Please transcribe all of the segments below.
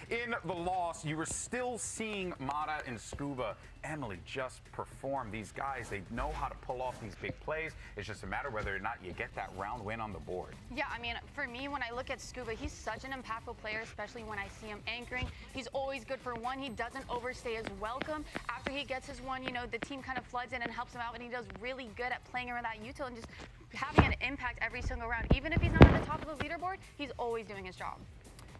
in the loss, you were still seeing Mata and Scuba. Emily just perform. These guys, they know how to pull off these big plays. It's just a matter whether or not you get that round win on the board. Yeah, I mean, for me, when I look at Scuba, he's such an impactful player, especially when I see him anchoring. He's always good for one. He doesn't overstay his welcome. After he gets his one, you know, the team kind of floods in and helps him out, and he does really good at playing around that util and just having an impact every single round. Even if he's not at the top of the leaderboard, he's always doing his job.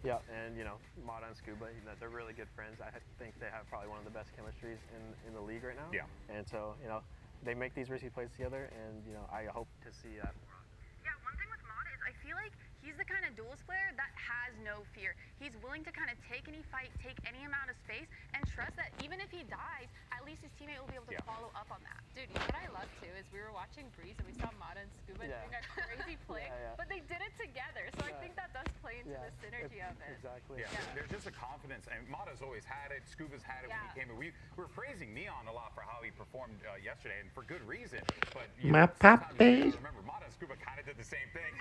Yeah, and you know, Mata and Scuba, they're really good friends. I think they have probably one of the best chemistries in the league right now. Yeah. And so, you know, they make these risky plays together, and you know, I hope to see that more. Yeah, one thing with Mata is I feel like he's the kind of duels player that has no fear. He's willing to kind of take any fight, take any amount of space, and trust that even if he dies, at least his teammate will be able to follow up on that. Dude, what I love too is we were watching Breeze and we saw Mata and Scuba doing a crazy play, but they did it together. So I think that does play into the synergy of it. Exactly. Yeah, there's just a confidence, and Mata's always had it. Scuba's had it when he came in. We were praising Neon a lot for how he performed yesterday, and for good reason. But you know, puppy. remember, Mata and Scuba kind of did the same thing.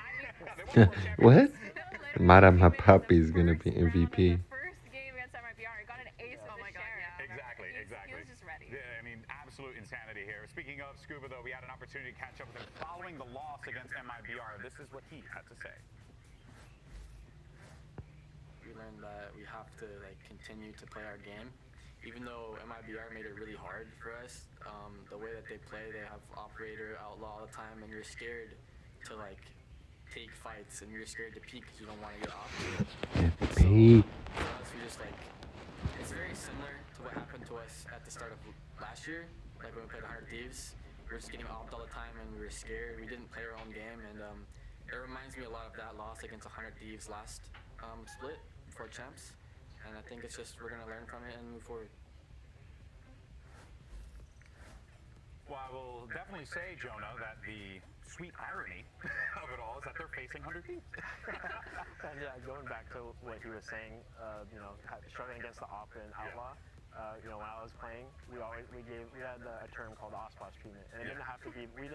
What? Mata, my puppy is gonna be MVP. First game against MIBR, he got an ace with the Sheriff. Exactly. He was just ready. Yeah, I mean, absolute insanity here. Speaking of Scuba, though, we had an opportunity to catch up with him following the loss against MIBR. This is what he had to say. We learned that we have to continue to play our game. Even though MIBR made it really hard for us, the way that they play, they have operator, outlaw all the time, and you're scared to take fights, and you're scared to peek because you don't want to get off. So for us, we just it's very similar to what happened to us at the start of last year, when we played 100 Thieves. We were just getting offed all the time, and we were scared. We didn't play our own game, and it reminds me a lot of that loss against 100 Thieves last split before champs. And I think it's just we're going to learn from it and move forward. Well, I will definitely say, Jonah, that the sweet irony of it all is that they're facing 100 Thieves. And yeah, going back to what he was saying, you know, struggling against the op and outlaw. You know, when I was playing, we had a term called OSPOS treatment, and we didn't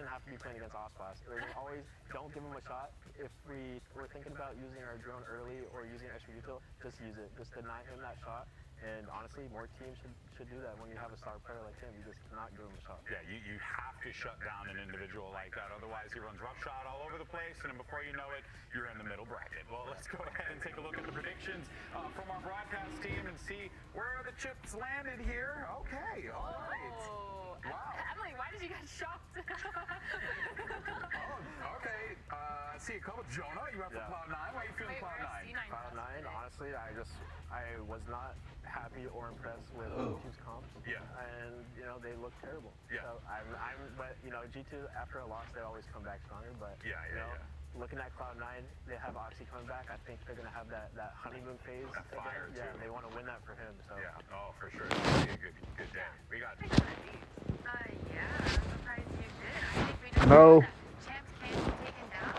have to be playing against OSPOS. It was always don't give them a shot. If we were thinking about using our drone early or using extra util, just use it. Just deny him that shot. And honestly, more teams should do that. When you have a star player like him, you just not give him a shot. Yeah, you have to shut down an individual like that. Otherwise, he runs roughshod all over the place, and then before you know it, you're in the middle bracket. Well, let's go ahead and take a look at the predictions from our broadcast team and see where the chips landed here. Okay, all right. Wow. Emily, why did you get shocked? Okay. I see a couple. Jonah, you have for Cloud9. Why are you feeling Cloud9? Cloud9, honestly, I was not happy or impressed with other team's comps. Yeah. And you know, they look terrible. Yeah. So but you know, G2 after a loss, they always come back stronger. But you know, looking at Cloud9, they have Oxy coming back. I think they're gonna have that honeymoon phase. That fire again. Yeah, they want to win that for him. So. Yeah. Oh, for sure. That'll be a good day. We got. Yeah, I'm surprised you did. I think we just champs can't be taken down.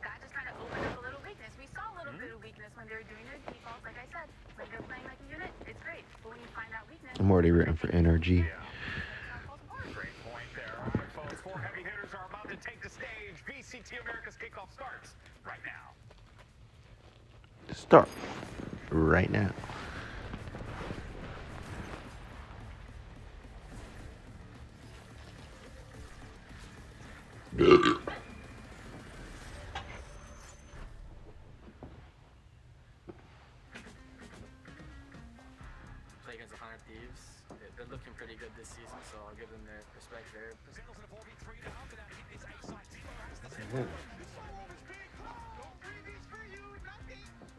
That just kind of opened up a little weakness. We saw a little bit of weakness when they were doing their defaults. Like I said, when they're playing like a unit, it's great. But when you find that weakness, I'm already rooting for NRG. Great point there. All right, folks. 4 heavy hitters are about to take the stage. VCT America's Kickoff starts right now. Start right now. Play against 100 Thieves. They're looking pretty good this season, so I'll give them their respect there. Well,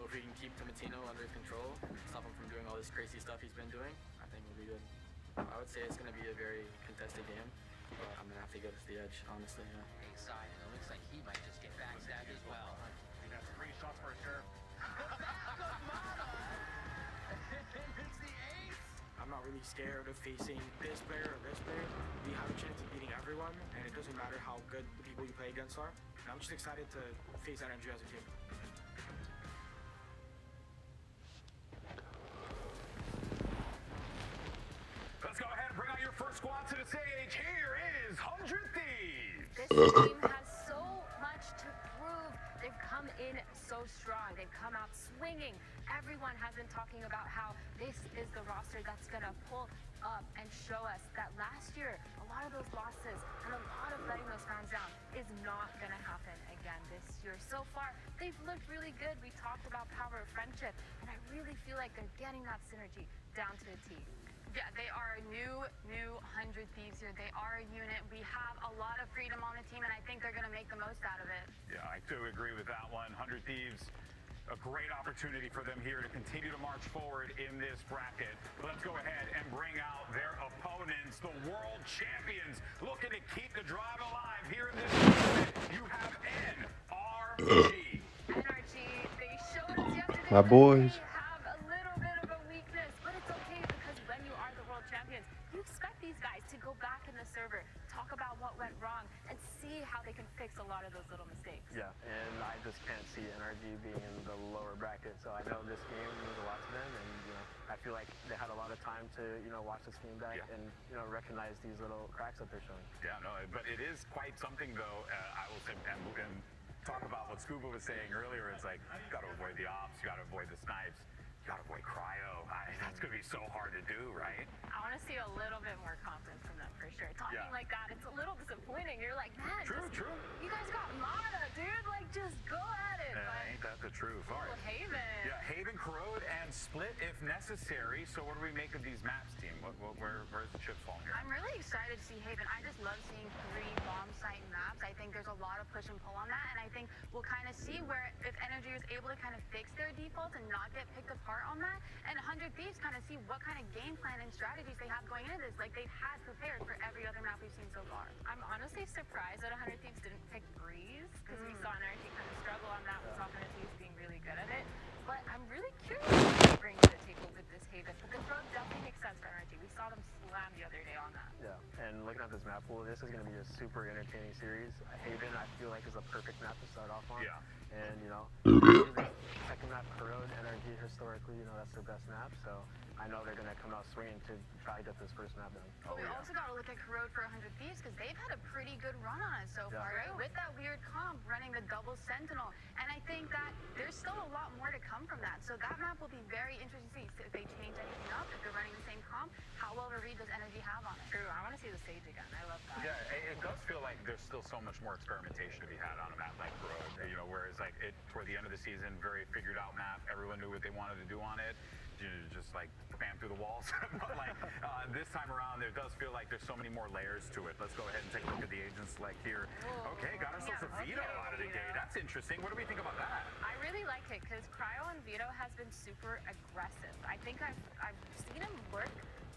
if we can keep Tomatino under control and stop him from doing all this crazy stuff he's been doing, I think we'll be good. I would say it's going to be a very contested game, but I'm going to have to give us the edge, honestly. Side, and it looks like he might just get backstabbed as well. That's 3 shots for a serve. I'm not really scared of facing this player or this player. We have a chance of beating everyone, and it doesn't matter how good the people you play against are. And I'm just excited to face NRG as a team. Let's go ahead and bring out your first squad to the stage. Here is 100 Thieves. this team has so much to prove. They've come in so strong. They've come out swinging everyone has been talking about how this is the roster that's going to pull up and show us that last year, a lot of those losses and a lot of letting those fans down is not going to happen again this year. So far, they've looked really good. We talked about power of friendship, and I really feel like they're getting that synergy down to a T. Yeah, they are a new 100 Thieves here. They are a unit. We have a lot of freedom on the team, and I think they're going to make the most out of it. Yeah, I do agree with that one. 100 Thieves, a great opportunity for them here to continue to march forward in this bracket. Let's go ahead and bring out their opponents, the world champions, looking to keep the drive alive here in this tournament. You have NRG. NRG, they showed us yesterday. My boys. They have a little bit of a weakness, but it's okay because when you are the world champions, you expect these guys to go back in the server, talk about what went wrong, and see how they can fix a lot of those little mistakes. Yeah, and I just can't see NRG being in the lower bracket, so I know this game means a lot to them, and I feel like they had a lot of time to watch this game back and recognize these little cracks that they're showing. Yeah, no, but it is quite something though. I will say, and talk about what Scuba was saying earlier. It's like you got to avoid the ops, you got to avoid the snipes, you got to avoid cryo. That's gonna be so hard to do, right? I want to see a little bit more confidence from them for sure. Talking like that, it's a little disappointing. You're like, man, True. You guys got Mata, dude. Like, just go at it. Ain't that the truth? All right. Haven. Yeah, Haven, Corrode, and Split if necessary. So what do we make of these maps, team? Where's the chips falling here? I'm really excited to see Haven. I just love seeing 3 bomb site maps. I think there's a lot of push and pull on that, and I think we'll kind of see where if NRG is able to kind of fix their defaults and not get picked apart on that, and 100 Thieves kind of see what kind of game plan and strategies they have going into this, like they've had prepared for every other map we've seen so far. I'm honestly surprised that 100 Thieves didn't pick Breeze, because we saw NRG kind of struggle on that. We saw 100 Thieves being really good at it. But I'm really curious what they bring to the table with this Haven. But the throw definitely makes sense for NRG. We saw them slam the other day on that. Yeah, and looking at this map pool, this is going to be a super entertaining series. Haven, I feel like, is a perfect map to start off on. Yeah. And, second map, Corrode, NRG, historically, that's their best map. So I know they're going to come out swinging to try to get this first map done. But we also got to look at Corrode for 100 Thieves because they've had a pretty good run on it so far, right? With that weird comp running the double Sentinel. And I think that there's still a lot more to come from that. So that map will be very interesting to see if they change anything up, if they're running the same comp. How well of a read does NRG have on it? True. I want to see the Sage again. I love that. Yeah, it does feel like there's still so much more experimentation to be had on a map like Corrode. Whereas like toward the end of the season, very figured out map. Everyone knew what they wanted to do on it. Just like spam through the walls. But like this time around, there does feel like there's so many more layers to it. Let's go ahead and take a look at the agent select here. Okay, got ourselves a Vito out of the gate. That's interesting. What do we think about that? I really like it because Cryo and Vito has been super aggressive. I think I've seen him work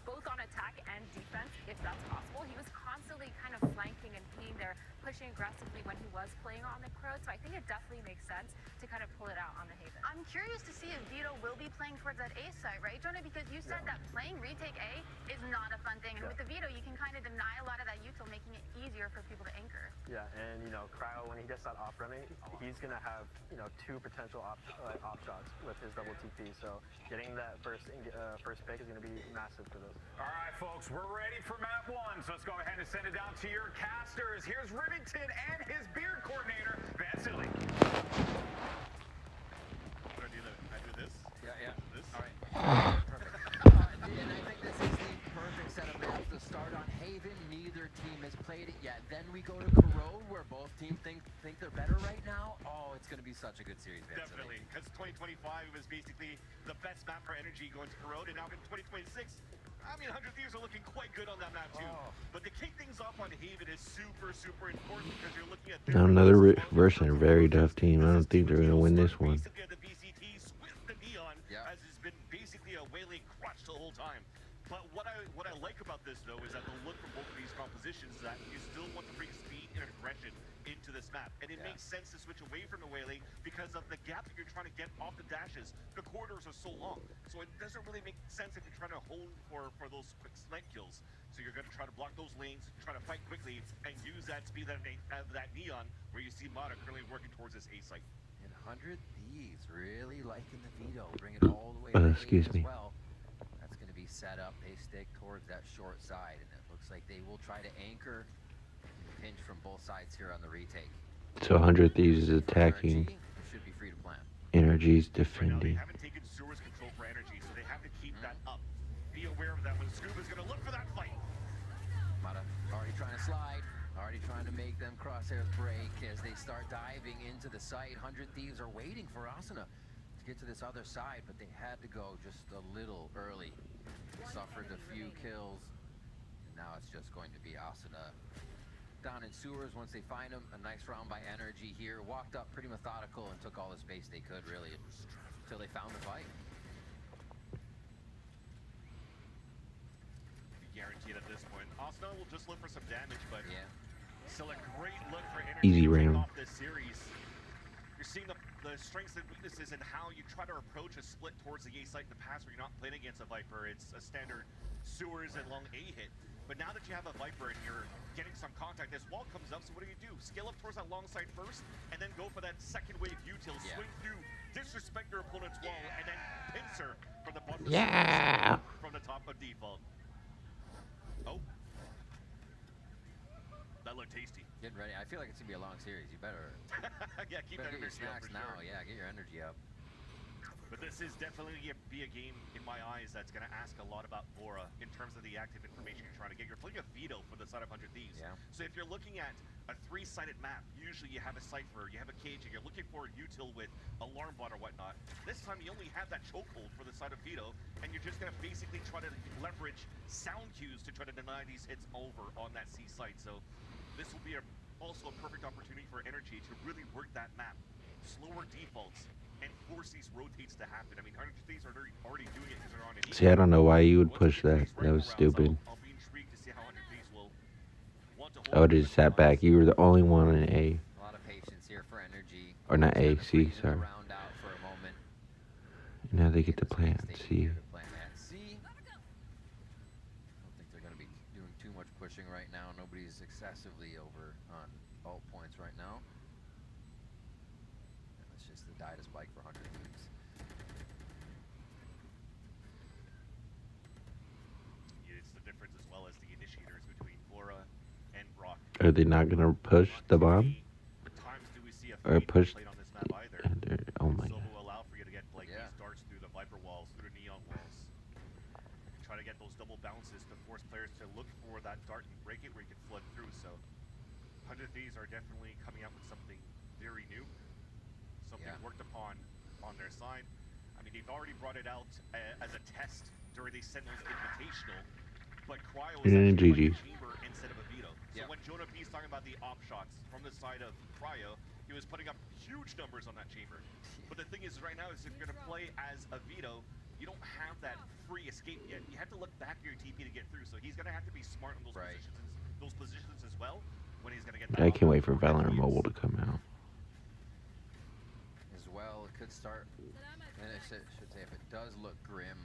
both on attack and defense, if that's possible. He was constantly kind of flanking and being there, pushing aggressively when he was playing on the Corrode. So I think it definitely makes sense to kind of pull it out on the Haven. I'm curious to see if Vito will be playing towards that A site, right, Jonah? Because you said that playing retake A is not a fun thing. And with the Vito, you can kind of deny a lot of that util, making it easier for people to anchor. Yeah, and Cryo, when he gets that off running, he's going to have 2 potential off shots with his double TP. So getting that first pick is going to be massive for those. All right, folks, we're ready for map 1. So let's go ahead and send it down to your casters. Here's Rivington and his beard coordinator, Vasily. What do I do this? Yeah. This? All right. Perfect. And I think this is the perfect setup maps to start on Haven. Neither team has played it yet. Then we go to Corrode, where both teams think they're better right now. Oh, it's going to be such a good series, Vasily. Definitely, because 2025 was basically the best map for NRG going to Corrode, and now in 2026, 100 Thieves are looking quite good on that map too. But to kick things off on Haven is super important because you're looking at another version, a very tough team. I don't think they're going to win this one. Basically the VCTs with the Neon, as has been basically a wailing crutch the whole time. But what I like about this though is that the look from both of these compositions is that you still want to bring speed and aggression into this map, and it makes sense to switch away from the wailing because of the gap that you're trying to get off the dashes. The corridors are so long, so it doesn't really make sense if you're trying to hold for those quick snipe kills. So you're going to try to block those lanes, try to fight quickly, and use that speed that Neon, where you see Mata currently working towards this A site. And 100 Thieves really liking the Vito, bring it all the way to excuse me. as well. That's going to be set up. They stick towards that short side, and it looks like they will try to anchor. Pinch from both sides here on the retake. So 100 Thieves is attacking should be free to plan. NRG's Right now, they defending. haven't taken Sewer's control for energy, so they have to keep that up. Be aware of that when Scuba's going to look for that fight. Mata already trying to slide, already trying to make them crosshairs break as they start diving into the site. 100 Thieves are waiting for Asuna to get to this other side, but they had to go just a little early. They suffered a few kills. Now it's just going to be Asuna down in Sewers once they find him. A nice round by NRG here. Walked up pretty methodical and took all the space they could, really, until they found the fight. Guaranteed at this point. Asuna will just look for some damage, but yeah, still a great look for energy. Easy to kick round. off this series. You're seeing the strengths and weaknesses and how you try to approach a split towards the A site. In the past, where you're not playing against a Viper, it's a standard Sewers and long A hit. But now that you have a Viper and you're getting some contact, this wall comes up, so what do? Scale up towards that long side first, and then go for that second wave util, swing through, disrespect your opponent's wall, and then pincer from the bottom from the top of default. Oh. That looked tasty. getting ready. I feel like it's going to be a long series. You better, yeah, keep that get your energy up snacks for now. sure. Yeah, get your energy up. But this is definitely be a game, in my eyes, that's going to ask a lot about Bora in terms of the active information you're trying to get. You're playing a veto for the side of 100 Thieves. Yeah. So if you're looking at a 3-sided map, usually you have a Cypher, you have a Cage, and you're looking for a util with Alarm Bot or whatnot. This time you only have that chokehold for the side of veto, and you're just going to basically try to leverage sound cues to try to deny these hits over on that C site. So this will be also a perfect opportunity for Energy to really work that map. Slower defaults, and force these rotates to happen. I mean, 100 Thieves are already doing it because they're on an See, I don't know why you would push that. That was stupid. I'll be intrigued to see how 100 Thieves will want to I would have just sat back. You were the only one in A. A lot of patience here for Energy. Or not A, C, Freezing the sorry. round out for a moment. Now they get to play at C. Playing at C. I don't think they're going to be doing too much pushing right now. Nobody's excessively over on alt points right now. It's just the die to spike for 100 Thieves. It's the difference as well as the initiators between Flora and Brock. Are they not going to push the bomb? Times do we see a Or fade push? played on this map either. Oh my So god. will allow for you to get like these darts through the Viper walls, through the neon walls. Try to get those double bounces to force players to look for that dart and break it where you can flood through. So 100 Thieves are definitely coming up with something very new, something worked upon on their side. I mean, they've already brought it out as a test during the Sentinels Invitational, but Cryo was And actually GG. playing a chamber instead of a veto. So when Jonah P is talking about the op shots from the side of Cryo, he was putting up huge numbers on that chamber. But the thing is, right now, is if you're going to play as a veto, you don't have that free escape yet. You have to look back at your TP to get through. So he's going to have to be smart in those positions as well when he's going to get that. I can't wait for Valorant Mobile to come out. As well, it could start, and I should say, if it does look grim,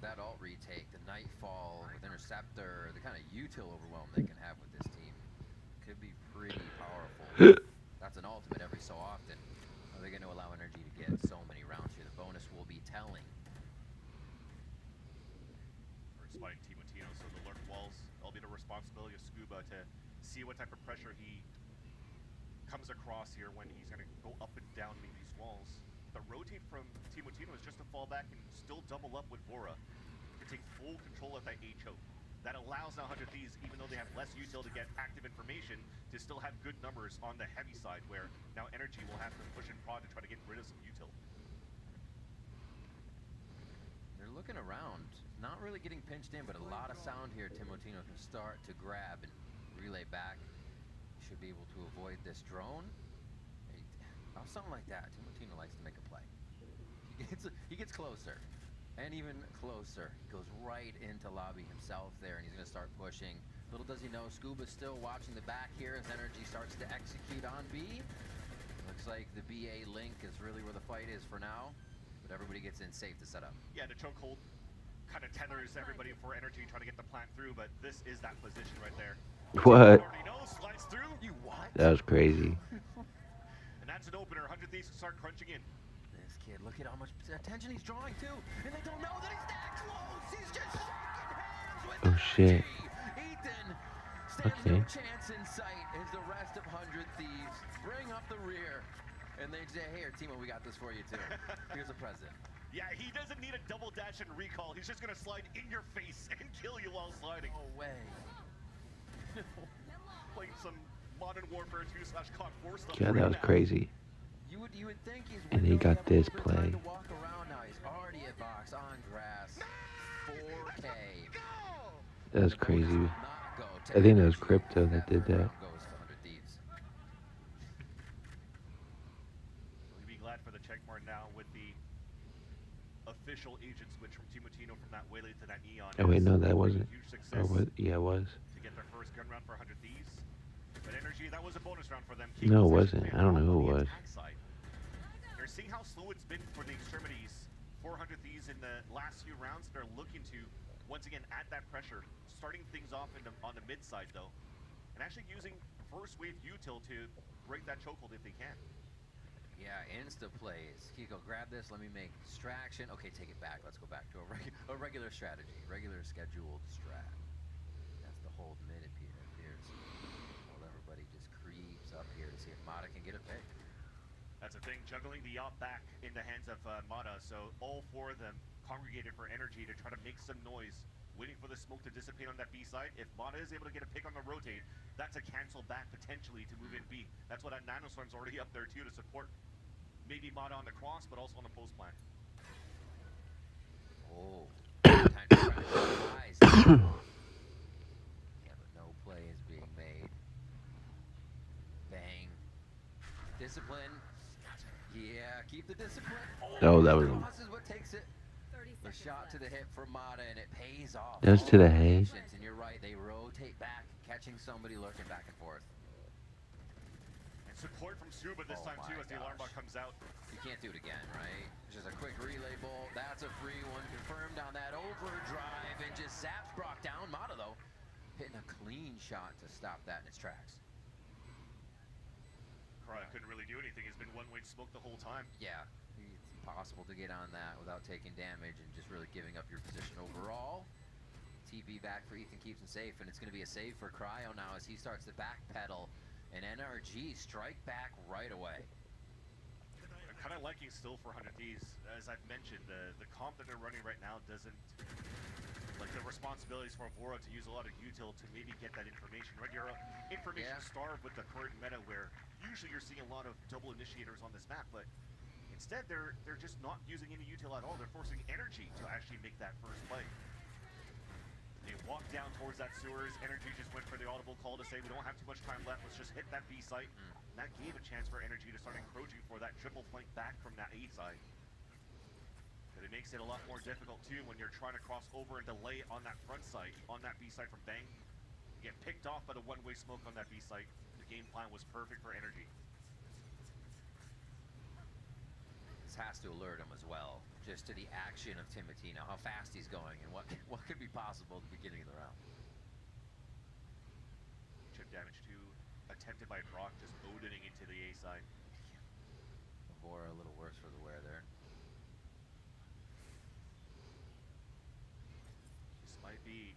that alt retake, the Nightfall with Interceptor, the kind of util overwhelm they can have with this team could be pretty powerful. That's an ultimate every so often. Are they going to allow Energy to get so many rounds here? The bonus will be telling. For spotting Timotino, so the lurk walls, it'll be the responsibility of Scuba to see what type of pressure he comes across here when he's going to go up and down these walls. The rotate from Timotino is just to fall back and still double up with Vora to take full control of that A choke. That allows now 100 Thieves, even though they have less util to get active information, to still have good numbers on the heavy side, where now Energy will have to push and prod to try to get rid of some util. They're looking around, not really getting pinched in, but a lot of sound here. Timotino can start to grab and relay back. Should be able to avoid this drone. Something like that. Timotino likes to make a play. He gets closer, and even closer. He goes right into lobby himself there, and he's going to start pushing. Little does he know, Scuba's still watching the back here as Energy starts to execute on B. Looks like the BA link is really where the fight is for now, but everybody gets in safe to set up. Yeah, the chokehold kind of tethers everybody for Energy trying to get the plant through, but this is that position right there. What? Already knows, slides through. You what? That was crazy. And that's an opener. 100 Thieves can start crunching in. This kid, look at how much attention he's drawing to, and they don't know that he's that close. He's just shaking hands with Oh shit. Ethan stands no chance in sight as the rest of 100 Thieves bring up the rear And they say, hey, Timo, we got this for you too. Here's a present. Yeah, he doesn't need a double dash and recall. He's just gonna slide in your face and kill you while sliding. No way. Playing some Modern Warfare 2/COD 4 stuff. Yeah, that was crazy. You would think he's And he got up this a little bit of time play. to walk around now. He's already at box on grass. 4K. That was crazy. Not go. I think that was Crypto that did that. Goes to 100 Thieves. We'd be glad for the check mark now with the official agent switch from Timotino from that Waylay to that Neon. Oh wait, no, that wasn't. Huge Or success what? Yeah, it was. to get their first gun round for 100 Thieves. But NRG, that was a bonus round for them. No, it Keep wasn't. possession I don't know on who it the was. attack side. You're seeing how slow it's been for the extremities. 400 Thieves in the last few rounds. They're looking to, once again, add that pressure. Starting things off on the mid side, though. And actually using first wave util to break that chokehold if they can. Yeah, insta plays. Kiko, grab this. Let me make distraction. Okay, take it back. Let's go back to a regular strategy, regular scheduled strat. That's the hold mid appears. Hold everybody just creeps up here to see if Mata can get a pick. That's the thing, juggling the op back in the hands of Mata. So all four of them congregated for energy to try to make some noise, waiting for the smoke to dissipate on that B side. If Mata is able to get a pick on the rotate, that's a cancel back potentially to move in B. That's why that Nanostorm's already up there too to support. Maybe Mata on the cross, but also on the post plan. Oh, time to try to rise. Yeah, but no play is being made. Bang. Discipline. Yeah, keep the discipline. Oh, that was. Cross is what takes it. The shot to the hip for Mata, and it pays off. That was to the hay. And you're right, they rotate back, catching somebody lurking back and forth. And support from Suba this time too as the alarm bot comes out. You can't do it again, right? Just a quick relay ball. That's a free one confirmed on that overdrive and just zaps Brock down. Mata, though, hitting a clean shot to stop that in its tracks. Karaya couldn't really do anything. It's been one-way smoke the whole time. Yeah, it's impossible to get on that without taking damage and just really giving up your position overall. TP back for Ethan keeps him safe, and it's going to be a save for Cryo now as he starts to backpedal. And NRG strike back right away. I'm kind of liking still for 100 Thieves. As I've mentioned, the comp that they're running right now doesn't, like the responsibilities for Avora to use a lot of util to maybe get that information. Right, you're information starved with the current meta where usually you're seeing a lot of double initiators on this map, but instead they're just not using any util at all. They're forcing energy to actually make that first play. They walk down towards that sewers. Energy just went for the audible call to say we don't have too much time left. Let's just hit that B site. And that gave a chance for Energy to start encroaching for that triple flank back from that A side. But it makes it a lot more difficult too when you're trying to cross over and delay on that front side, on that B side from Bang. You get picked off by the one-way smoke on that B site. The game plan was perfect for Energy. This has to alert him as well, just to the action of Timotino, how fast he's going, and what could be possible at the beginning of the round. Chip damage too, attempted by Brock, just Odining into the A side. Avora a little worse for the wear there. This might be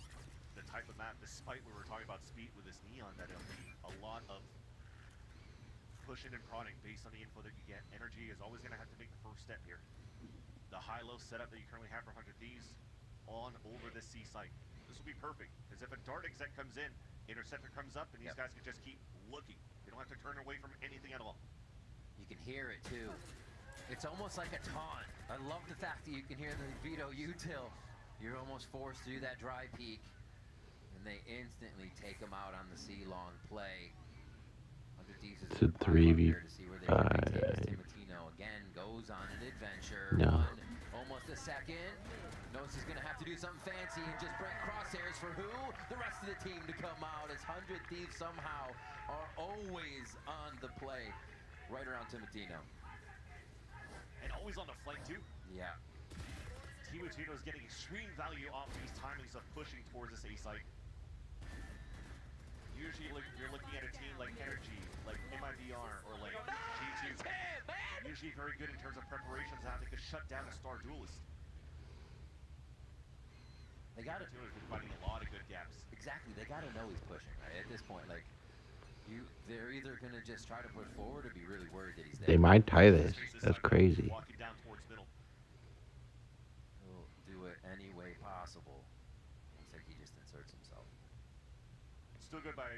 the type of map, despite we were talking about speed with this Neon, that it'll be a lot of pushing and prodding based on the info that you get. Energy is always going to have to make the first step here. The high-low setup that you currently have for 100 Thieves on over this C site. This will be perfect, because if a dart exec comes in, interceptor comes up, and these guys can just keep looking. They don't have to turn away from anything at all. You can hear it too. It's almost like a taunt. I love the fact that you can hear the veto util. You're almost forced to do that dry peek, and they instantly take them out on the C-long play. It's a 3v5. Timotino again goes on an adventure. No. Almost a second. Knows he's going to have to do something fancy and just break crosshairs for who? The rest of the team to come out as 100 Thieves somehow are always on the play right around Timotino. And always on the flank too. Yeah. Timotino is getting extreme value off these timings of pushing towards this A site. Usually you're looking at a team like Energy, like MIBR, or like G2. Usually very good in terms of preparations, how they could shut down a star duelist. They got it. Been finding a lot of good gaps. Exactly, they got to know he's pushing, right? At this point, like, They're either going to just try to push forward or be really worried that he's there. They might tie this. That's crazy. Walking down towards middle. He'll do it any way possible. Looks like he just inserts himself. Still good by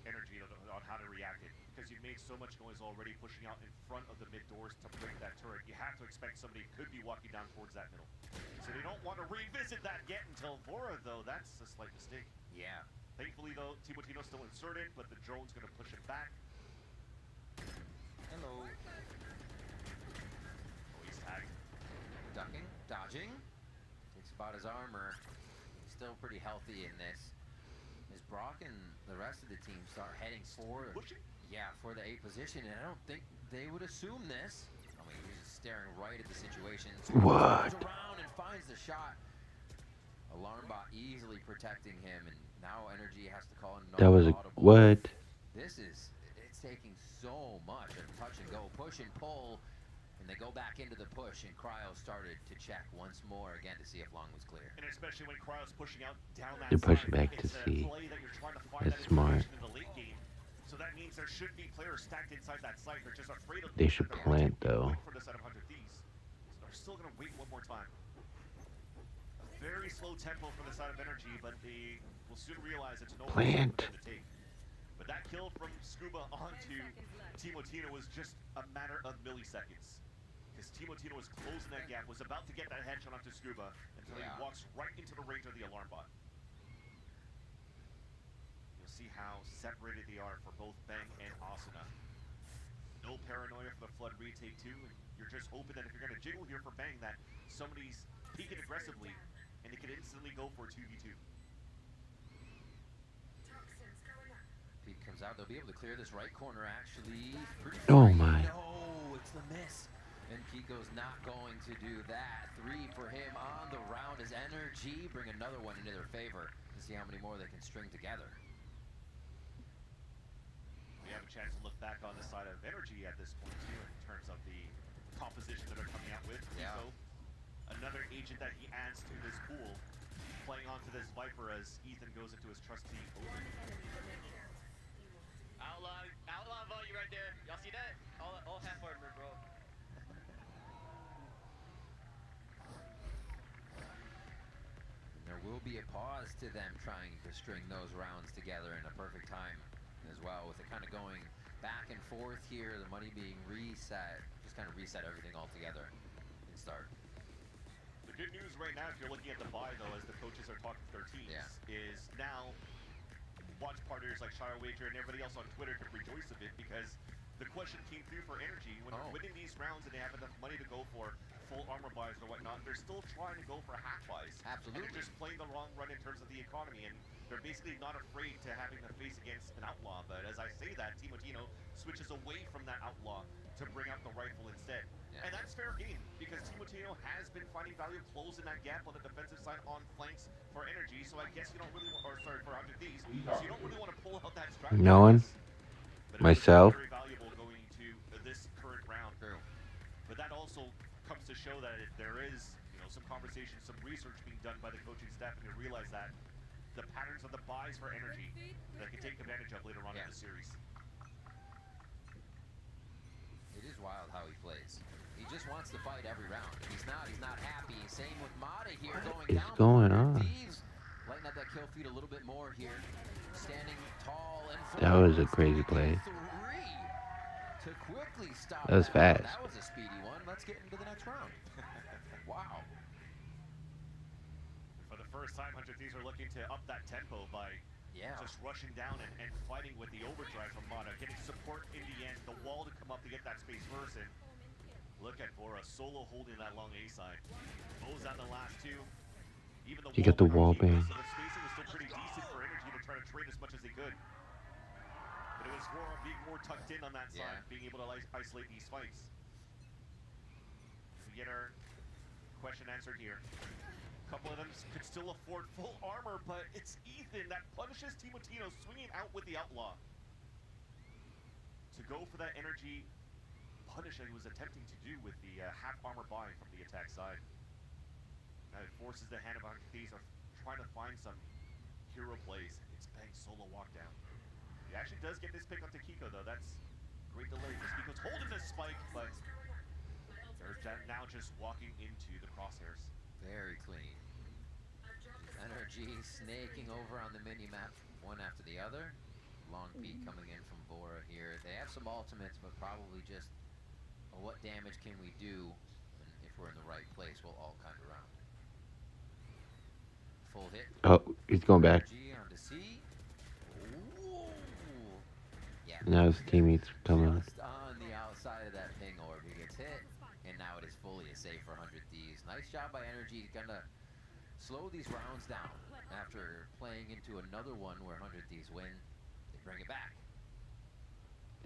NRG on how to react it, because you've made so much noise already pushing out in front of the mid doors to break that turret. You have to expect somebody could be walking down towards that middle. So they don't want to revisit that yet until Vora, though. That's a slight mistake. Yeah. Thankfully, though, Timotino's still inserted, but the drone's going to push him back. Hello. Oh, he's tagged. Ducking, dodging. Takes about his armor. Still pretty healthy in this. As Brock and the rest of the team start heading for the A position, and I don't think they would assume this. I mean, he's just staring right at the situation. What? Goes around and finds the shot. Alarm bot easily protecting him, and now NRG has to call in. That was a what? It's taking so much of touch and go, push and pull, and they go back into the push, and Cryo started to check once more again to see if Long was clear. And especially when Cryo's pushing out down that They're pushing side, back to it's a C. play that you're trying to find That's that smart. information in the late game. So that means there should be players stacked inside that site. They're just afraid of. They should plant though. For the set of 100 Thieves. So they're still going to wait one more time. A very slow tempo from the side of NRG, but they will soon realize it's no Plant. for them to take. But that kill from Scuba onto Timotino was just a matter of milliseconds. Because Timotino was closing that gap, was about to get that headshot onto Scuba until he walks right into the range of the alarm bot. You'll see how separated they are for both Bang and Asuna. No paranoia for the Flood retake too, and you're just hoping that if you're going to jiggle here for Bang that somebody's peeking aggressively and they can instantly go for a 2v2. Peak comes out, they'll be able to clear this right corner actually. Oh my. No, it's the miss. And Kiko's not going to do that. 3 for him on the round as NRG bring another one into their favor to see how many more they can string together. We have a chance to look back on the side of NRG at this point too in terms of the composition that they're coming out with. Yeah. So, another agent that he adds to this pool, playing onto this Viper as Ethan goes into his trusty over. Outlaw volume right there. Y'all see that? All half armor, bro. There will be a pause to them trying to string those rounds together in a perfect time as well, with it kind of going back and forth here, the money being reset, just kind of reset everything all together and start. The good news right now, if you're looking at the buy though, as the coaches are talking to their teams, is now watch partners like Shire Wager and everybody else on Twitter can rejoice a bit, because the question came through for NRG when they're winning these rounds and they have enough money to go for full armor buys or whatnot. They're still trying to go for half buys. Absolutely. And they're just playing the wrong run in terms of the economy, and they're basically not afraid to having to face against an outlaw. But as I say that, Timotino switches away from that outlaw to bring out the rifle instead. And that's fair game, because Timotino has been finding value closing that gap on the defensive side on flanks for NRG. So I guess you don't really want, or sorry, for 100 Thieves. So you don't really want to pull out that strategy. No one. But Myself. very valuable going into this current round. True. But that also comes to show that there is, some conversation, some research being done by the coaching staff, and to realize that the patterns of the buys for NRG that can take advantage of later on in the series. It is wild how he plays. He just wants to fight every round. He's not happy. Same with Mata here What going is down. going on? Thieves lighting up that kill feed a little bit more here. Standing tall and That was a crazy play. 3 to quickly stop. That was fast. That was a speedy one. Let's get into the next round. Wow. For the first time, 100 Thieves are looking to up that tempo by just rushing down and fighting with the overdrive from Mata, getting support in the end, the wall to come up to get that space first, and look at Bora solo holding that long A side. Mows out the last 2. Even the You get the wall bang. So the spacing was still pretty decent for NRG to try to trade as much as they could. But it was Bora being more tucked in on that side, being able to isolate these fights. We get our question answered here. A couple of them could still afford full armor, but it's Ethan that punishes Timotino, swinging out with the outlaw to go for that NRG punish that he was attempting to do with the half armor buy from the attack side. Now it forces the hand of 100 Thieves of trying to find some hero plays. It's Bang solo walk down. He actually does get this pick onto Kiko, though. That's great delay because Kiko's holding this spike, but they're now just walking into the crosshairs. Very clean. NRG snaking over on the mini-map, one after the other. Long peek coming in from Bora here. They have some ultimates, but probably just what damage can we do, and if we're in the right place, we'll all kind of round. Full hit. Oh, he's going back. NRG on to C. Ooh. Yeah. Now his teammates coming. Just on the outside of that ping orb, he gets hit, and now it is fully a save for 100 Thieves. Nice job by NRG, gonna slow these rounds down. After playing into another one where 100 Thieves win, they bring it back.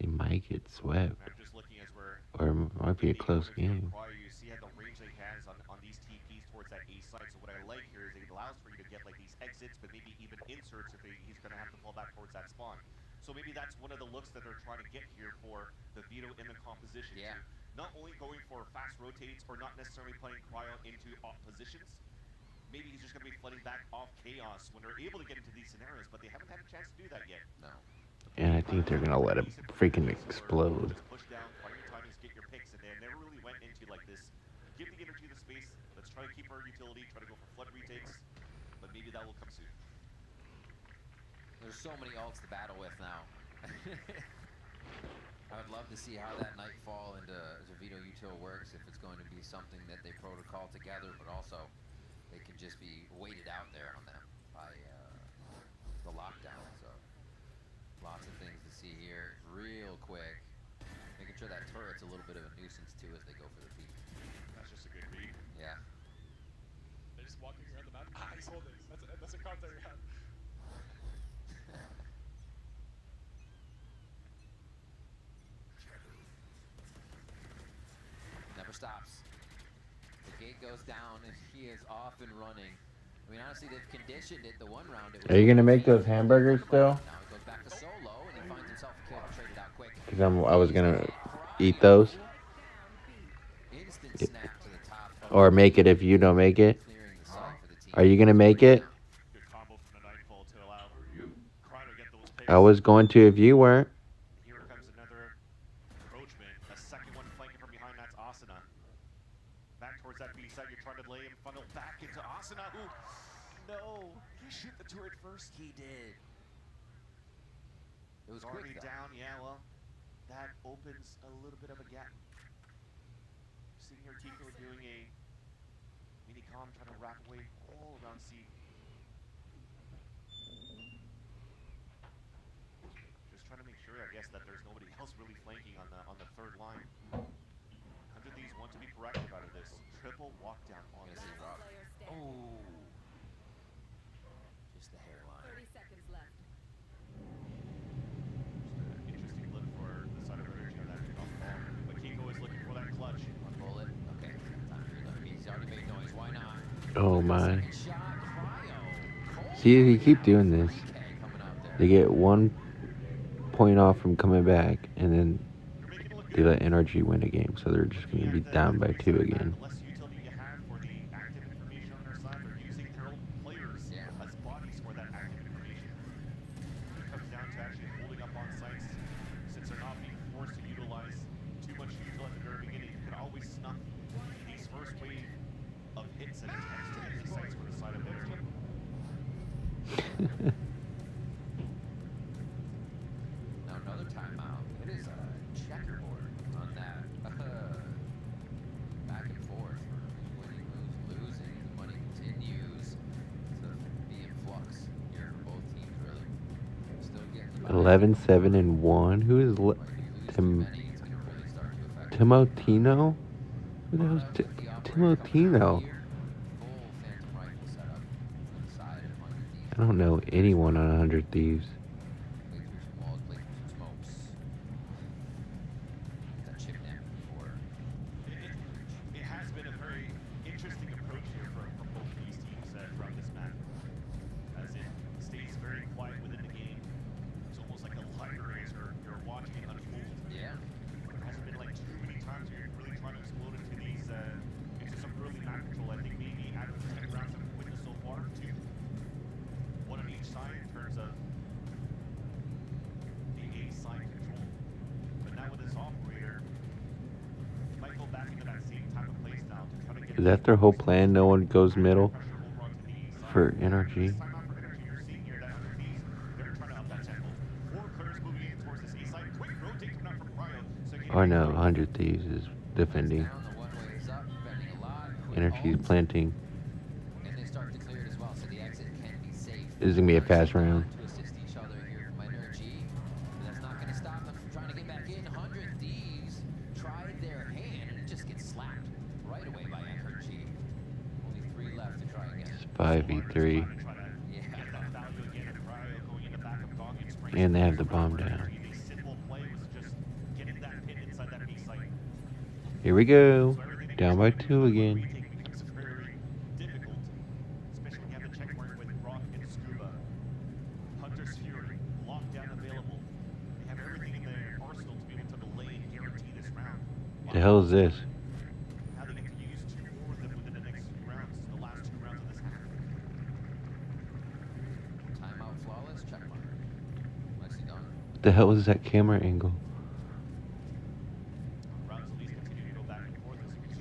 They might get swept. I'm just looking as we're Or it might be a close game. You see how the range that he has on these TPs towards that A side. So what I like here is it allows for you to get like these exits, but maybe even inserts if he's going to have to fall back towards that spawn. So maybe that's one of the looks that they're trying to get here for the Vito in the composition. Yeah. Not only going for fast rotates or not necessarily playing Cryo into off positions. Maybe he's just going to be flooding back off Chaos when they're able to get into these scenarios, but they haven't had a chance to do that yet. No. And I think they're going to let him freaking explode. Push down, find your timings, get your picks, and they never really went into like this. Give the energy the space. Let's try to keep our utility, try to go for flood retakes, but maybe that will come soon. There's so many ults to battle with now. I would love to see how that Nightfall into Vito Util works, if it's going to be something that they protocol together, but also they can just be waited out there on them by the lockdown. So lots of things to see here real quick. Making sure that turret's a little bit of a nuisance too as they go for the peak. That's just a good read. Yeah. They're just walking around the map. Ah, he's holding. That's a contact we have. Never stops. The gate goes down and he is off and running. I mean, honestly, they've conditioned it the one round. It was Are you going to make those hamburgers still? Now he goes back to solo and he finds himself a kill traded out quick. Because I was going to eat those. Instant snap to the top. Or make it if you don't make it. Are you going to make it? Good combo from the Nightfall to allow Cryo to get those picks. I was going to if you weren't. Here comes another encroachment. A second one flanking from behind, that's Asuna. Back towards that B side, you're trying to lay him, funnel back into Asuna, who, no, he shoot the turret first. He did. It was already quick, down, yeah, well, that opens a little bit of a gap. Seeing here, Kiko doing a mini-com, trying to wrap away all around C. Just trying to make sure, I guess, that there's nobody else really flanking on the third line. 100 Thieves want to be proactive out of this. Triple walk down on this rock. Oh. Just the hairline. 30 seconds left. Just an interesting look for the side of energy on that kickoff ball. But Kiko is looking for that clutch. One bullet. Okay. Time to reload. He's already made noise. Why not? Oh my. Second shot. Cryo. See, they keep doing this. They get 1 point off from coming back, and then they let NRG win a game, so they're just going to be down by 2 again. Less utility you have for the active information on their side, they're using their own players as bodies for that active information. It comes down to actually holding up on sites. Since they're not being forced to utilize too much util at the very beginning, you can always snuff these first wave of hits and attempts to hit the sites for the side of their team. Now another timeout. It is a checkerboard on that. Back and forth. Who's winning, who's losing. The money continues to be in flux here for both teams, really. Still getting 11, 7, and 1. Who is Timotino? Who the hell's Timotino? I don't know anyone on 100 Thieves. It has been a very interesting approach here from both of these teams throughout this map. As it stays very quiet within the game. It's almost like a library as you're watching it unfold. Yeah. There hasn't been like too many times where you're really trying to explode into these, into some early map control. I think maybe out of the 10 rounds that we've witnessed so far, 2. One on each side in terms of Is that their whole plan? No one goes middle for NRG? Oh no, 100 Thieves is defending. NRG is planting. And they start to clear it as well, so the exit can be safe. This is gonna be a fast round. To assist each other here from NRG, but that's not gonna stop them from trying to get back in. 100 Thieves tried their hand and it just gets slapped right away by NRG. Only 3 left to try again. It's 5v3. Yeah. And they have the bomb down. Here we go. Down by 2 again. The hell is this? Timeout flawless, check mark. Nicely done. What the hell is that camera angle?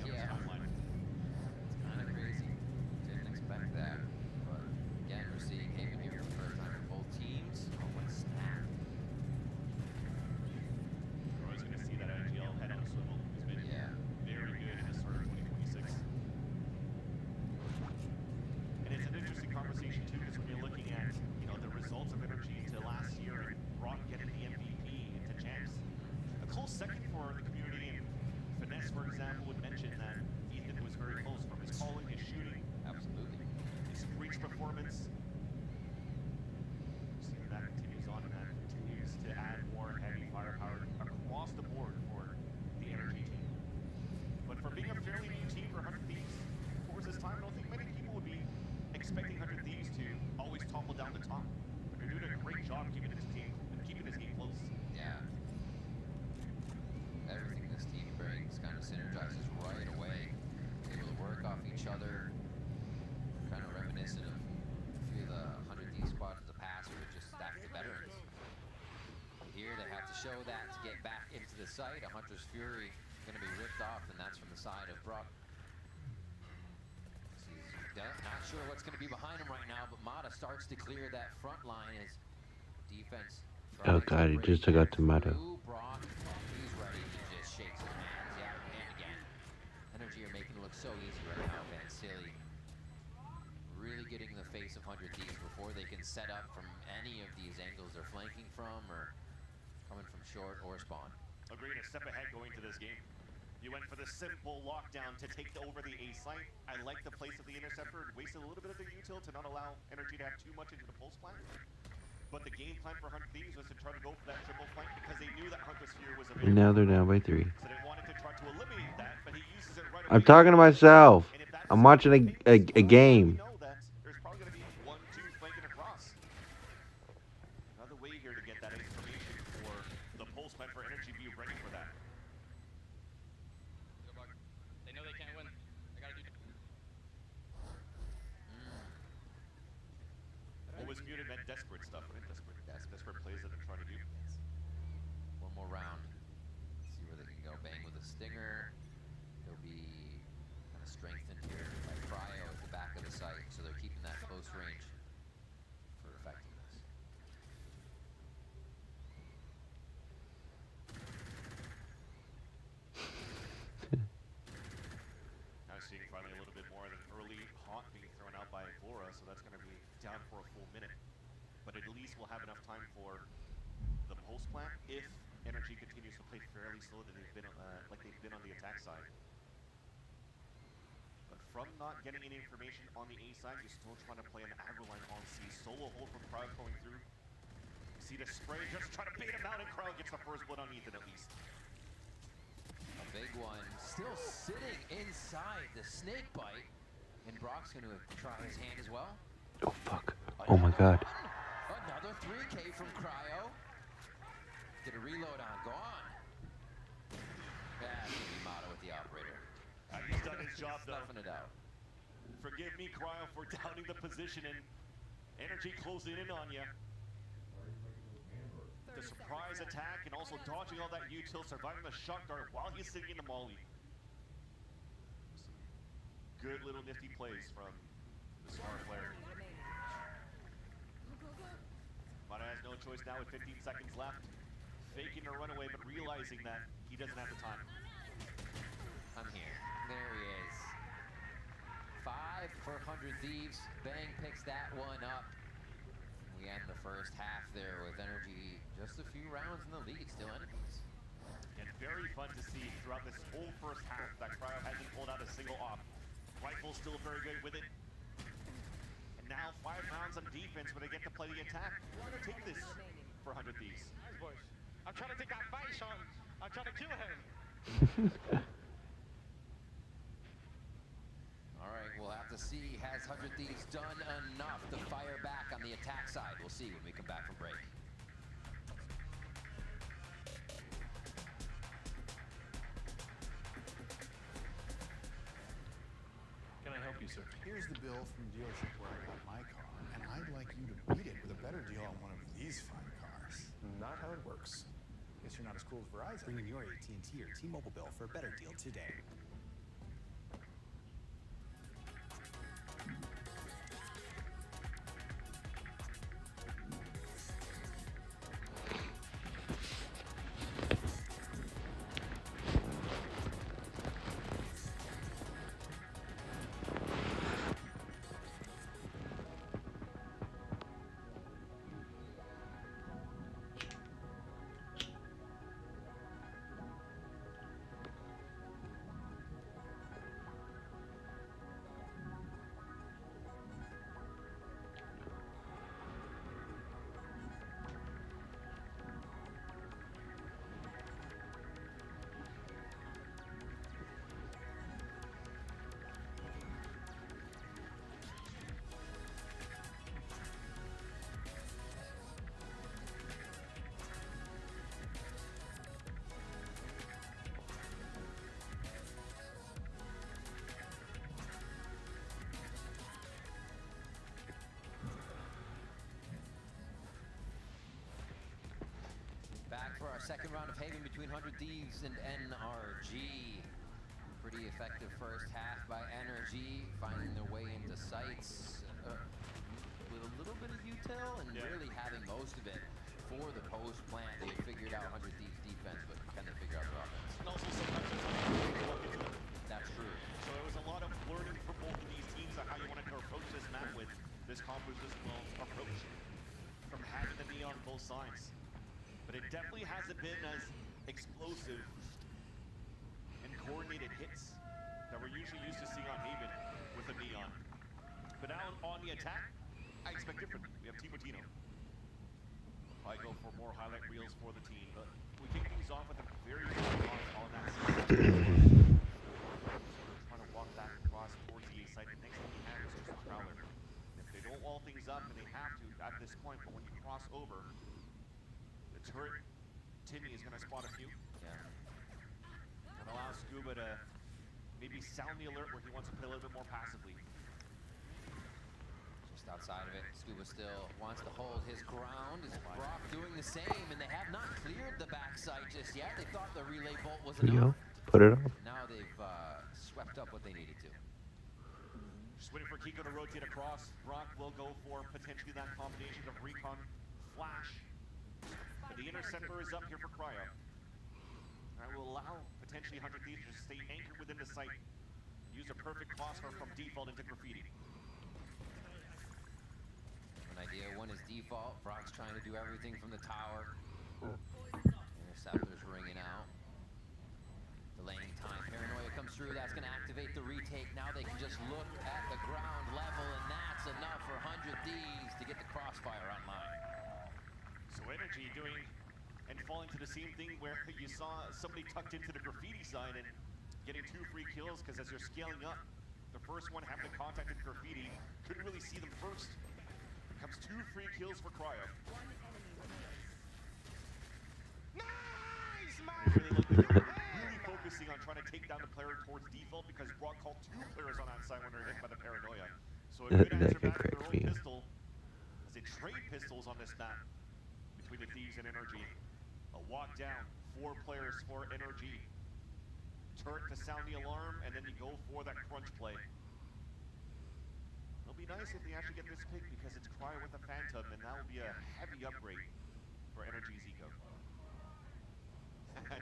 Yeah. It's kind of crazy. Didn't expect that. But again, we're seeing Haven here for the first time for both teams. Oh, what a snap. Yeah. Very good in the start of 2026. And it's an interesting conversation too, because when you're looking at, the results of NRG to last year and Brock getting the MVP into champs. A close second for the community, and Finesse, for example, would mention that Ethan was very close from his calling, his shooting, Absolutely. his breach performance. Seeing that continues on, and that continues to add more heavy firepower across the board for the NRG team. But for being a fairly new team for 100 Thieves, towards this time, I don't think many people would be expecting 100 Thieves to always topple down the top. But they're doing a great job keeping this game close. Yeah. Everything this team brings kind of synergizes right away. Able to work off each other. Kind of reminiscent of a few of the 100 D squads of the past who were just stacked with veterans. Here they have to show that to get back into the site. A Hunter's Fury going to be ripped off, and that's from the side of Brock. Not sure what's going to be behind him right now, but Mata starts to clear that front line as defense. Oh god, he just took out Tomato. Brock, he's ready to just shake some hands. Yeah, and again. NRG are making it look so easy right now, Van Silly. Really getting in the face of 100 Thieves before they can set up from any of these angles they're flanking from or coming from short or spawn. Agreed, a step ahead going to this game. You went for the simple lockdown to take over the A site. I like the place of the interceptor. It wasted a little bit of the util to not allow NRG to have too much into the pulse plan. But the game plan for 100 Thieves was to try to go for that triple flank because they knew that Hunter's Sphere was available. And now they're down by 3. So they wanted to try to eliminate that, but he uses it right away. I'm talking to myself. I'm watching a game. You know that there's probably going to be 1-2 flanking across. Another way here to get that information for the pulse plan for NRG. Be ready for that. They know they can't win. I gotta do. What was muted meant desperate stuff, right? Desperate plays that they're trying to do. One more round. See where they can go. Bang with a stinger. He'll be kind of strengthened here by Cryo at the back of the site, so they're keeping that close range for effectiveness. Now seeing finally a little bit more of an early haunt being thrown out by Vora, so that's going to be down for a full minute. But at least we'll have enough time for the post plan if NRG continues to play fairly slow than they've been like they've been on the attack side. But from not getting any information on the A side, you're still trying to play an aggro line on C. Solo hold from Crowd going through. See the spray, just trying to bait him out, and Crowd gets the first blood on Ethan at least. A big one, still sitting inside the snake bite, and Brock's going to try his hand as well. Oh fuck. Oh my god. Another 3K from Cryo. Get a reload on, gone. That's going to be Mata with the operator. He's done his job though. Snuffing it out. Forgive me, Cryo, for doubting the position and NRG closing in on you. The surprise attack and also dodging all that util, surviving the shock dart while he's sitting in the molly. Some good little nifty plays from the smart player. Mata has no choice now with 15 seconds left. Faking a runaway, but realizing that he doesn't have the time. I'm here. There he is. 5 for 100 Thieves. Bang picks that one up. We end the first half there with NRG just a few rounds in the lead, still enemies. And very fun to see throughout this whole first half that Cryo hasn't pulled out a single off. Rifle's still very good with it. And now 5 rounds on defense where they get to play the attack. We're going to take this for 100 Thieves. Nice, boys. I'm trying to take advice on. I'm trying to kill him. All right, we'll have to see. Has 100 Thieves done enough to fire back on the attack side? We'll see when we come back from break. Can I help you, sir? Here's the bill from the dealership where I got my car, and I'd like you to beat it with a better deal on one of these fine cars. Not how it works. Guess you're not as cool as Verizon. Bring in your AT&T or T-Mobile bill for a better deal today. Back for our second round of Haven between 100 Thieves and NRG. Pretty effective first half by NRG, finding their way into sites with a little bit of util and really having most of it for the post plant. They figured out 100 Thieves defense, but can they figure out their offense? And also sometimes it's That's true. So it was a lot of learning for both of these teams on how you wanted to approach this map with this compositional approach from having the neon both sides. But it definitely hasn't been as explosive and coordinated hits that we're usually used to seeing on Haven with the neon. But now on the attack, I expect different. We have Team Latino. I go for more highlight reels for the team, but we kick things off with a very good on that side. Trying to walk that across towards the A site. The next thing we have is just a Prowler. If they don't wall things up, and they have to at this point, but when you cross over, turret, Timmy is going to spot a few. And allow Scuba to maybe sound the alert where he wants to play a little bit more passively. Just outside of it, Scuba still wants to hold his ground. Is Brock doing the same? And they have not cleared the backside just yet. They thought the relay bolt was enough. Put it up. Now they've swept up what they needed to. Just waiting for Kiko to rotate across. Brock will go for potentially that combination of recon, flash. But the interceptor is up here for Cryo. That will allow potentially 100 Thieves to stay anchored within the site. Use a perfect phosphor from default into graffiti. An idea, one is default. Brock's trying to do everything from the tower. Interceptor's ringing out. Delaying time. Paranoia comes through. That's going to activate the retake. Now they can just look at the ground level, and that's enough for 100 Thieves to get the crossfire online. So NRG doing and falling to the same thing where you saw somebody tucked into the graffiti side and getting 2 free kills because as you're scaling up, the first one having to contact the graffiti, couldn't really see them first. Comes 2 free kills for Cryo. Nice, man! Really focusing on trying to take down the player towards default because Brock called 2 players on that side when they're hit by the Paranoia. So a good answer back to their own pistol as they trade pistols on this map between the Thieves and NRG. A walk down, 4 players for NRG. Turret to sound the alarm, and then you go for that crunch play. It'll be nice if they actually get this pick because it's Cryo with the Phantom, and that will be a heavy upgrade for NRG's Eco.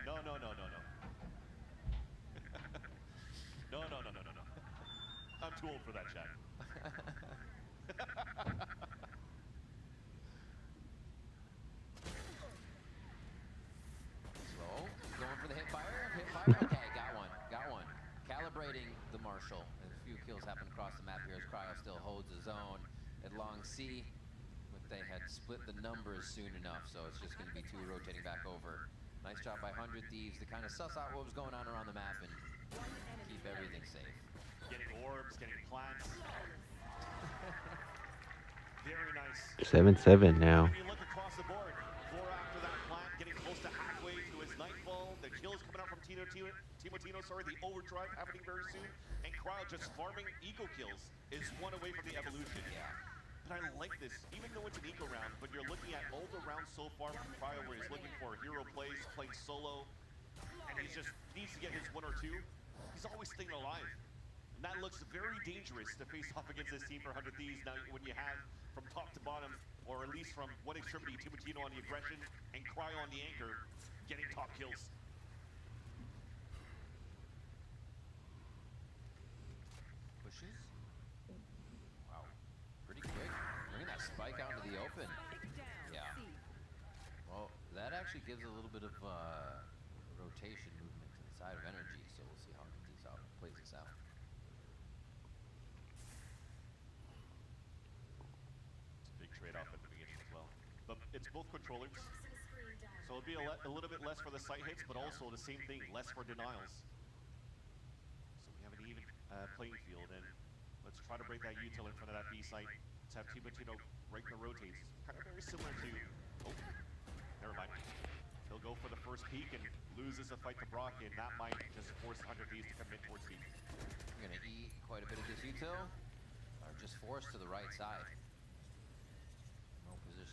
No. No. I'm too old for that, chat. Slow, going for the hip fire. Okay, got one. Calibrating the Marshal. And a few kills happen across the map here as Cryo still holds his own at long C. But they had split the numbers soon enough, so it's just going to be two rotating back over. Nice job by 100 Thieves to kind of suss out what was going on around the map and keep everything safe. Getting orbs, getting plants. Very nice. 7-7 now. When you look across the board, 4 after that plant, getting close to halfway to his nightfall. The kills coming out from Timo, the overdrive happening very soon. And Cryo just farming eco kills is one away from the evolution. Yeah. But I like this, even though it's an eco round, but you're looking at all the rounds so far from Cryo where he's looking for hero plays, playing solo, and he just needs to get his 1 or 2. He's always staying alive. And that looks very dangerous to face off against this team for 100 Thieves. Now, when you have from top to bottom, or at least from one extremity, Timo on the aggression and Cryo on the anchor, getting top kills. Pushes. Wow. Pretty quick. Bringing that spike out into the open. Yeah. Well, that actually gives a little bit of rotation movement to the side of NRG, so we'll see how it plays this out. Trade-off at the beginning as well. But it's both controllers, so it'll be a little bit less for the sight hits, but also the same thing, less for denials. So we have an even playing field, and let's try to break that util in front of that B site. Let's have Timo right in the rotates. Kind of very similar to, oh, never mind. He'll go for the first peek and loses the fight to Brock, and that might just force 100 Thieves to come in towards B. We're gonna eat quite a bit of this util, or just force to the right side.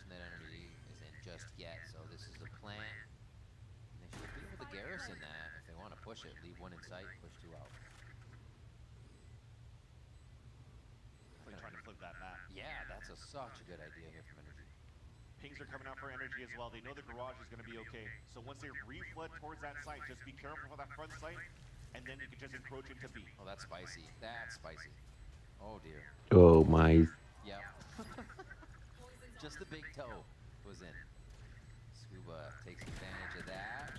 That energy isn't just yet, so this is the plan. And they should be able to garrison that if they want to push it. Leave 1 in sight, push 2 out. They're trying to flip that map. Yeah, that's such a good idea here from NRG. Pings are coming out for NRG as well. They know the garage is going to be okay. So once they reflood towards that site, just be careful for that front site, and then you can just encroach into B. Oh, that's spicy. That's spicy. Oh, dear. Oh, my. Yep. Just the big toe was in. Scuba takes advantage of that.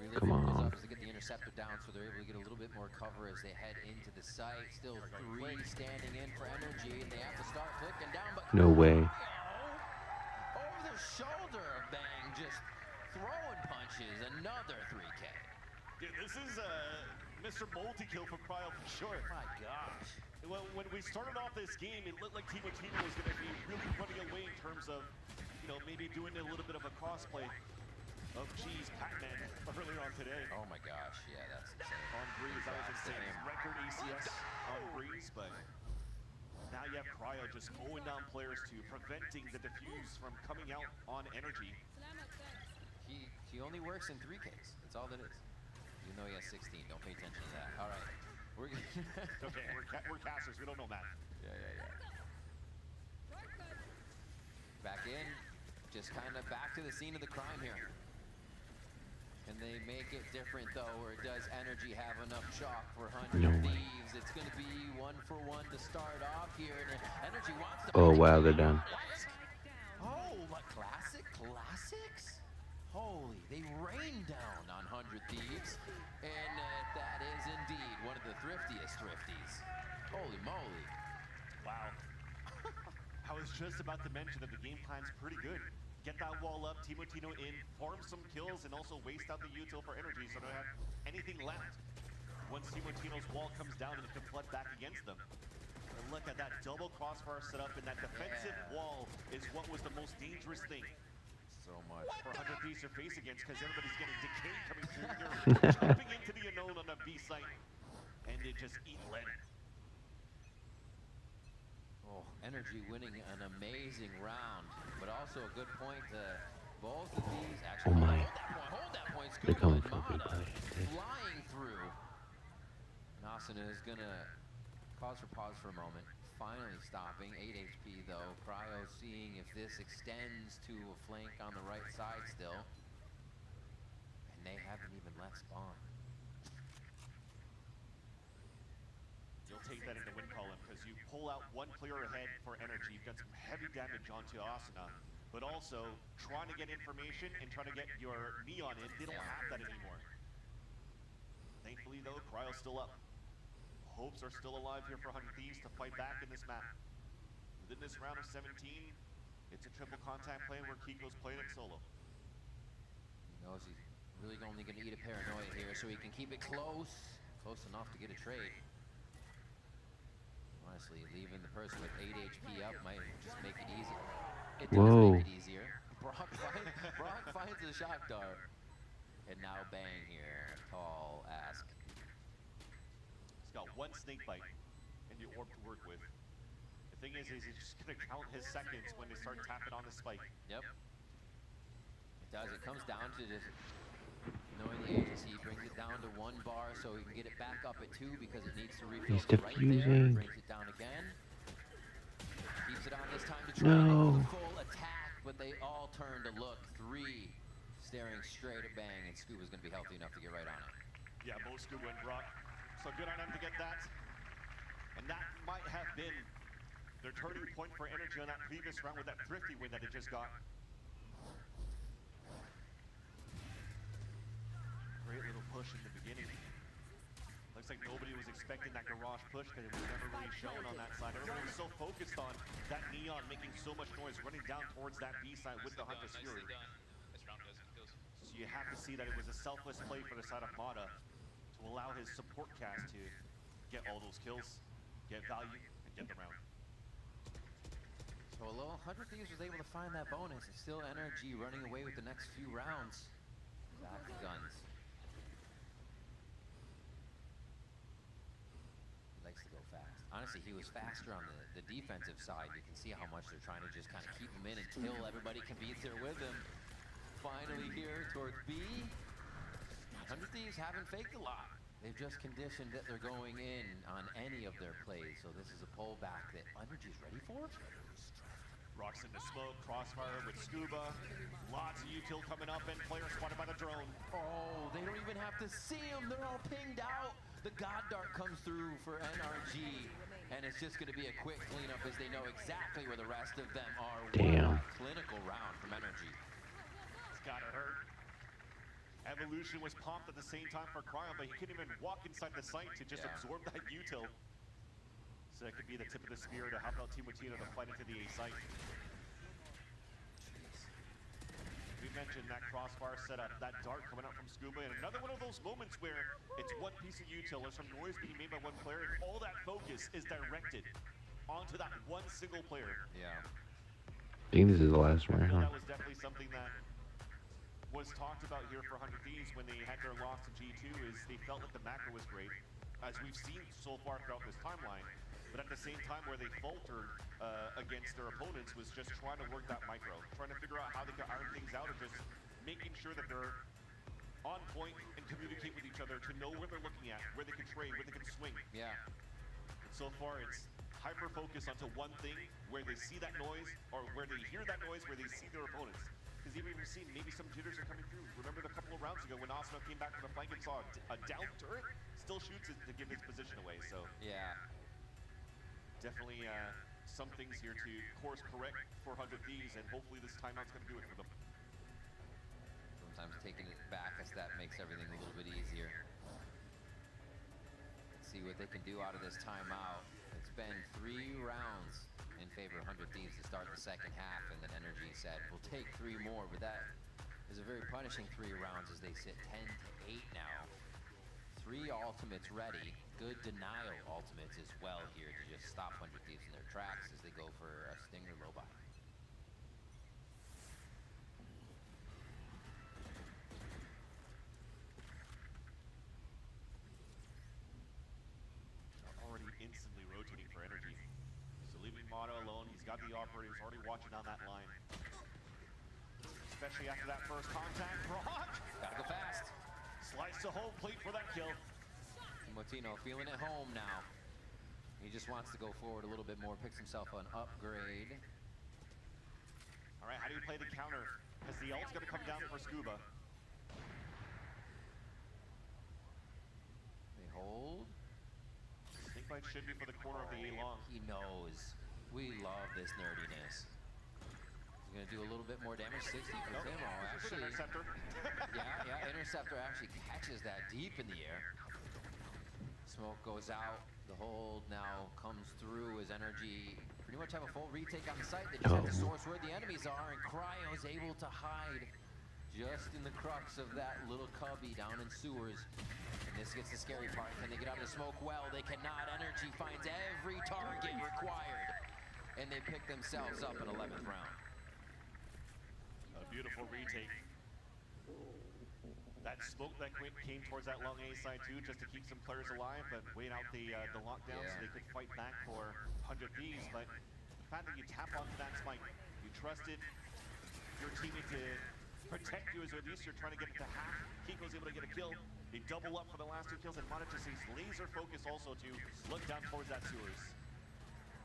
Really Come on. Up to get the interceptor down, so they're able to get a little bit more cover as they head into the site. Still 3 standing in for NRG, and they have to start clicking down. But No way. over the shoulder of Bang, just throwing punches. Another 3K. Yeah, this is Mr. Multi-kill for Cryo for sure. My gosh. Well, when we started off this game, it looked like Timo was going to be really running away in terms of, maybe doing a little bit of a crossplay of Pac-Man earlier on today. Oh my gosh, yeah, that's insane. On Breeze, that was insane. Record ACS on Breeze, but now you have Cryo just mowing down players too, preventing the defuse from coming out on NRG. He only works in 3Ks. That's all that is. Even though he has 16, don't pay attention to that. All right. We're okay, we're casters. We don't know math. Yeah. Back in, just kind of back to the scene of the crime here. And they make it different though, where does NRG have enough chalk for 100 Thieves? It's going to be 1 for 1 to start off here. And NRG wants to. Oh wow, they're done. Oh, what classics? Holy, they rained down on 100 Thieves. And that is indeed one of the thriftiest thrifties. Holy moly. Wow. I was just about to mention that the game plan's pretty good. Get that wall up, Timo in, farm some kills, and also waste out the util for NRG so they don't have anything left. Once Timo's wall comes down and it can flood back against them. And look at that double crossfire setup, and that defensive wall is what was the most dangerous thing. So much. For 100 Thieves to face against, because everybody's getting decayed coming through here, jumping into the unknown on the B site, and they just eat lead. Oh, NRG winning an amazing round, but also a good point to both of these. Actually, hold that point. They're coming for me. Flying through. Nasana is gonna pause for a moment. finally stopping. 8 HP though. Cryo seeing if this extends to a flank on the right side still. And they haven't even left spawn. You'll take that into win column because you pull out one player ahead for NRG. You've got some heavy damage onto Asuna, but also trying to get information and trying to get your Neon in. They don't have that anymore. Thankfully though, Cryo's still up. Hopes are still alive here for 100 Thieves to fight back in this map. Within this round of 17, it's a triple contact plan where Kiko's playing it solo. He knows he's really only going to eat a paranoia here so he can keep it close. Close enough to get a trade. Honestly, leaving the person with 8 HP up might just make it easier. It does make it easier. Brock finds the shock dart. And now Bang here, tall ask. He's got one snake bite and the orb to work with. The thing is he's just gonna count his seconds when they start tapping on the spike. Yep. It does. It comes down to just knowing the agency. He brings it down to 1 bar so he can get it back up at 2 because it needs to refill right there. Brings it down again. Keeps it on this time to try to go the full attack, but they all turn to look. 3 staring straight at Bang, and Scuba's gonna be healthy enough to get right on it. Yeah, both Scuba and Brock. So good on them to get that. And that might have been their turning point for NRG on that previous round with that thrifty win that they just got. Great little push in the beginning. Looks like nobody was expecting that garage push because it was never really shown on that side. Everybody was so focused on that Neon making so much noise running down towards that B side with the Hunter's Fury. So you have to see that it was a selfless play for the side of Mata to allow his support cast to get all those kills, get value, and get the round. So although 100 Thieves was able to find that bonus, it's still NRG running away with the next few rounds. Back to guns. He likes to go fast. Honestly, he was faster on the defensive side. You can see how much they're trying to just kind of keep him in until everybody can be there with him. Finally here towards B. 100 Thieves haven't faked a lot. They've just conditioned that they're going in on any of their plays. So this is a pullback that NRG's ready for. Rocks into smoke, crossfire with Scuba. Lots of util coming up and players spotted by the drone. Oh, they don't even have to see him. They're all pinged out. The God Dart comes through for NRG. And it's just going to be a quick cleanup as they know exactly where the rest of them are. Damn. What a clinical round from NRG. It's gotta hurt. Evolution was pumped at the same time for Cryon, but he couldn't even walk inside the site to just absorb that util. So that could be the tip of the spear to help out Team Watino to fight into the A site. We mentioned that crossfire setup, that dart coming out from Scuba, and another one of those moments where it's one piece of util, there's some noise being made by one player, and all that focus is directed onto that one single player. Yeah. I think this is the last round. That was definitely something that was talked about here for 100 Thieves when they had their loss to G2, is they felt that the macro was great, as we've seen so far throughout this timeline. But at the same time, where they faltered against their opponents was just trying to work that micro, trying to figure out how they could iron things out, and just making sure that they're on point and communicate with each other to know where they're looking at, where they can trade, where they can swing. Yeah. And so far, it's hyper focus onto one thing, where they see that noise, or where they hear that noise, where they see their opponents. Because even we've seen maybe some jitters are coming through. Remember a couple of rounds ago when Asuna came back from the flank and saw a down turret, still shoots it to give his position away. So yeah, definitely some things here to course correct for 100 Thieves, and hopefully this timeout's going to do it for them. Sometimes taking it back as that makes everything a little bit easier. Let's see what they can do out of this timeout. It's been 3 rounds in favor of 100 Thieves to start the second half, and then NRG said, we'll take 3 more, but that is a very punishing 3 rounds as they sit 10-8 now. 3 ultimates ready, good denial ultimates as well here to just stop 100 Thieves in their tracks as they go for a Stinger low buy. Already instantly rotating for NRG. Leaving Mata alone, he's got the operators already watching on that line. Especially after that first contact. Brock! Gotta go fast. Slice to home plate for that kill. Watino feeling at home now. He just wants to go forward a little bit more, picks himself an upgrade. All right, how do you play the counter? Because the ult's going to come down for Scuba. They hold. Snake bite should be for the corner of the A long. He knows. We love this nerdiness. He's gonna do a little bit more damage. 60 for Timo. Actually, Interceptor. yeah. Interceptor actually catches that deep in the air. Smoke goes out. The hold now comes through as NRG pretty much have a full retake on the site. They just have to source where the enemies are, and Cryo's able to hide just in the crux of that little cubby down in sewers. And this gets the scary part. Can they get out of the smoke? Well, they cannot. NRG finds every target required, and they pick themselves up in 11th round. A beautiful retake. That smoke that came towards that long A side too, just to keep some players alive, but wait out the lockdown so they could fight back for 100 Thieves. But the fact that you tap onto that spike, you trusted your teammate to protect you, as at least you're trying to get it to half. Kiko's able to get a kill. They double up for the last 2 kills, and Mata just stays laser focused also to look down towards that sewers.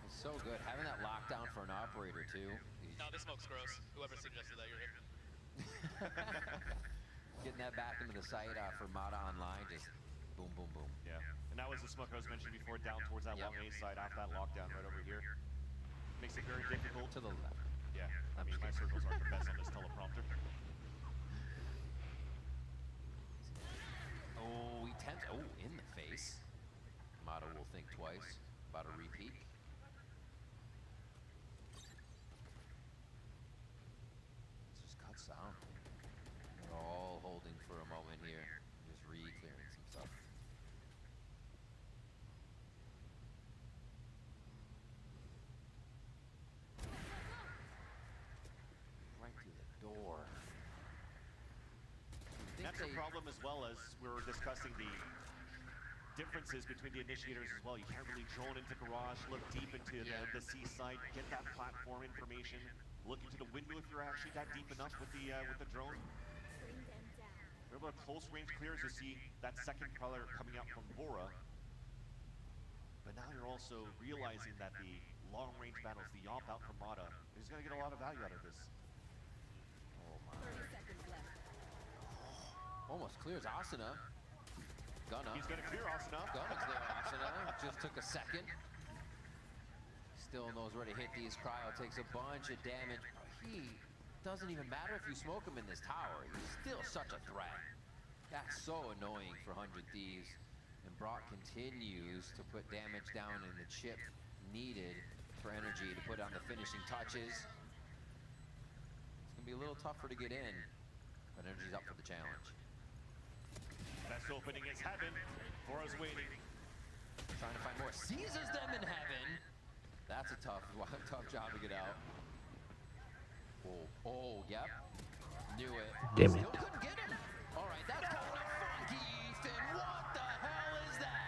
It's so good having that lockdown for an operator too. No, this smoke's gross. Whoever suggested that, you're here. Getting that back into the site for Mata online, just boom, boom, boom. Yeah, and that was the smoke I was mentioning before, down towards that long A side after that lockdown right over here. Makes it very difficult. To the left. Yeah, I mean, my circles aren't the best on this teleprompter. Oh, he tempts. Oh, in the face. Mata will think twice about a repeat. This just cuts down. They're all holding for a moment here. Just re-clearing some stuff. Right through the door. That's a problem as well, as we were discussing the differences between the initiators as well. You can't really drone into garage, look deep into the seaside, get that platform information, look into the window if you're actually that deep enough with the drone. We're able to close range clears to see that second prowler coming out from Bora. But now you're also realizing that the long range battles, the yop out from Mata, is going to get a lot of value out of this. Oh my. Almost clears Asuna. Gonna. He's going to clear Asuna. Gonna clear Asuna. Just took a second. Still knows where to hit these. Cryo takes a bunch of damage. He doesn't even matter if you smoke him in this tower. He's still such a threat. That's so annoying for 100 Thieves. And Brock continues to put damage down in the chip needed for NRG to put on the finishing touches. It's going to be a little tougher to get in, but NRG's up for the challenge. Best opening is heaven. Bora's waiting. Trying to find more. Seizes them in heaven. That's a tough job to get out. Oh, yep. Knew it. Damn it. Still couldn't get him. All right, that's kind of funky, Ethan. What the hell is that?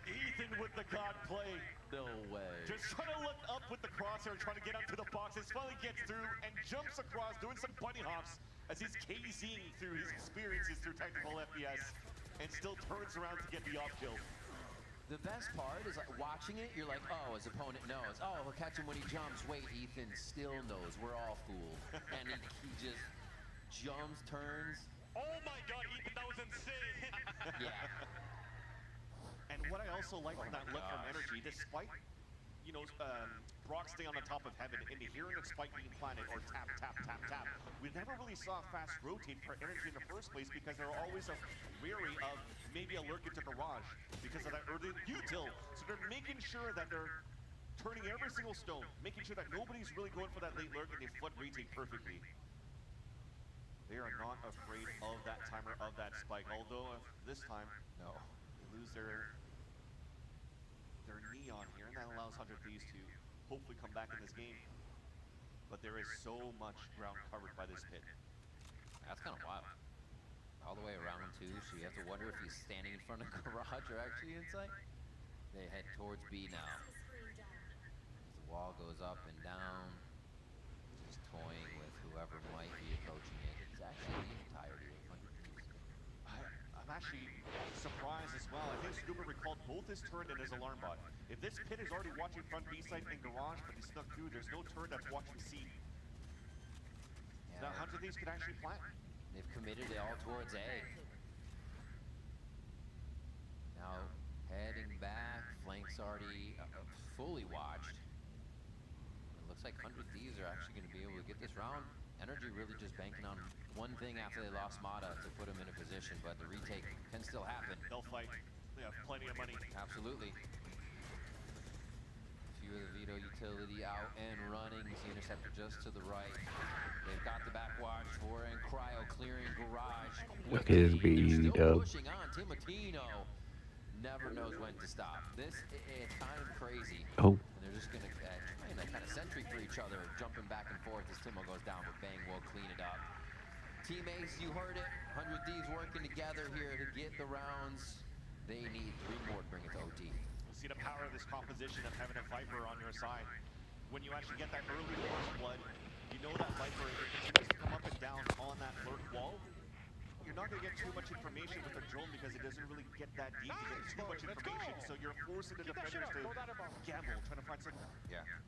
Ethan with the god play. No way. Just trying to look up with the crosshair, trying to get up to the boxes. Finally gets through and jumps across, doing some bunny hops as he's KZing through his experiences through technical FPS, and still turns around to get the off kill. The best part is like watching it, you're like, oh, his opponent knows. Oh, he'll catch him when he jumps. Wait, Ethan still knows. We're all fooled. And he just jumps, turns. Oh my god, Ethan, that was insane! Yeah. And what I also like from that look from NRG, despite, you know, Brock staying on the top of heaven and hearing the spike being planted, or tap, tap, tap, tap, we never really saw a fast rotate for NRG in the first place because they were always wary of maybe a lurk into garage because of that early util. So they're making sure that they're turning every single stone, making sure that nobody's really going for that late lurk, and they flood retake perfectly. They are not afraid of that timer, of that spike, although this time, no, they lose their neon here, and that allows 100 Thieves to hopefully come back in this game. But there is so much ground covered by this pit. That's kind of wild. All the way around him too, so you have to wonder if he's standing in front of garage or actually inside. They head towards B now. As the wall goes up and down, just toying with whoever might be approaching it. It's actually the entirety of 100 Thieves. I'm actually surprise as well. I think Scuba recalled both his turn and his alarm bot. If this pit is already watching front B site and garage, but he snuck through, there's no turn that's watching C. Yeah, Now 100 Thieves could actually plant. they've committed it all towards A. Now heading back, flanks already fully watched. It looks like 100 Thieves are actually going to be able to get this round. NRG really just banking on one thing after they lost Mata to put him in a position, but the retake can still happen. They'll fight. They have plenty of money. Absolutely. Few of the Vito utility out and running. The interceptor just to the right. They've got the back watch for and Cryo clearing garage. Look at his beat Still up. pushing on. Timotino never knows when to stop. This is kind of crazy. Oh. And they're just going to try and kind of sentry for each other, jumping back and forth as Timo goes down, but Bang will clean it up. Teammates, you heard it. 100 Thieves working together here to get the rounds. They need 3 more to bring it to OT. We'll see the power of this composition of having a Viper on your side. When you actually get that early first blood, you know that Viper, if it continues to come up and down on that lurk wall, you're not going to get too much information with the drone because it doesn't really get that deep to get too much information. So you're forcing the defenders to gamble, trying to find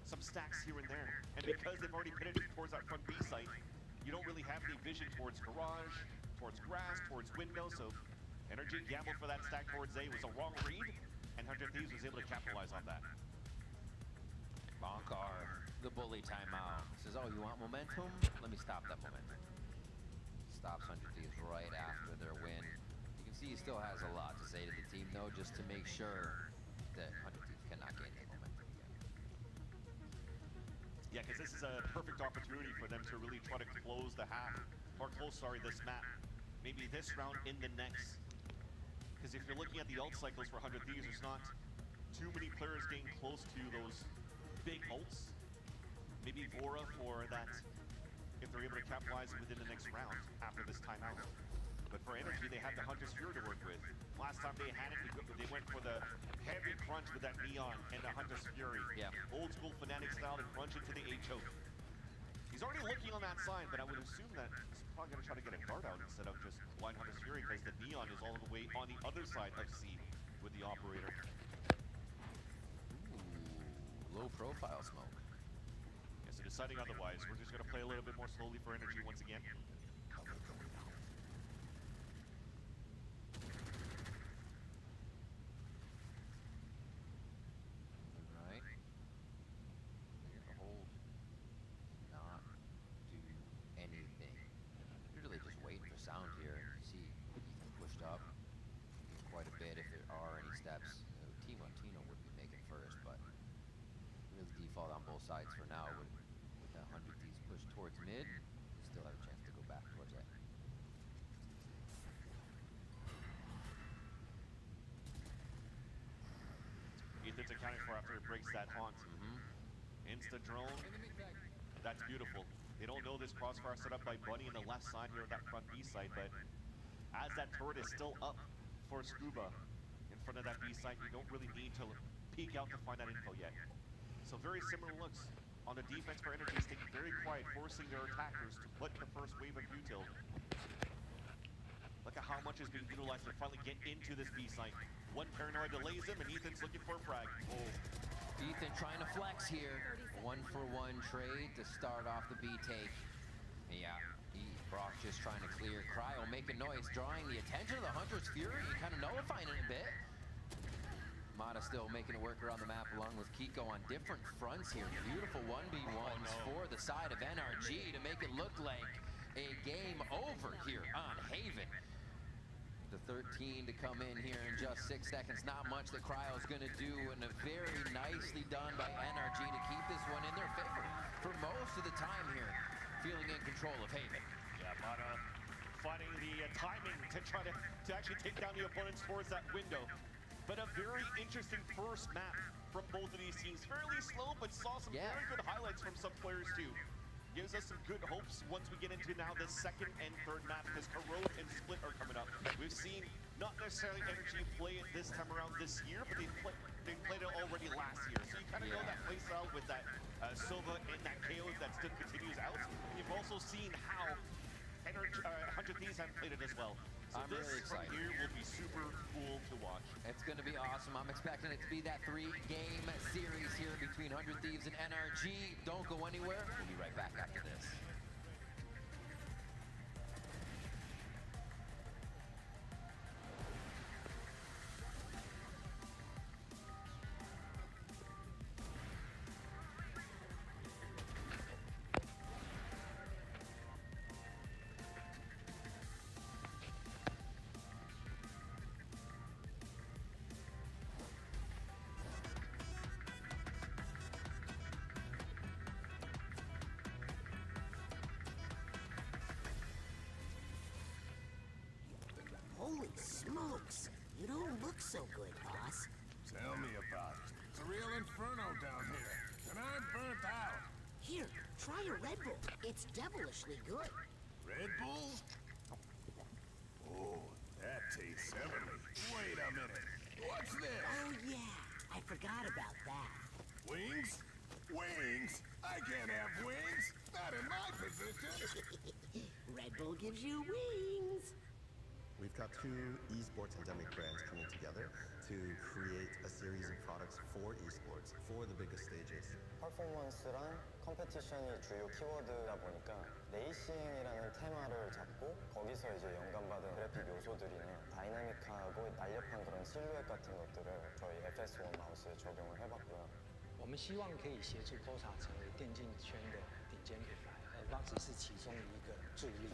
some stacks here and there. And because they've already pitted it towards that front B site, you don't really have any vision towards garage, towards grass, towards window. So NRG gambled for that stack towards A was a wrong read, and 100 Thieves was able to capitalize on that. Bonkar, the bully timeout. Says, oh, you want momentum? Let me stop that momentum. Stops 100 Thieves right after their win. You can see he still has a lot to say to the team, though, just to make sure that 100 Thieves cannot gain that momentum again. Yeah, because this is a perfect opportunity for them to really try to close the half, or close, this map. Maybe this round in the next. Because if you're looking at the ult cycles for 100 Thieves, there's not too many players getting close to those big ults. Maybe Vora for that, if they're able to capitalize within the next round after this timeout. But for NRG, they have the Hunter's Fury to work with. Last time they had it, they went for the heavy crunch with that Neon and the Hunter's Fury. Yeah. Old school Fnatic style to crunch into the A choke. He's already looking on that side, but I would assume that he's probably going to try to get a guard out instead of just blind Hunter's Fury because the Neon is all the way on the other side of C with the operator. Ooh, low profile smoke. Yeah, so deciding otherwise, we're just going to play a little bit more slowly for NRG once again. Sides for now with that 100 Thieves push towards mid. We still have a chance to go back towards A. Ethan's accounting for after it breaks that haunt. Insta drone. That's beautiful. They don't know this crossfire set up by Bunny in the left side here of that front B side, but as that turret is still up for Scuba in front of that B side, you don't really need to peek out to find that info yet. So very similar looks on the defense for NRG, staying very quiet, forcing their attackers to put the first wave of util. Look at how much is being utilized to finally get into this B site. One paranoid delays him, and Ethan's looking for a frag. Oh. Ethan trying to flex here. 1-for-1 trade to start off the B take. Yeah, Brock just trying to clear. Cryo making noise, drawing the attention of the Hunter's Fury, kind of nullifying it a bit. Mata still making it work around the map along with Kiko on different fronts here. Beautiful 1v1s for the side of NRG to make it look like a game over here on Haven. The 13 to come in here in just 6 seconds. Not much that Cryo's going to do, and a very nicely done by NRG to keep this one in their favor for most of the time here, feeling in control of Haven. Yeah, Mata finding the timing to try to actually take down the opponents towards that window. But a very interesting first map from both of these teams. Fairly slow, but saw some very good highlights from some players too. Gives us some good hopes once we get into now the second and third map, because Corrode and Split are coming up. We've seen not necessarily NRG play it this time around this year, but they played it already last year. So you kind of know that play style with that Sova and that KO that still continues out. You've also seen how 100 Thieves have played it as well. So I'm really excited. From here will be super cool to watch. It's going to be awesome. I'm expecting it to be that 3-game series here between 100 Thieves and NRG. Don't go anywhere. We'll be right back after this. Holy smokes! You don't look so good, boss. Tell me about it. It's a real inferno down here, and I'm burnt out. Here, try a Red Bull. It's devilishly good. Red Bull? Oh, that tastes heavenly. Wait a minute. What's this? Oh, yeah. I forgot about that. Wings? Wings? I can't have wings. Not in my position. Red Bull gives you wings. We've got two esports endemic brands coming together to create a series of products for esports for the biggest stages. 퍼포먼스랑 컴페티션이 주요 키워드다 보니까 레이싱이라는 테마를 잡고 거기서 이제 영감받은 그래픽 요소들이나 다이나믹하고 날렵한 그런 실루엣 같은 것들을 저희 FS1 마우스에 적용을 해봤고요. 我们希望可以协助 POSA 成为电竞圈的顶尖品牌，而不只是其中一个助力。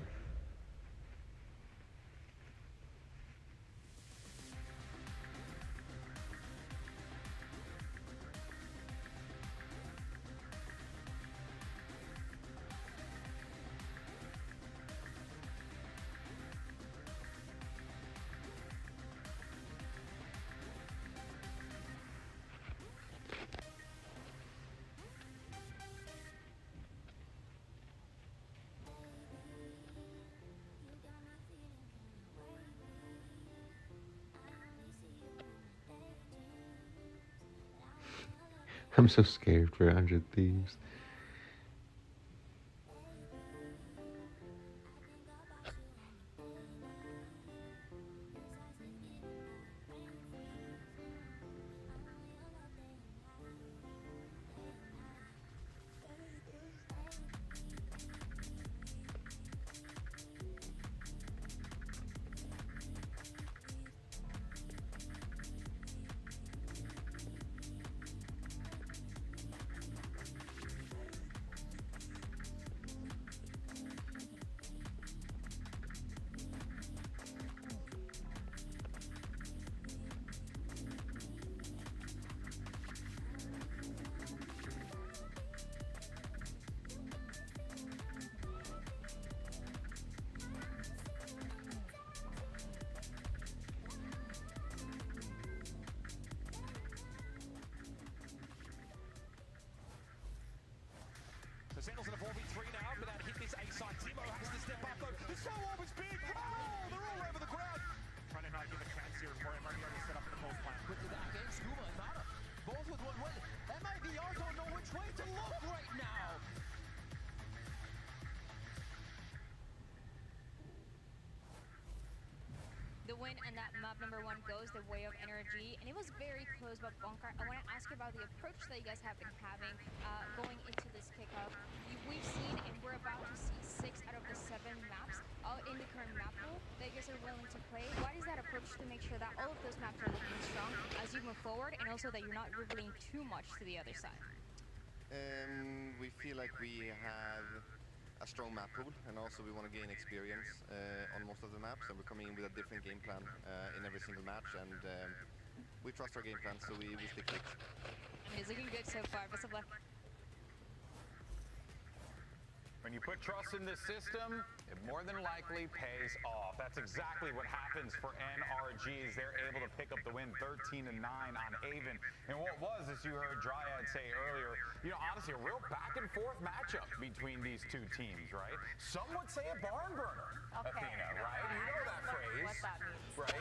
I'm so scared for 100 Thieves. The Sentinels in a 4v3 now, but that hit this A side. Timo has to step up though. The Soul Orb is big. Oh, they're all over the ground. Trying to not give a chance here for him. Already set up in the post plan. Quick to that game, Scuba and Nana. Both with one win. MIVR don't know which way to look right now. The win and that map number 1 goes the way of NRG, and it was very close. But Bunker, I want to ask you about the approach that you guys have been having going into this kickoff. We've seen, and we're about to see 6 out of the 7 maps in the current map pool that you guys are willing to play. What is that approach to make sure that all of those maps are looking strong as you move forward, and also that you're not revealing too much to the other side? We feel like we have a strong map pool, and also we want to gain experience on most of the maps, and we're coming in with a different game plan in every single match, and we trust our game plan, so we stick to it. It's looking good so far. Best of luck. When you put trust in this system, it more than likely pays off. That's exactly what happens for NRG as they're able to pick up the win 13-9 on Haven. And what was, as you heard Dryad say earlier, honestly, honestly, a real back and forth matchup between these two teams, right? Some would say a barn burner, Athena, right? You know that phrase. What that means. Right?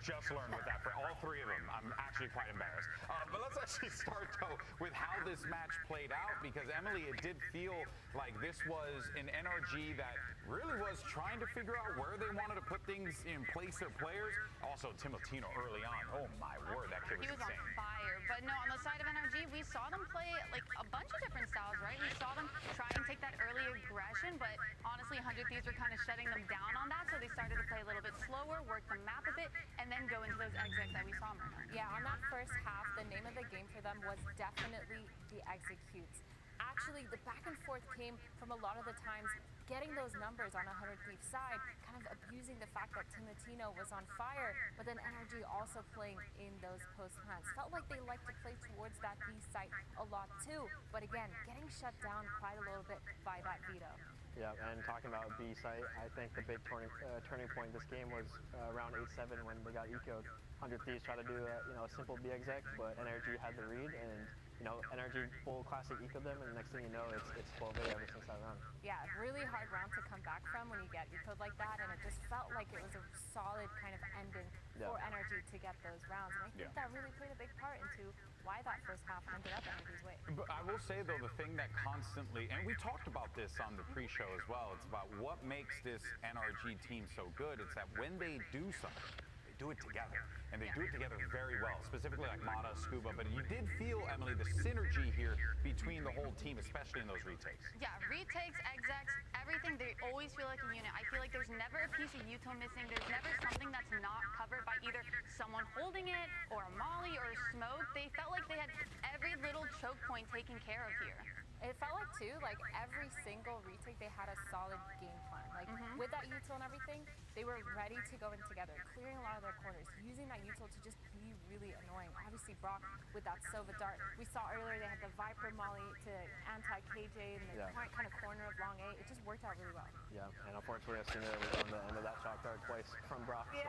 She just learned what that phrase. All three of them. I'm actually quite embarrassed. But let's actually start, though, with how this match played out, because, Emily, it did feel like this was an NRG that really was trying to figure out where they wanted to put things in place, their players. Also, Timotino early on. Oh, my word, that kid was He was insane. on fire. But no, on the side of NRG, we saw them play like a bunch of different styles, right? We saw them try and take that early aggression, but honestly, 100 Thieves were kind of shutting them down on that, so they started to play a little bit slower, work the map a bit, and then go into those exits that we saw, Myrna. Yeah, on that first half, the name of the game for them was definitely the executes. Actually, the back and forth came from a lot of the times getting those numbers on 100 Thieves side, kind of abusing the fact that Timotino was on fire, but then NRG also playing in those post plants. Felt like they liked to play towards that B site a lot too, but again, getting shut down quite a little bit by that veto. Yeah, and talking about B site, I think the big turning point this game was around 8-7 when they got eco'd. 100 Thieves tried to do a simple B exec, but NRG had the read, and NRG full classic eco'd them, and the next thing you know, it's 12-8 ever since that round. Yeah, really hard round to come back from when you get eco'd like that, and it just felt like it was a solid kind of ending for NRG to get those rounds, and I think that really played a big part into why that first half ended up NRG's way. But I will say, though, the thing that constantly, and we talked about this on the pre-show as well, it's about what makes this NRG team so good. It's that when they do something, they do it together. And they do it together very well, specifically like Mata, Scuba. But you did feel, Emily, the synergy here between the whole team, especially in those retakes. Yeah, retakes, execs, everything, they always feel like a unit. I feel like there's never a piece of util missing. There's never something that's not covered by either someone holding it or a molly or a smoke. They felt like they had every little choke point taken care of here. It felt like, too, like every single retake, they had a solid game plan. Like, with that util and everything, they were ready to go in together, clearing a lot of their corners, using that util to just be really annoying. Obviously, Brock with that Sova dart. We saw earlier they had the Viper molly to anti-KJ in the kind of corner of long A. It just worked out really well. Yeah, and unfortunately, I've seen it on the end of that shock dart twice from Brock, so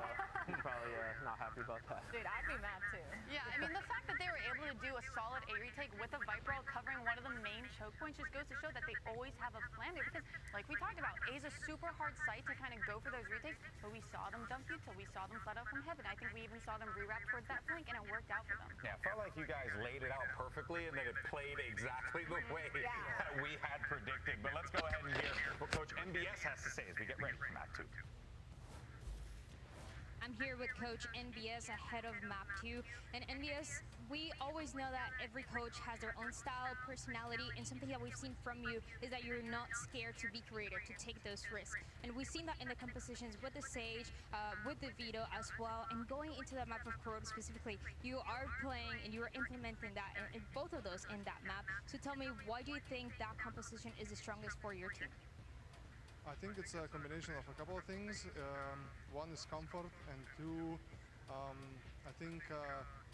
he's probably not happy about that. Dude, I'd be mad, too. Yeah, I mean, the fact that they were able to do a solid A retake with a Viper covering one of the main choke points just goes to show that they always have a plan there, because like we talked about, A is a super hard site to kind of go for those retakes, but we saw them dump util, we saw them flood out from heaven. I think we even saw them rewrap towards that flank, and it worked out for them. Yeah, it felt like you guys laid it out perfectly, and then it played exactly the way that we had predicted. But let's go ahead and hear what Coach NBS has to say as we get ready for Map 2. I'm here with Coach NBS ahead of Map 2. And NBS, we always know that every coach has their own style, personality, and something that we've seen from you is that you're not scared to be creative, to take those risks. And we've seen that in the compositions with the Sage, with the Veto as well, and going into the map of Corona specifically, you are playing and you are implementing that in both of those in that map. So tell me, why do you think that composition is the strongest for your team? I think it's a combination of a couple of things. One is comfort, and two, I think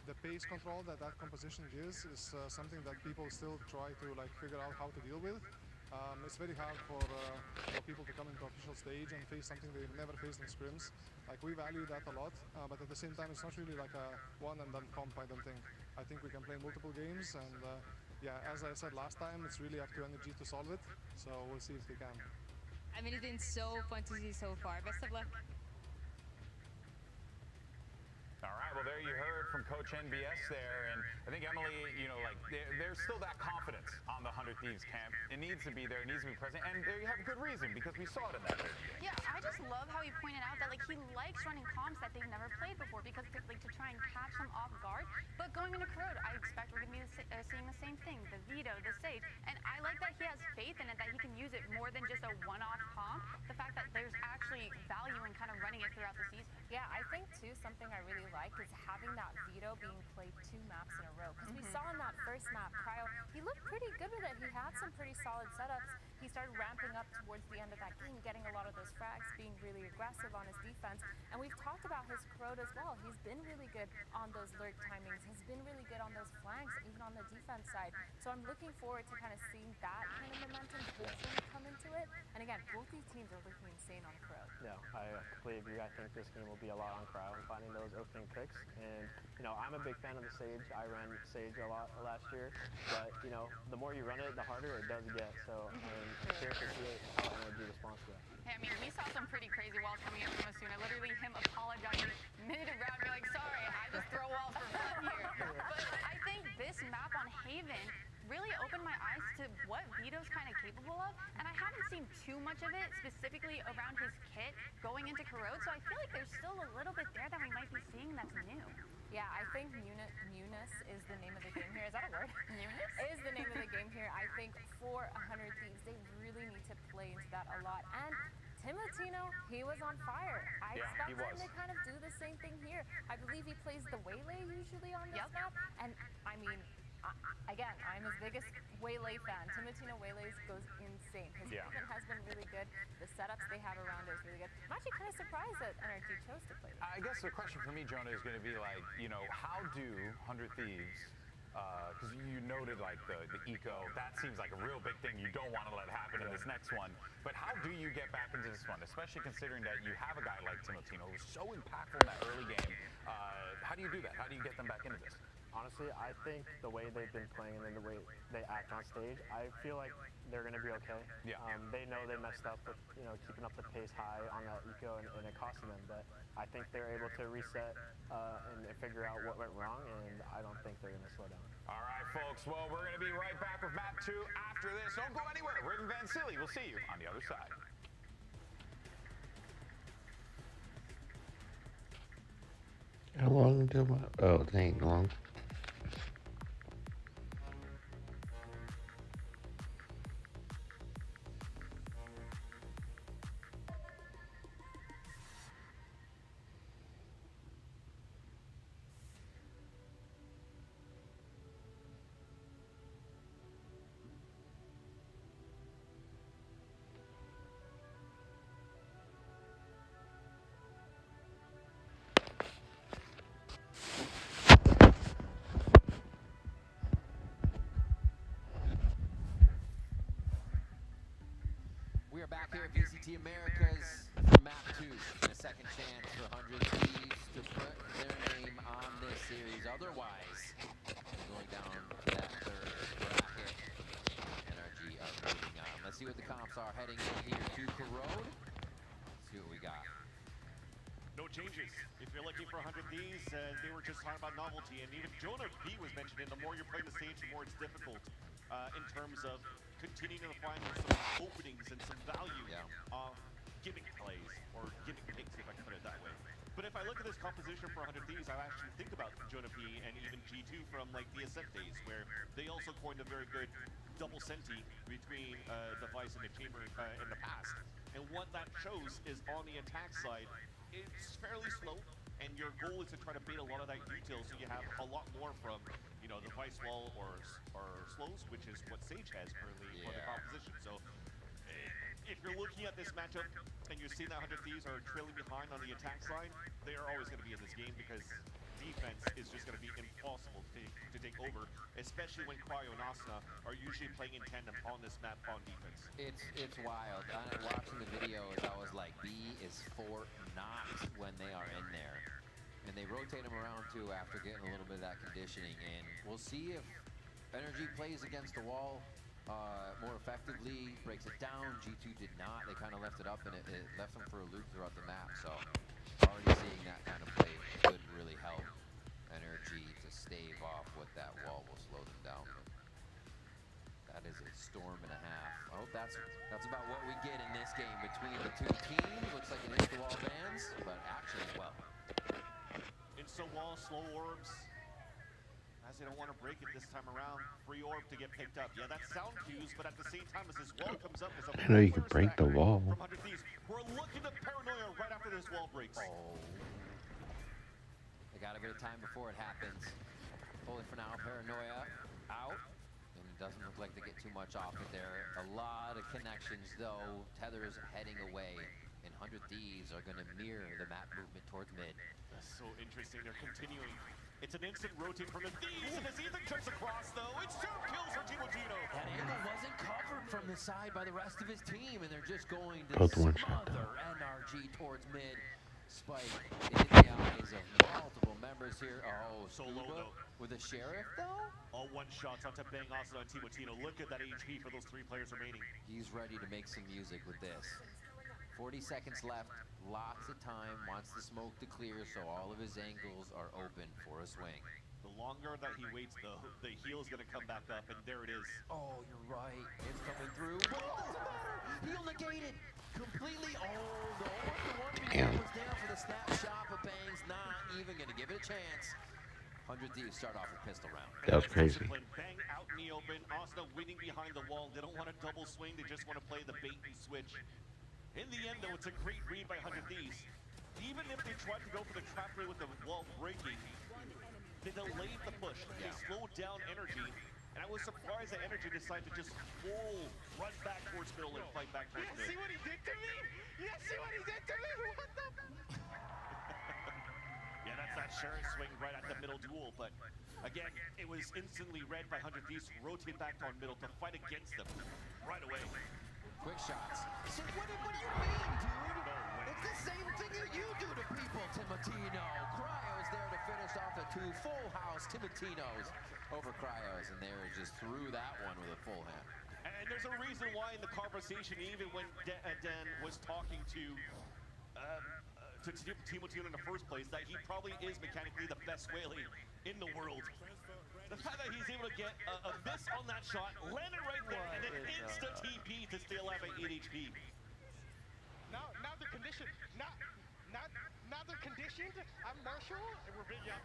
the pace control that composition gives is something that people still try to figure out how to deal with. It's very hard for people to come into official stage and face something they've never faced in scrims. We value that a lot, but at the same time, it's not really like a one and done comp, I don't think. I think we can play multiple games, and yeah, as I said last time, it's really up to NRG to solve it. So we'll see if they can. I mean, it's been so fun to see so far. Best of luck. All right, well, there you heard from Coach NBS there, and I think, Emily, there's still that confidence on the 100 Thieves camp. It needs to be there, it needs to be present, and there you have good reason, because we saw it in that video. Yeah, I just love how he pointed out that, he likes running comps that they've never played before, because, to try and catch them off guard. But going into Corona, I expect we're going to be seeing the same thing, the Veto, the Sage, and I like that he has faith in it, that he can use it more than just a one-off comp, the fact that there's actually value in kind of running it throughout the season. Yeah, I think, too, something I really like is having that Veto being played 2 maps in a row. Because we saw in that first map, Cryo, he looked pretty good with it. He had some pretty solid setups. he started ramping up towards the end of that game, getting a lot of those frags, being really aggressive on his defense. And we've talked about his corrode as well. He's been really good on those lurk timings. He's been really good on those flanks, even on the defense side. So I'm looking forward to kind of seeing that kind of momentum hopefully come into it. And again, both these teams are looking insane on corrode. Yeah, I completely agree. I think this game will be a lot on cryo and finding those opening picks. And, you know, I'm a big fan of the Sage. I ran Sage a lot last year. But, you know, the more you run it, the harder it does get. So I'm curious to see how NRG responds to that. Hey, I mean, we saw some pretty crazy walls coming in from Asuna. Literally him apologizing mid-round, be like, sorry, I just throw walls for fun here. But I think this map on Haven really opened my eyes to what Vito's kind of capable of, and I haven't seen too much of it specifically around his kit going into corrode, so I feel like there's still a little bit there that we might be seeing that's new. Yeah, I think newness is the name of the game here. Is that a word? Newness? Is the name of the game here. I think for 100 Thieves, they really need to play into that a lot. And Timotino, he was on fire. I expect him to kind of do the same thing here. I believe he plays the Waylay usually on this map. And I mean, again, I'm his biggest Waylay fan. Timotino Waylays goes insane. His movement has been really good. The setups they have around it is really good. I'm actually kind of surprised that NRG chose to play this. I guess the question for me, Jonah, is going to be like, you know, how do 100 Thieves, because you noted like the eco, that seems like a real big thing you don't want to let happen in this next one. But how do you get back into this one, especially considering that you have a guy like Timotino who's so impactful in that early game? How do you do that? How do you get them back into this? Honestly, I think the way they've been playing and the way they act on stage, I feel like they're going to be okay. Yeah. They know they messed up with, you know, keeping up the pace high on that eco and it costing them. But I think they're able to reset and figure out what went wrong, and I don't think they're going to slow down. All right, folks. Well, we're going to be right back with map 2 after this. Don't go anywhere. Raven Van Silly. We'll see you on the other side. How long until my... Oh, it ain't long. We are back here at VCT Americas for map 2. And a second chance for 100 Thieves to put their name on this series. Otherwise, going down to that third bracket, NRG are moving on. Let's see what the comps are heading in here to corrode. Let's see what we got. No changes. If you're looking for 100 Thieves, they were just talking about novelty, and even Jonah B was mentioning the more you're playing the stage, the more it's difficult in terms of continuing to find some openings and some value gimmick plays, or gimmick picks, if I can put it that way. But if I look at this composition for 100 Thieves, I actually think about Jonah B and even G2 from like the Ascent days, where they also coined a very good double senti between the Vice and the Chamber in the past. And what that shows is on the attack side, it's fairly slow, and your goal is to try to bait a lot of that util so you have a lot more from, you know, the Vice Wall or slows, which is what Sage has currently for the composition. So if you're looking at this matchup and you're seeing that 100 Thieves are trailing behind on the attack side, they are always going to be in this game because defense is just going to be impossible to take over, especially when Cryo and Asuna are usually playing in tandem on this map on defense. It's wild. Watching the videos, I was like, B is Fort Knox when they are in there. And they rotate them around too after getting a little bit of that conditioning. And we'll see if NRG plays against the wall more effectively, breaks it down. G2 did not. They kind of left it up, and it left them for a loop throughout the map. So already seeing that kind of play could really help NRG to stave off what that wall will slow them down with. That is a storm and a half. I hope that's about what we get in this game between the two teams. Looks like it is the wall bans, but action as well. Insta wall, slow orbs, as they don't want to break it this time around. Free orb to get picked up. Yeah, that's sound cues, but at the same time as this wall comes up, as a I know you can break the wall. from 100 Thieves. We're looking at Paranoia right after this wall breaks. Oh. They got a bit of time before it happens. Fully for now, Paranoia out. And doesn't look like they get too much off it there. A lot of connections, though. Tether is heading away, and 100 Thieves are going to mirror the map movement towards mid. That's so interesting. They're continuing. It's an instant rotate from the Thieves, and as Ethan comes across, though, it's 2 kills for Timotino. That angle wasn't covered from the side by the rest of his team, and they're just going to Both one shot. smother NRG towards mid. Spike in the eyes of multiple members here. Oh, So low, though. With a sheriff, though? All one shots onto Bang Austin on Timotino. Look at that HP for those 3 players remaining. He's ready to make some music with this. 40 seconds left, lots of time, wants the smoke to clear so all of his angles are open for a swing. The longer that he waits, though, the heel's going to come back up, and there it is. Oh, you're right. It's coming through. But it doesn't matter. He'll negate it completely. Oh, the 1-1 was there for the snapshot, but Bang's not even going to give it a chance. 100 Thieves start off with pistol round. That was crazy. Bang out in the open. Austin waiting behind the wall. They don't want to double swing. They just want to play the bait and switch. In the end, though, it's a great read by 100 Thieves. Even if they tried to go for the trap play with the wall breaking, they delayed the push. They slowed down NRG. And I was surprised that NRG decided to just full run back towards middle and fight back towards mid. See what he did to me? You see what he did to me? What the? Yeah, that's that sheriff swing right at the middle duel. But again, it was instantly read by 100 Thieves to rotate back on middle to fight against them right away. Quick shots. So what do you mean, dude? It's the same thing that you do to people, Timotino. Cryo's there to finish off the 2 full house Timotinos over Cryos, and they were just through that one with a full hand. And there's a reason why in the conversation, even when Dan was talking to Timotino in the first place, that he probably is mechanically the best whaling in the world. The fact that he's able to get this on that shot, land it right there, and then instant TP to stay alive at 8 HP. Now they're conditioned. Now they're conditioned. I'm Marshall, and we're big up.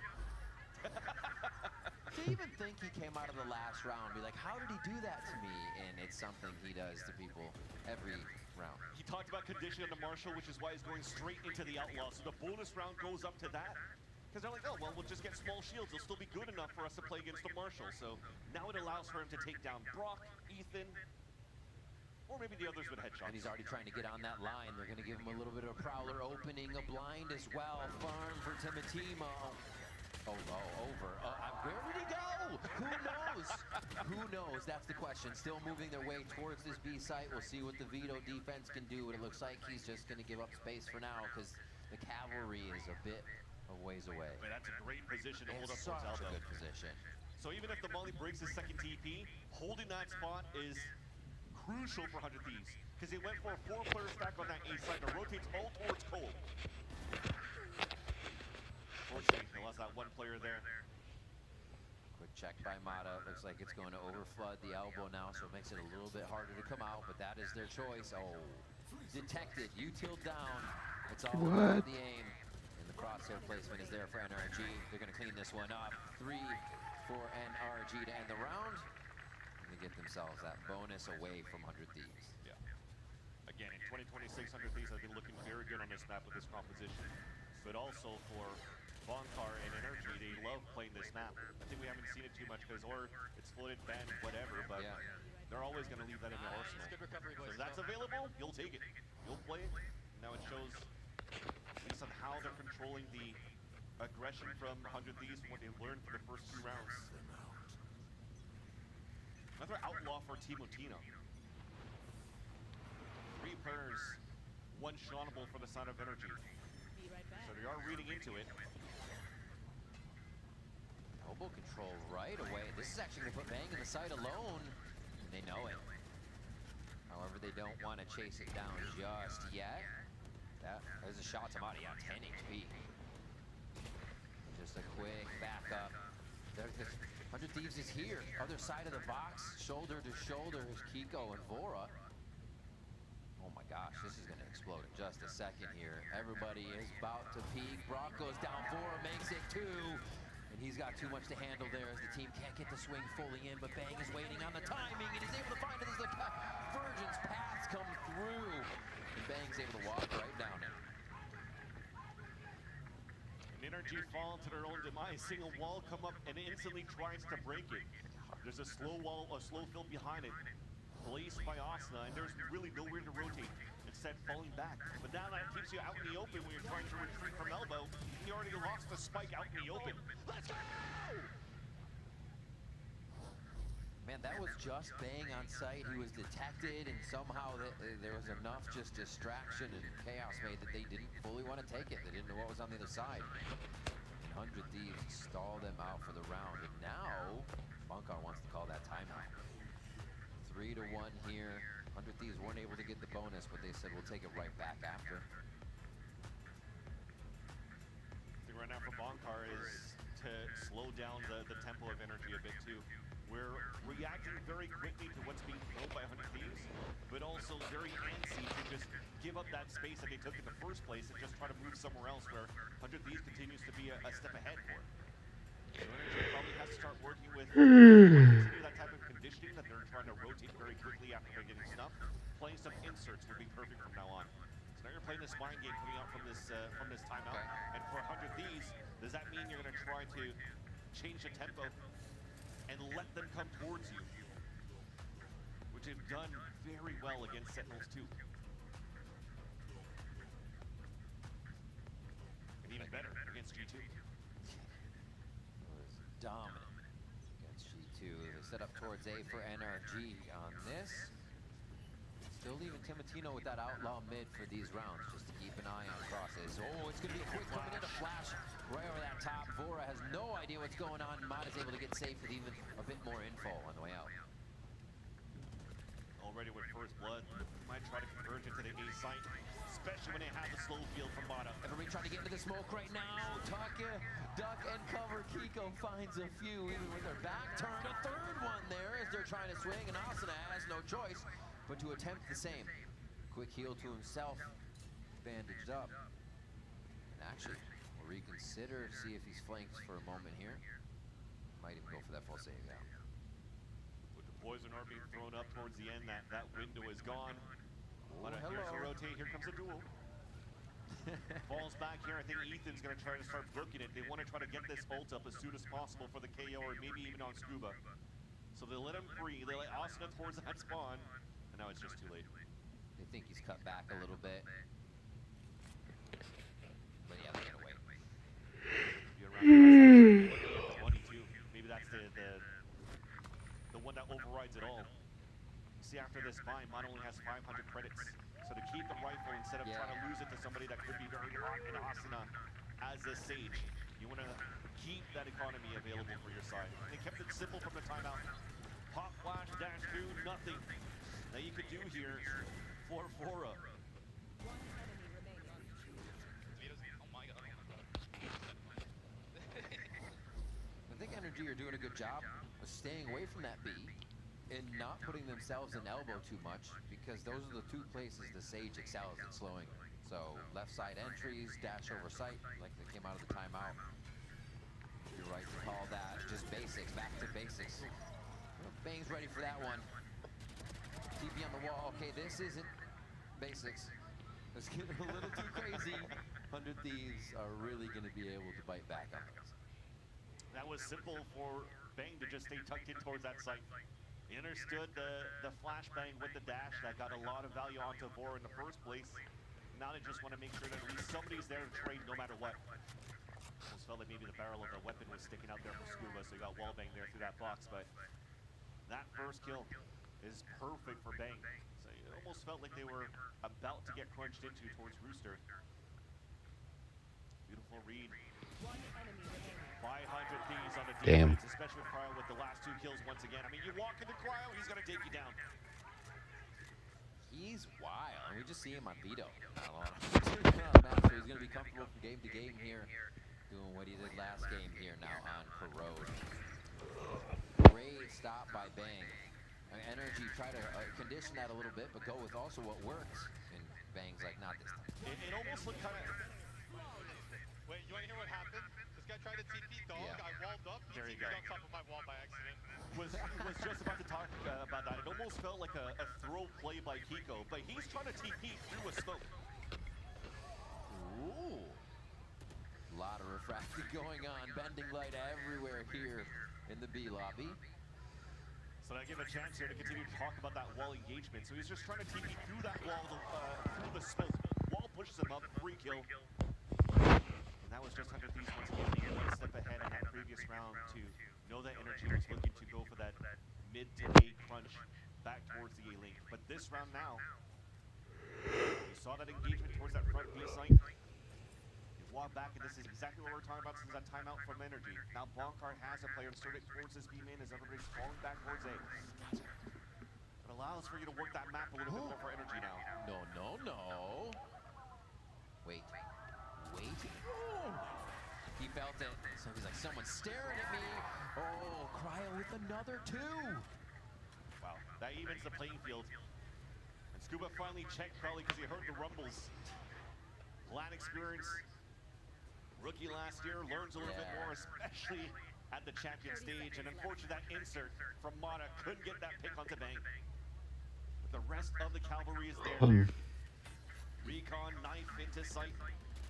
To even think he came out of the last round, be like, how did he do that to me? And it's something he does to people every round. He talked about condition on the Marshall, which is why he's going straight into the Outlaw. So the bonus round goes up to that. Because they're like, oh, well, we'll just get small shields. They'll still be good enough for us to play against the Marshall. So now it allows for him to take down Brock, Ethan, or maybe the others with headshots. And he's already trying to get on that line. They're going to give him a little bit of a prowler opening, a blind as well. Farm for Timotimo. Oh, over. Where did he go? Who knows? Who knows? That's the question. Still moving their way towards this B site. We'll see what the Vito defense can do. But it looks like he's just going to give up space for now because the cavalry is a bit a ways away. Man, that's a great position to hold up such towards a Aldo. good position. So even if the Molly breaks his second TP, holding that spot is crucial for 100 Thieves. Because he went for a 4-player stack on that A side and rotates all towards Cole. Fortunately, they lost that 1 player there. Quick check by Mata. Looks like it's going to overflood the elbow now, so it makes it a little bit harder to come out, but that is their choice. Oh, detected. Util down. It's all about the aim. And the crosshair placement is there for NRG. They're going to clean this one up. 3 for NRG to end the round. And they get themselves that bonus away from 100 Thieves. Yeah. Again, in 2026, 100 Thieves have been looking very good on this map with this composition. But also for Bonkar and NRG, they love playing this map. I think we haven't seen it too much because or it's floated, banned, whatever, but they're always going to leave that in their arsenal. Good recovery, boys. So if that's available, you'll take it. You'll play it. Now it shows at least on how they're controlling the aggression from 100 Thieves from what they learned for the first 2 rounds. Another outlaw for Timotino. 3 players, 1 shotable for the side of NRG. So they are reading into it. Elbow control right away. This is actually going to put Bang in the side alone. And they know it. However, they don't want to chase it down just yet. There's a shot to Mata. Yeah, 10 HP. Just a quick backup. 100 Thieves is here. Other side of the box. Shoulder to shoulder is Kiko and Vora. Oh my gosh, this is going to explode in just a second here. Everybody is about to peak. Brock goes down. Vora makes it 2. And he's got too much to handle there as the team can't get the swing fully in, but Bang is waiting on the timing and he's able to find it as the Virgin's paths come through. And Bang's able to walk right down it. And NRG fall to their own demise, seeing a wall come up and instantly tries to break it. There's a slow wall, a slow fill behind it, placed by Asuna, and there's really nowhere to rotate. Instead, falling back. But now that keeps you out in the open when you're trying to retreat from elbow. He already lost the spike out in the open. Let's go! Man, that was just Bang on site. He was detected, and somehow there was enough just distraction and chaos made that they didn't fully want to take it. They didn't know what was on the other side. And 100 Thieves stalled them out for the round, and now Bunkar wants to call that timeout. 3-1 here. 100 Thieves weren't able to get the bonus, but they said we'll take it right back after. I think right now for Bunkar is to slow down the tempo of energy a bit too. We're reacting very quickly to what's being thrown by 100 Thieves, but also very antsy to just give up that space that they took in the first place and just try to move somewhere else where 100 Thieves continues to be a step ahead for it. So Energy probably has to start working with continue that type of conditioning that they're trying to rotate very quickly after they're getting snuffed. Playing some inserts will be perfect from now on. So now you're playing this mind game coming out from this timeout. Okay. And for 100 Thieves, does that mean you're going to try to change the tempo and let them come towards you, which they've done very well against Sentinels too. And even better against G2. Was dominant against G2. They set up towards A for NRG on this. Still leaving Timotino with that outlaw mid for these rounds, just to keep an eye on crosses. Oh, it's going to be a quick coming in, a flash right over that top. Vora has no idea what's going on. Mod is able to get safe with even a bit more info on the way out. Already with first blood, might try to converge into the A site, especially when they have the slow field from bottom. Everybody trying to get into the smoke right now. Taka, duck and cover. Kiko finds a few, even with their back turned. A third one there as they're trying to swing, and Asuna has no choice but to attempt the same. Quick heal to himself, bandaged up. And actually, we'll reconsider, see if he's flanked for a moment here. Might even go for that full save now. With the poison orb being thrown up towards the end, that window is gone. But here's a rotate, here comes a duel. Falls back here, I think Ethan's gonna try to start booking it. They wanna try to get this ult up as soon as possible for the KO, or maybe even on Scuba. So they let him free, they let Asuna towards that spawn, and now it's just too late. They think he's cut back a little bit. But yeah, they get away. Maybe that's the one that overrides it all. See, after this buy, Mon only has 500 credits. So to keep the rifle instead of trying to lose it to somebody that could be very hot in Asuna as a Sage, you want to keep that economy available for your side. They kept it simple from the timeout. Pop flash, dash through, nothing that you could do here for Vora. I think NRG are doing a good job of staying away from that B and not putting themselves in elbow too much, because those are the two places the Sage excels at slowing. So left side entries, dash over sight, like they came out of the timeout. You're right to call that just basics, back to basics. Bang's ready for that one. TP on the wall. Okay, this isn't basics. Let's get a little too crazy. 100 Thieves are really going to be able to bite back on this. That was simple for Bang to just stay tucked in towards that site. He understood the flashbang with the dash that got a lot of value onto Vora in the first place. Now they just want to make sure that at least somebody's there to trade no matter what. Almost felt like maybe the barrel of the weapon was sticking out there for Scuba, so he got wallbang there through that box, but that first kill is perfect for Bang. So it almost felt like they were about to get crunched into towards Rooster. Beautiful read. By 100 Thieves on the defense, especially with Cryo with the last two kills once again. I mean, you walk into Cryo, he's going to take you down. He's wild, and we just see him on Vito. So he's going to be comfortable from game to game here, doing what he did last game here now on Corrode. Great stop by Bang. NRG try to condition that a little bit, but go with also what works. And Bang's like, not this time. It almost looked kind of... Wait, you want to hear what happened? This guy tried to TP dog, I walled up, he TP'd on top of my wall by accident. Was just about to talk about that. It almost felt like a throw play by Kiko, but he's trying to TP through a smoke. Ooh. A lot of refracting going on. Bending light everywhere here in the B lobby. So I give a chance here to continue to talk about that wall engagement. So he's just trying to TP through that wall, through the smoke. Wall pushes him up, free kill. And that was just 100 Thieves once again being one step ahead in that previous round to know that NRG was looking to go for that mid to A crunch back towards the A-Link. But this round now, we saw that engagement towards that front B site. Walk back, and this is exactly what we're talking about since that timeout from NRG. Now Bonkart has a player inserted towards this B main as everybody's falling back towards A. It allows for you to work that map a little bit more for NRG now. No, no, no. Wait. Oh. He felt it. So he's like, someone's staring at me. Oh, Cryo with another 2. Wow, that evens the playing field. And Scuba finally checked probably because he heard the rumbles. Land experience. Rookie last year, learns a little bit more, especially at the champion stage. And unfortunately, that insert from Mata couldn't get that pick onto Bang. But the rest of the cavalry is there. Recon, knife into sight.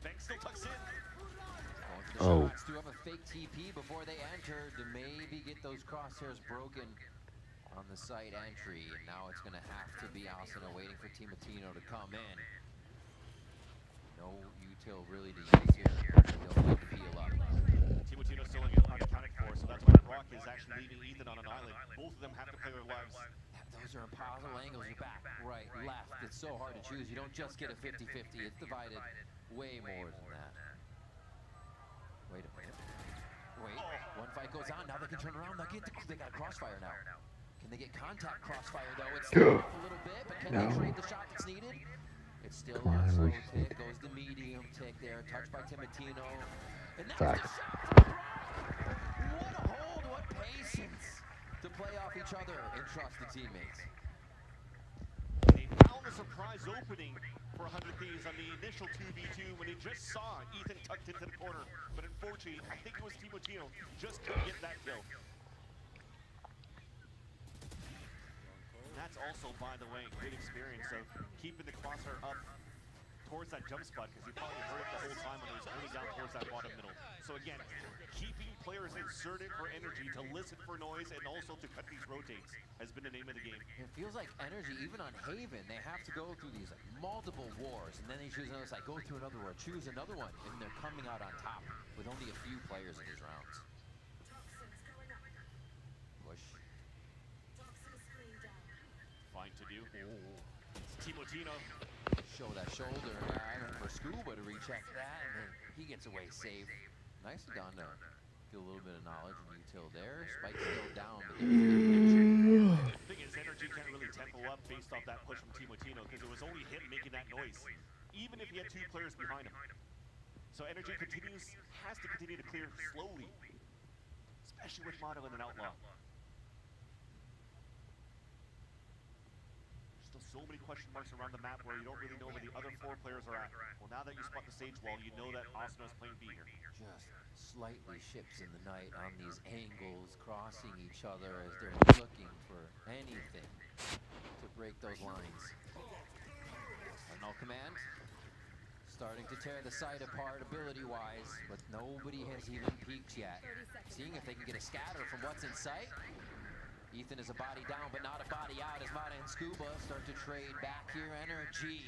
Bang still tucks in. Oh. Shots to have a fake TP before they enter to maybe get those crosshairs broken on the site entry. And now it's going to have to be Asuna waiting for Timotino to come in. No util really to use here. They'll need to heal up. Timotino's still unaccounted for, so that's why Brock is actually leaving Ethan on an island. Both of them have to play their lives. Those are impossible angles. You're back, right, left. It's so hard to choose. You don't just get a 50-50. It's divided way more than that. Wait a minute. Wait, one fight goes on. Now they can turn around. They got a crossfire now. Can they get contact crossfire, though? It's still off a little bit, but can they trade the shot that's needed? It's still on slow tick, goes to medium tick there, touched by Timotino. And that's the shot from Brock! What a hold, what patience to play off each other and trust the teammates. They found a surprise opening for 100 Thieves on the initial 2v2 when he just saw Ethan tucked into the corner. But unfortunately, I think it was Timotino just couldn't get that kill. That's also, by the way, a great experience of keeping the crosshair up towards that jump spot, because you probably heard it the whole time when it was only down towards that bottom middle. So again, keeping players inserted for NRG to listen for noise and also to cut these rotates has been the name of the game. It feels like NRG, even on Haven, they have to go through these multiple wars, and then they choose another side, go through another war, choose another one, and they're coming out on top with only a few players in these rounds. Push. Fine to do. It's Timotino. Show that shoulder for Scuba to recheck that, and then he gets away safe. Nicely done to get a little bit of knowledge and util there. Spike's still down, but the thing is, NRG can't really tempo up based off that push from Timotino because it was only him making that noise, even if he had 2 players behind him. So NRG has to continue to clear slowly, especially with Motto and an Outlaw. So many question marks around the map where you don't really know where the other 4 players are at. Well, now that you spot the stage wall, you know that Asuna's playing B here. Just slightly ships in the night on these angles, crossing each other as they're looking for anything to break those lines. No command. Starting to tear the site apart ability-wise, but nobody has even peeked yet. Seeing if they can get a scatter from what's in sight. Ethan is a body down, but not a body out as Mata and Scuba start to trade back here. NRG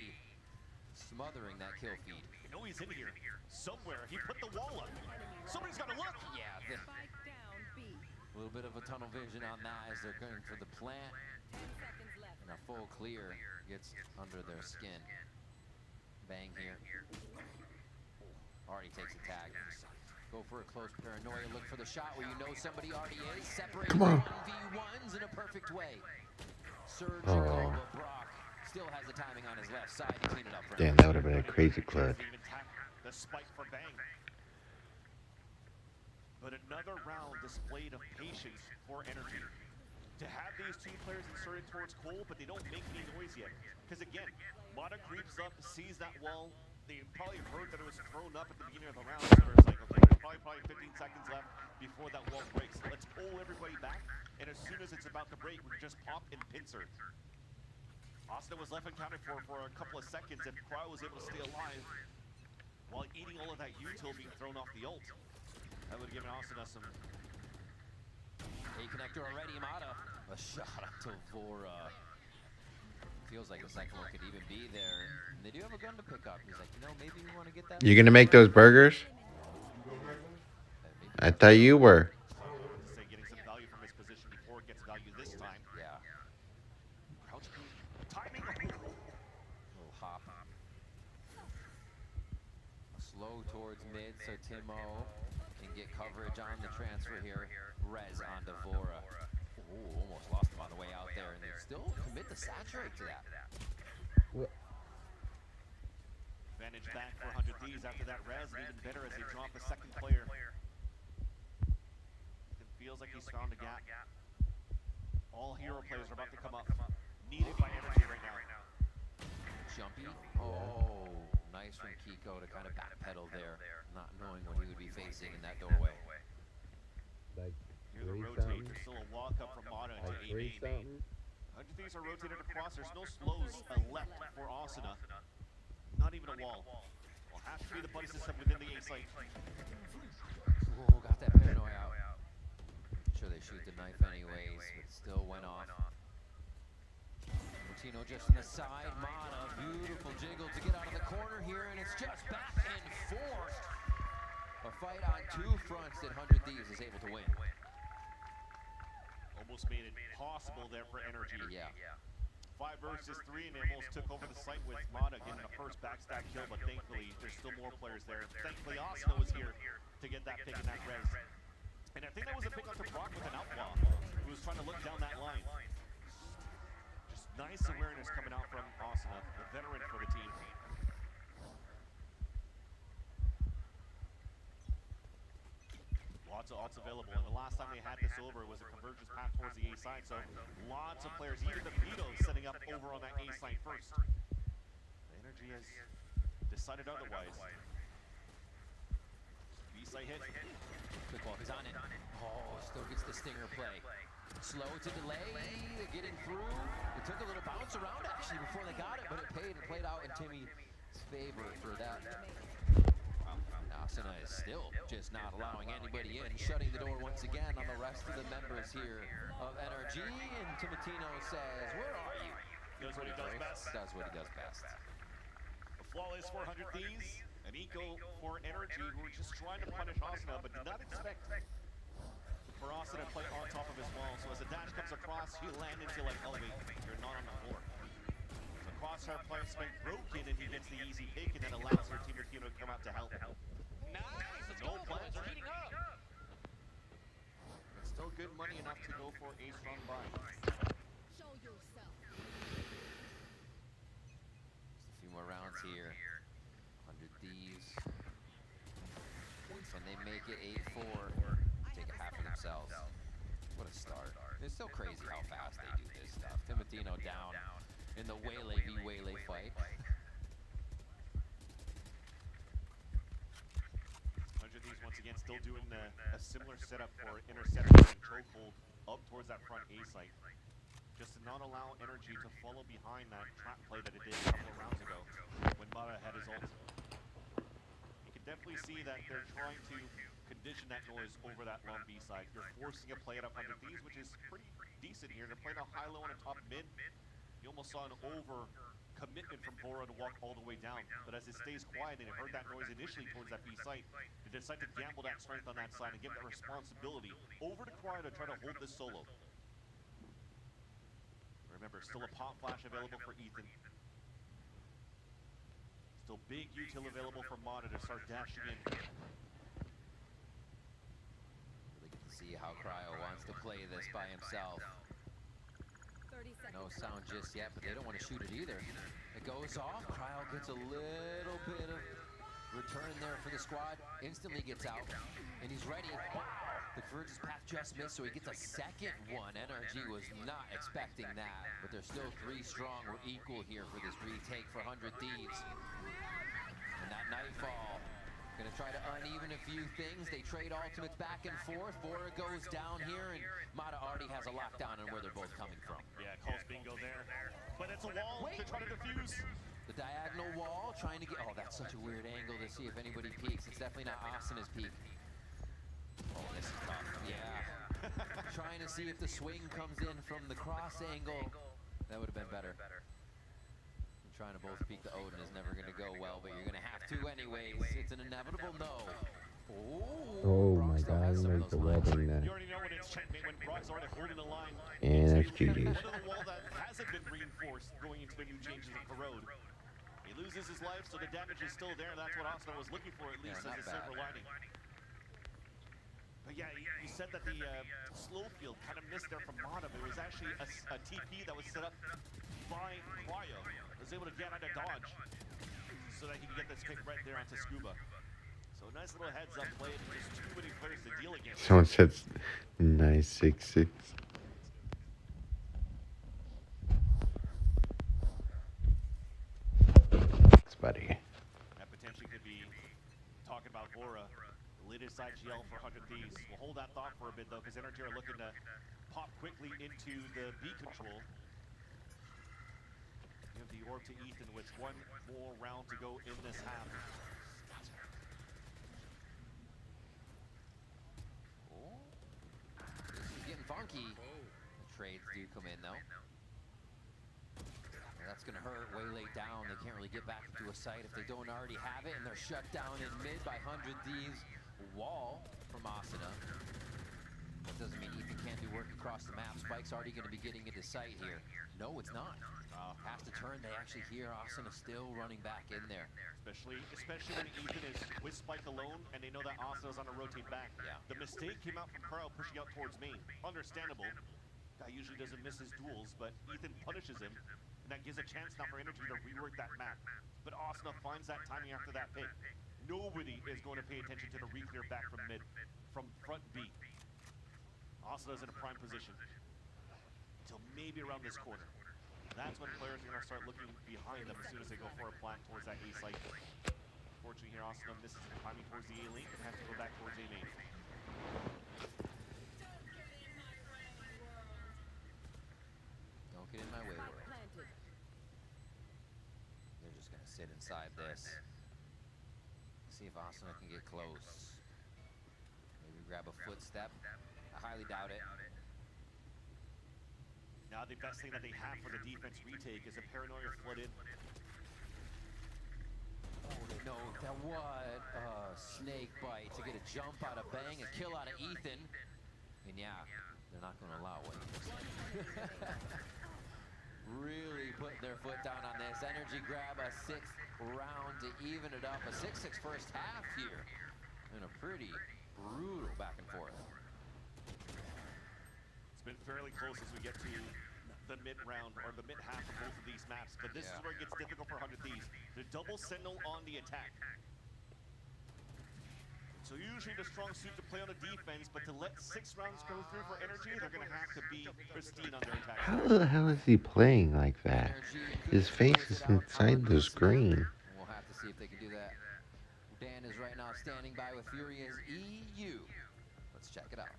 smothering that kill feed. You know he's in here somewhere. He put the wall up. Somebody's got to look. Yeah, a little bit of a tunnel vision on that as they're going for the plant. And a full clear gets under their skin. Bang here. Already takes a tag. Go for a close paranoia, look for the shot where you know somebody already is. Separate 1v1s in a perfect way. Surgical, but Brock still has the timing on his left side to clean it up for Damn, that would have been a crazy clutch. The spike for Bang. But another round displayed of patience for NRG. To have these 2 players inserted towards Cole, but they don't make any noise yet. Because again, Mata creeps up, sees that wall. They probably heard that it was thrown up at the beginning of the round, so it's like, okay, there's probably 15 seconds left before that wall breaks. Let's pull everybody back, and as soon as it's about to break, we can just pop and pincer. Asuna was left uncounted for a couple of seconds, and Cryo was able to stay alive while eating all of that util being thrown off the ult. That would have given Asuna some... A connector already, Mata. A shot up to Vora. Feels like the second one could even be there. And they do have a gun to pick up. He's like, you know, maybe we want to get that. You gonna make those burgers? I thought you were. Say getting some value from his position before it gets value this time. Yeah. Crouch timing. Little hop. Slow towards mid, so Timo can get coverage on the transfer here. Rez on Vora. Ooh, almost lost him on the way out there, and they still commit to saturate to that. Advantage back for 100 Thieves after that res, and even better as they drop the second player. It feels like he's found a gap. All hero players are about to come up. Needed by NRG right now. Jumpy. Oh, nice from Kiko to kind of backpedal there, not knowing what he would be facing in that doorway. Like Here's the rotate. There's still a walk up from Mata into A main. 100 Thieves are rotated across. There's no slows left for Asuna. Not even a wall. Will have to be the buddy system within the A site. Oh, got that paranoia out. Sure, they shoot the knife anyways, but still went off. Martino just on the side. Mata, beautiful jiggle to get out of the corner here, and it's just back and forth. A fight on two fronts that 100 Thieves is able to win. Almost made it possible there for NRG. Yeah. 5 versus 3, and they almost took over the site with Mata getting the first backstab kill, but thankfully there's still more players there. Thankfully Asuna was here to get that pick and that res. And I think that was a pick onto Brock with an outlaw who was trying to look down that line. Just nice awareness coming out from Asuna, the veteran for the team. Lots of ults available, and the last time they had this over was a convergence path towards the A side, so lots of players, even the Vito's setting up over on that A side first. The NRG has decided otherwise. B side hit. Quick walk is on it. Oh, still gets the stinger play. Slow to delay, getting through. It took a little bounce around actually before they got it, but it paid and played out in Timmy's favor for that. Asuna is still just not allowing anybody in, shutting the door once again on the rest of the members here of NRG, and Timotino says, where are you? Does what he does best. Does what he does best. A flawless 400 Thieves, an eco for NRG, who were just trying to punish Asuna, but did not expect for Asuna to play on top of his wall. So as the dash comes across, you land into like, oh wait, you're not on the floor. So crosshair placement broken, and he gets the easy pick, and then allows her team to come out to help. Nice, No plans are heating up. It's still good money enough to go for a strong buy. Show yourself. Just a few more rounds here. 100 Thieves. Can they make it 8-4? Take a half of themselves. What a start. It's still crazy how fast they do this stuff. Timotino down in the Waylay v Waylay fight. 100 Thieves once again still doing a similar setup for interception and chokehold up towards that front A site. Just to not allow NRG to follow behind that trap play that it did a couple of rounds ago when Mata had his ult. You can definitely see that they're trying to condition that noise over that long B side. You're forcing a play at 100 Thieves, which is pretty decent here. They're playing a high-low and a top mid. You almost saw an over commitment from Vora to walk all the way down. But as it stays quiet and it heard that noise initially towards that B site, they decide to gamble that strength on that side and give that responsibility over to Cryo to try to hold this solo. Remember, still a pop flash available for Ethan. Still big util available for Mata to start dashing in. Really get to see how Cryo wants to play this by himself. No sound just yet, but they don't want to shoot it either. It goes off. Cryo gets a little bit of return there for the squad. Instantly gets out, and he's ready. Wow. The convergence path just missed, so he gets a second one. NRG was not expecting that, but they're still 3 strong. We're equal here for this retake for 100 Thieves. And that nightfall, gonna try to uneven a few things. They trade ultimates back and forth. Vora goes down here, and Mata already has a lockdown on where they're both coming from. Yeah, calls bingo there. But it's a wall to try to defuse. The diagonal wall, trying to get... Oh, that's such a weird angle to see if anybody peeks. It's definitely not Asuna's peak. Oh, this is tough. Yeah. Trying to see if the swing comes in from the cross angle. That would have been better. And trying to both peek the Odin is never going to go well, but you're going to have to anyways. It's an inevitable no. Oh my god, he made the webbing there. You already know when it's checkmate, when Brock's already holding the line. And that's GG's. One of the wall that hasn't been reinforced going into the new changes of Corrode. He loses his life, so the damage is still there, and that's what Asuna was looking for, at least as a silver lining. But yeah, you said that the slow field kind of missed there from Mono. It was actually a TP that was set up by Cryo. Was able to get out of dodge so that he could get this pick right there onto Scuba. So nice little heads up play, and just too many players to deal against. Someone said nice 6-6. Thanks, buddy. That potentially could be talking about Vora. Latest IGL for 100 Thieves. We'll hold that thought for a bit though, because NRG are looking to pop quickly into the B control. Give the orb to Ethan with one more round to go in this half. Oh, this is getting funky. The trades do come in though. And that's gonna hurt. Way late down. They can't really get back into a site if they don't already have it, and they're shut down in mid by 100 Thieves. Wall from Asuna. That doesn't mean Ethan can't do work across the map. Spike's already going to be getting into sight here. No, it's not. Has to turn. They actually hear Asuna still running back in there. Especially when Ethan is with Spike alone, and they know that Asuna's on a rotate back. Yeah. The mistake came out from Carl pushing out towards main. Understandable. Guy usually doesn't miss his duels, but Ethan punishes him, and that gives a chance now for NRG to rework that map. But Asuna finds that timing after that pick. Nobody is going to pay attention to the re-clear back from mid, from front B. Asuna's in a prime position until maybe around this corner. That's when players are going to start looking behind them as soon as they go for a plant towards that A site. Fortunately here, Asuna misses the timing towards the A lane and has to go back towards A main. Don't get in my way, world. They're just going to sit inside this. See if Asuna can get close. Maybe grab a footstep. I highly doubt it. Now the best thing that they have for the defense retake is a paranoia flooded. Oh, they know that what? Snake bite to get a jump out of Bang, a kill out of Ethan. And yeah, they're not going to allow it. Really putting their foot down on this. NRG grab a 6th round to even it up. A 6-6 first half here. And a pretty brutal back and forth. It's been fairly close as we get to the mid round, or the mid half of both of these maps, but this is where it gets difficult for 100 Thieves. The double sentinel on the attack. So usually the strong suit to play on the defense, but to let 6 rounds go through for NRG, they're going to have to be pristine on their attack. How the hell is he playing like that? His face is inside the screen. We'll have to see if they can do that. Dan is right now standing by with Furia's EU. Let's check it out.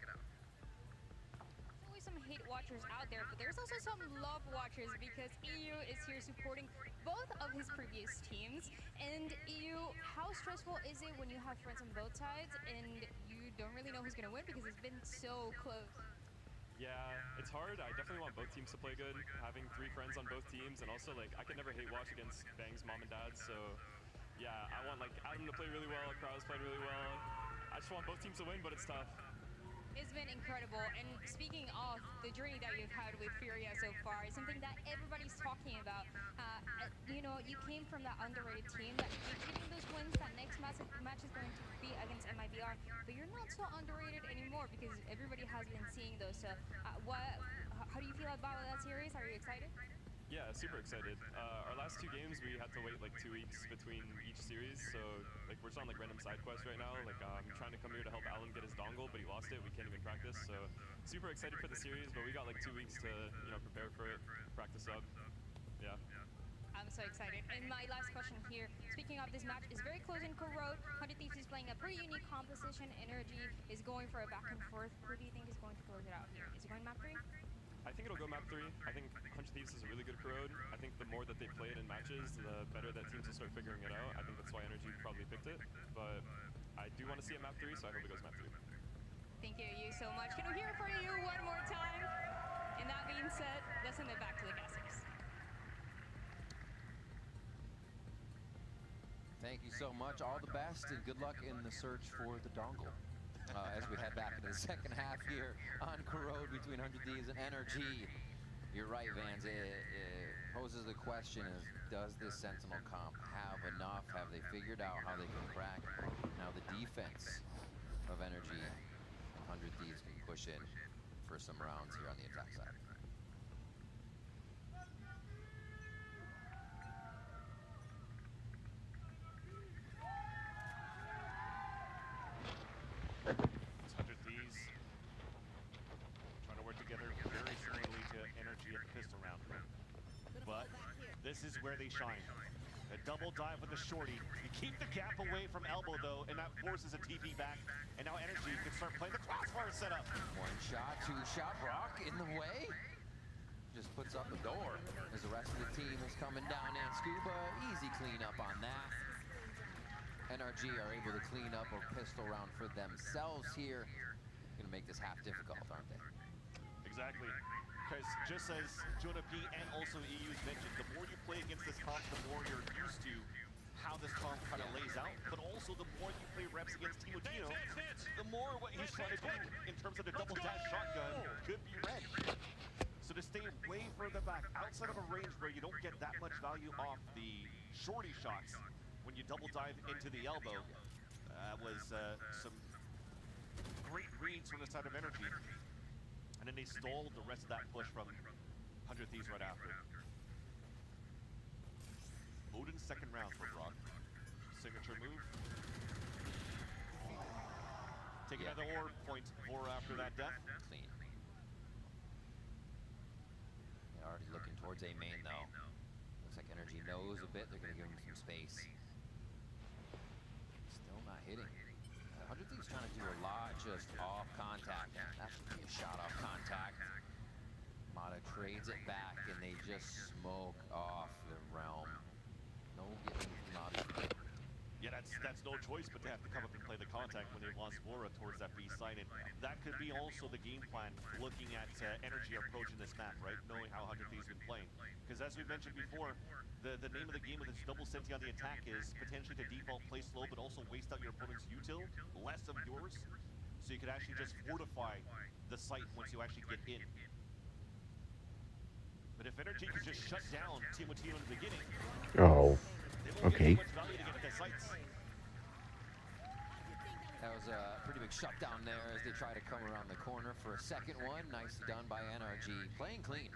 Some hate watchers out there, but there's also some love watchers because EU is here supporting both of his previous teams. And EU, how stressful is it when you have friends on both sides and you don't really know who's going to win because it's been so close? Yeah, it's hard. I definitely want both teams to play good. Having 3 friends on both teams, and also like I can never hate watch against Bang's mom and dad. So yeah, I want like Adam to play really well, Kraus played really well. I just want both teams to win, but it's tough. It's been incredible, and speaking of the journey that you've had with Furia so far, is something that everybody's talking about. You know, you came from that underrated team that you're getting those wins. That next match is going to be against MIBR, but you're not so underrated anymore because everybody has been seeing those. So, how do you feel about that series? Are you excited? Yeah, super excited. Our last 2 games, we had to wait like 2 weeks between each series, so like we're just on like random side quests right now. Like I'm trying to come here to help Alan get his dongle, but he lost it. We can't even practice, so super excited for the series. But we got like 2 weeks to prepare for it, practice up. Yeah. I'm so excited. And my last question here, speaking of this match, is very close in Corrode. 100 Thieves is playing a pretty unique composition. NRG is going for a back and forth. Who do you think is going to close it out here? Is it going map 3? I think it'll go map 3. I think 100 Thieves is a really good Corrode. I think the more that they play it in matches, the better that teams will start figuring it out. I think that's why NRG probably picked it. But I do want to see it map 3, so I hope it goes map 3. Thank you so much. Can we hear it for you one more time? And that being said, let's send it back to the casters. Thank you so much. All the best and good luck in the search for the dongle. As we head back into the second half here on Corrode between 100 Thieves and NRG. You're right, Vans. It poses the question is, does this Sentinel comp have enough? Have they figured out how they can crack? Now the defense of NRG, 100 Thieves can push in for some rounds here on the attack side. This is where they shine. A double dive with the shorty. You keep the gap away from elbow though, and that forces a TP back. And now NRG can start playing the crossfire setup. One shot, two shot, Brock in the way. Just puts up the door as the rest of the team is coming down. And Scuba, easy cleanup on that. NRG are able to clean up a pistol round for themselves here. Gonna make this half difficult, aren't they? Exactly. Because just as Jonah P and also EU's mentioned, the more you play against this comp, the more you're used to how this comp kind of lays out. But also the more you play reps against Timotino, the more what he's trying to do in terms of the double dash shotgun could be red. So to stay way further back, outside of a range where you don't get that much value off the shorty shots, when you double dive into the elbow, was some great reads from the side of NRG. And then they stole the rest of that push from 100 Thieves right after. Odin's second round for Brock. Signature move. Take another orb point for after that death. Clean. They're already looking towards A main though. Looks like NRG knows a bit. They're going to give him some space. Still not hitting. 100 Thieves trying to do a lot just off contact. That would be a shot off contact. Mata trades it back and they just smoke off the realm. No getting Mata. Yeah, that's no choice but to have to come up and play the contact when they lost Vora towards that B side. And that could be also the game plan looking at NRG approaching this map, right? Knowing how 100 Thieves been playing. Because as we mentioned before, the name of the game with this double senti on the attack is potentially to default play slow, but also waste out your opponent's util, less of yours, so you could actually just fortify the site once you actually get in. But if NRG could just shut down Timotino in the beginning, oh, okay. That was a pretty big shutdown there as they try to come around the corner for a second one. Nicely done by NRG. Playing clean.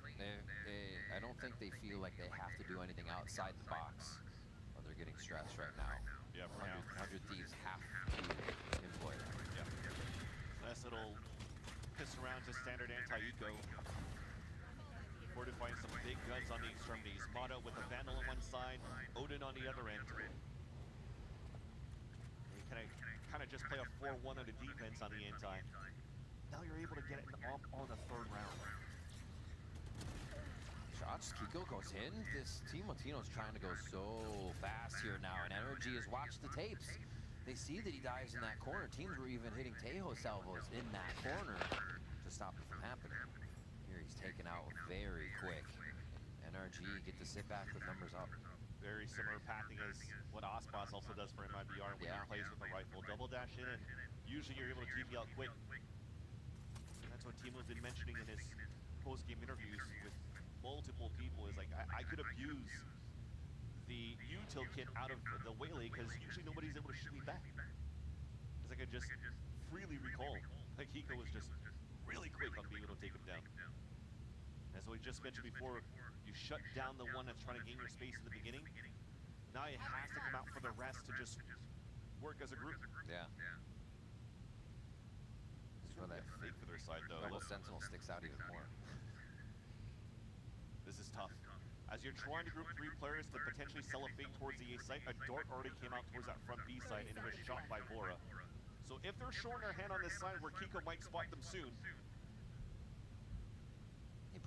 I don't think they feel like they have to do anything outside the box. Or they're getting stressed right now. Yeah, 100 Thieves have to employ that. Yeah. Nice little piss around to standard anti-eco. Fortifying some big guns on the extremities. Mata with a Vandal on one side, Odin on the other end. Kind of just play a 4-1 on the defense on the anti. Now you're able to get it on the third round. Shots, Kiko goes in. This Timotino's trying to go so fast here now, and NRG has watched the tapes. They see that he dives in that corner. Teams were even hitting Tejo salvos in that corner to stop it from happening. Here he's taken out very quick. NRG get to sit back with numbers up. Very similar pathing as what Ospas also does for MIBR when he plays with a rifle. Double dash in, and usually you're able to TP out quick. And that's what Timo's been mentioning in his post-game interviews with multiple people, is like, I could abuse the util kit out of the Waylay because usually nobody's able to shoot me back. Because I could just freely recall. Like, Hiko was just really quick on being able to take him down. As we just mentioned before, you shut down the one that's trying to gain your space in the beginning. Now it has to come out for the rest to just work as a group. Yeah. It's really that fake for their side, though. Double Sentinel sticks out even more. This is tough. As you're trying to group 3 players to potentially sell a fake towards the A site, a dart already came out towards that front B side and it was shot by Vora. So if they're showing their hand on this side where Kiko might spot them soon,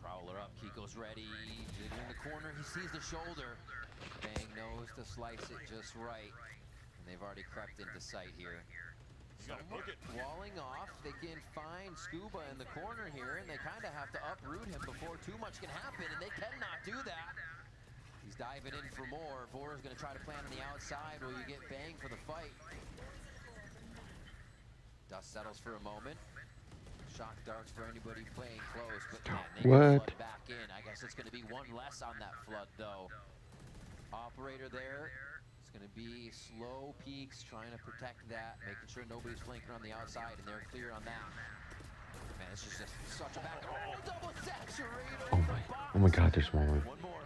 Prowler up, Kiko's ready, in the corner, he sees the shoulder. Bang knows to slice it just right. And they've already crept into sight here. Someone walling off. They can find Scuba in the corner here, and they kind of have to uproot him before too much can happen, and they cannot do that. He's diving in for more. Vora's going to try to plant on the outside where you get banged for the fight. Dust settles for a moment. Shock darts for anybody playing close, but man, they can flood back in. I guess it's going to be one less on that flood, though. Operator there. It's going to be slow peaks, trying to protect that, making sure nobody's flanking on the outside, and they're clear on that. Man, this is just such a back. Oh, double saturate over the box. Oh my God, there's one more. One more.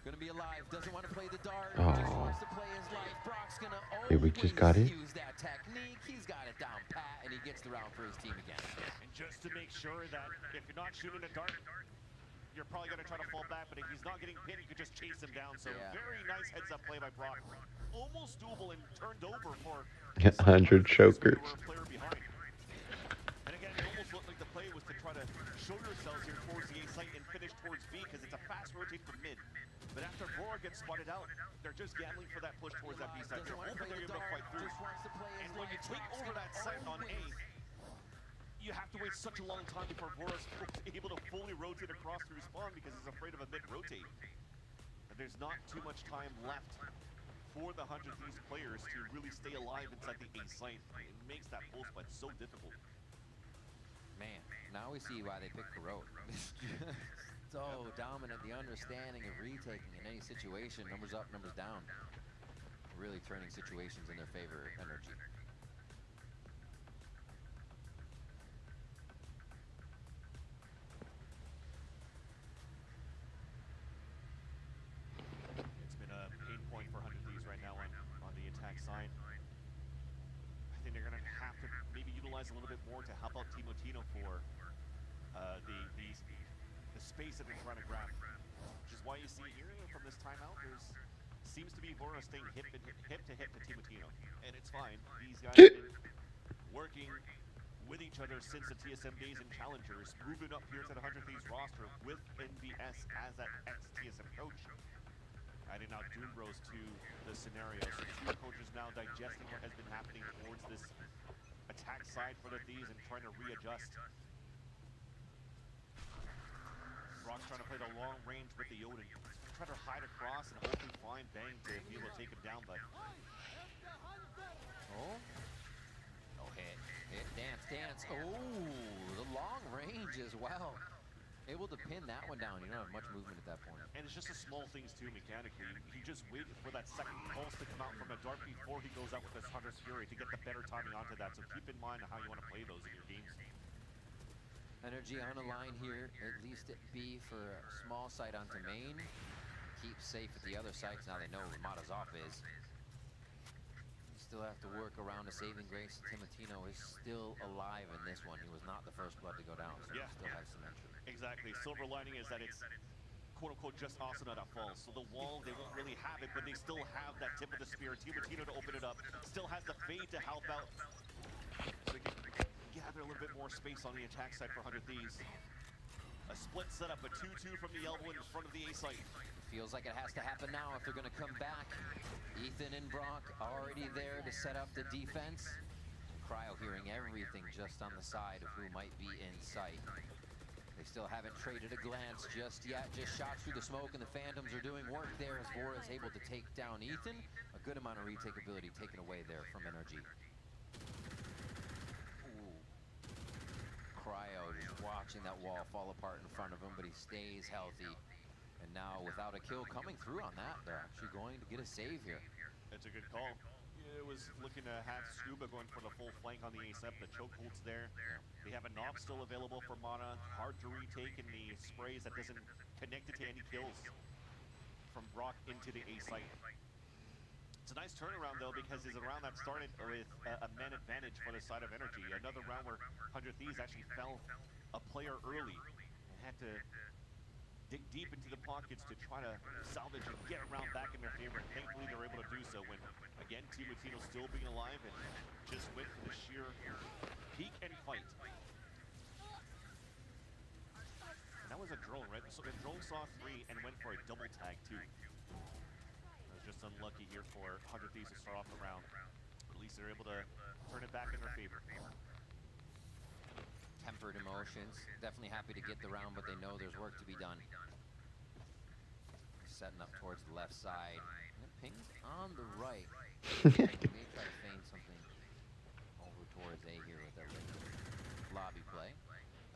Gonna be alive. Doesn't want to play the dart. Oh. Just wants to play his life. Brock's gonna Hey, we just got it. use that technique. He's got it down pat, and he gets the round for his team again. And just to make sure that if you're not shooting a dart, you're probably going to try to fall back, but if he's not getting pinned, you could just chase him down. So very nice heads-up play by Brock. Almost doable and turned over for 100 chokers. And again, it almost looked like the play was to try to show yourselves here towards the A site and finish towards B, because it's a fast rotate from mid. But after Vora gets spotted out, they're just gambling for that push towards that B side. They're hoping they're able to fight through. And when you take over that site on A, you have to wait such a long time before Vora's able to fully rotate across to respawn because he's afraid of a mid-rotate. And there's not too much time left for the 100 Thieves players to really stay alive inside the A site. It makes that pulse fight so difficult. Man, now we see why they picked the road. So dominant, the understanding of retaking in any situation, numbers up, numbers down. Really turning situations in their favor, NRG. It's been a pain point for 100 Thieves right now on the attack side. I think they're going to have to maybe utilize a little bit more to help out Timotino for the space that they're trying to grab. Which is why you see here from this timeout, seems to be Vora staying hip to hip to Timotino. And it's fine. These guys have been working with each other since the TSM days and challengers, moving up here to the 100 Thieves roster with NBS as that ex-TSM coach. Adding now Doom Bros to the scenario. So two coaches now digesting what has been happening towards this attack side for the Thieves and trying to readjust. Brock's trying to play the long range with the Odin. Trying to hide across and hopefully find Bang to be able to take him down, but... Oh. Oh, hit, dance. Oh, the long range as well. Able to pin that one down. You don't have much movement at that point. And it's just the small things too, mechanically. He just waited for that second pulse to come out from a dart before he goes out with his Hunter's Fury to get the better timing onto that. So keep in mind how you want to play those in your games. NRG on a line here, at least at B for a small side onto main. Keep safe at the other sites. Now they know where Matazov is. You still have to work around a saving grace. Timotino is still alive in this one. He was not the first blood to go down, so he still has some entry. Exactly. Silver lining is that it's quote-unquote just Asuna that falls. So the wall, they won't really have it, but they still have that tip of the spear. Timotino to open it up. Still has the fade to help out. So they can gather a little bit more space on the attack side for 100 Thieves. A split setup, a 2-2 from the elbow in front of the A site. Feels like it has to happen now if they're going to come back. Ethan and Brock already there to set up the defense. Cryo hearing everything just on the side of who might be in sight. They still haven't traded a glance just yet. Just shots through the smoke, and the Phantoms are doing work there as Vora is able to take down Ethan. A good amount of retake ability taken away there from NRG. Ooh. Cryo just watching that wall fall apart in front of him, but he stays healthy. And now, without a kill coming through on that, they're actually going to get a save here. That's a good call. It was looking to have Scuba going for the full flank on the ASEP. The chokehold's there. They have a knob still available for Mana. Hard to retake in the sprays that doesn't connect it to any kills from Brock into the A site. It's a nice turnaround, though, because it's a round that started with a man advantage for the side of NRG. Another round where 100 Thieves actually fell a player early and had to dig deep into the pockets to try to salvage and get around back in their favor. And thankfully, they're able to do so when, again, Timotino still being alive and just went for the sheer peek and fight. And that was a drone, right? So the drone saw 3 and went for a double tag, too. It was just unlucky here for 100 Thieves to start off the round. At least they're able to turn it back in their favor. Tempered emotions. Definitely happy to get the round, but they know there's work to be done. Setting up towards the left side. And it pings on the right. They may try to feign something over towards A here with that lobby play.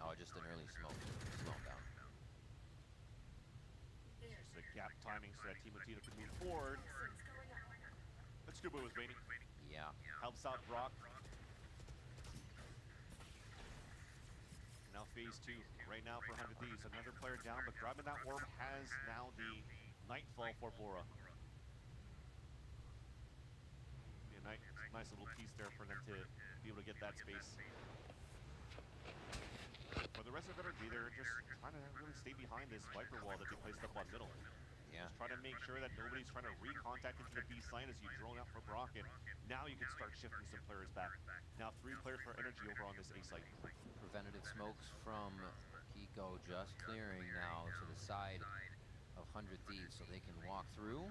Oh, just an early smoke. Slow him down. Just a gap timing so that Team Latino can move forward. But Scuba was waiting. Yeah. Helps out Brock. Now phase 2. Right now for 100 Thieves. Another player down, but grabbing that orb has now the Nightfall for Bora. Nice little piece there for them to be able to get that space. For the rest of NRG, they're just trying to really stay behind this Viper wall that they placed up on middle. Yeah. Just trying to make sure that nobody's trying to recontact into the B side as you drone out for Brock, and now you can start shifting some players back. Now 3 players for NRG over on this A site. Preventative smokes from Kiko just clearing now to the side of 100 Thieves so they can walk through.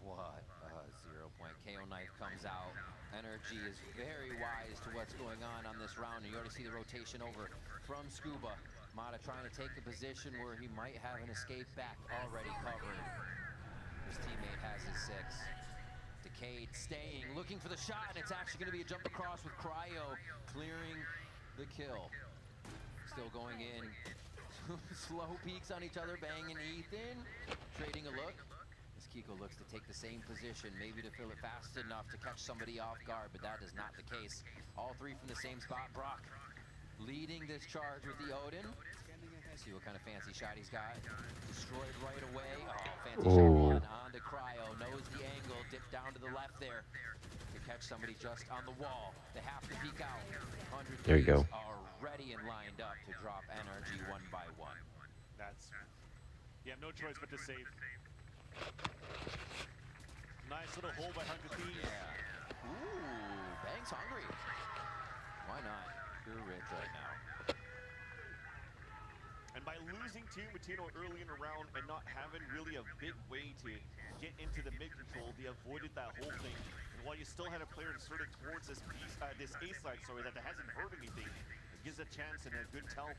What a 0 point. KO knife comes out. NRG is very wise to what's going on this round. And you already see the rotation over from Scuba. Mata trying to take a position where he might have an escape back already covered. His teammate has his 6. Decade staying, looking for the shot, and it's actually going to be a jump across with Cryo clearing the kill. Still going in. Slow peeks on each other, Bang and Ethan trading a look. As Kiko looks to take the same position, maybe to fill it fast enough to catch somebody off guard, but that is not the case. All 3 from the same spot. Brock leading this charge with the Odin. See what kind of fancy shot he's got. Destroyed right away. Oh, fancy shot one onto Cryo. Knows the angle. Dip down to the left there to catch somebody just on the wall. They have to peek out. 100 There you go. Are ready and lined up to drop NRG 1 by 1. That's... You have no choice but to save. Nice little hole by 100 Thieves. Yeah. Ooh, Bang's hungry. Why not? You're rich right now. And by losing Team Matino early in the round and not having really a big way to get into the mid control, they avoided that whole thing. And while you still had a player inserted towards this piece, this A side, sorry, that hasn't heard anything, it gives a chance and a good tell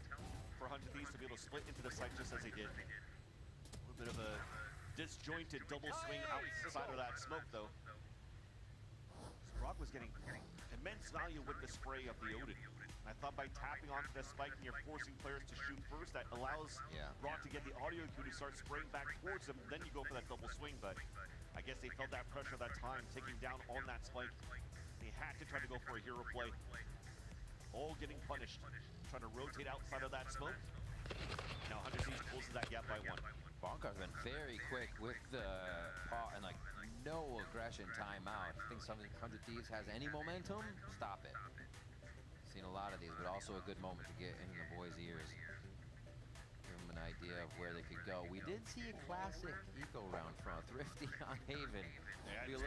for 100 Thieves to be able to split into the site just as they did. A little bit of a disjointed double swing outside of that smoke, though. Brock was getting immense value with the spray of the Odin. And I thought by tapping onto the spike and you're forcing players to shoot first, that allows Brock to get the audio cue to start spraying back towards them. Then you go for that double swing, but I guess they felt that pressure that time, taking down on that spike. They had to try to go for a hero play. All getting punished. Trying to rotate outside of that smoke. Now 100 Thieves closes that gap by 1. Bonkar's been very quick with the paw and like no aggression timeout. I think 100 Thieves has any momentum, stop it. Seen a lot of these, but also a good moment to get in the boys' ears. Give them an idea of where they could go. We did see a classic eco round from Thrifty on Haven. Yeah, Be a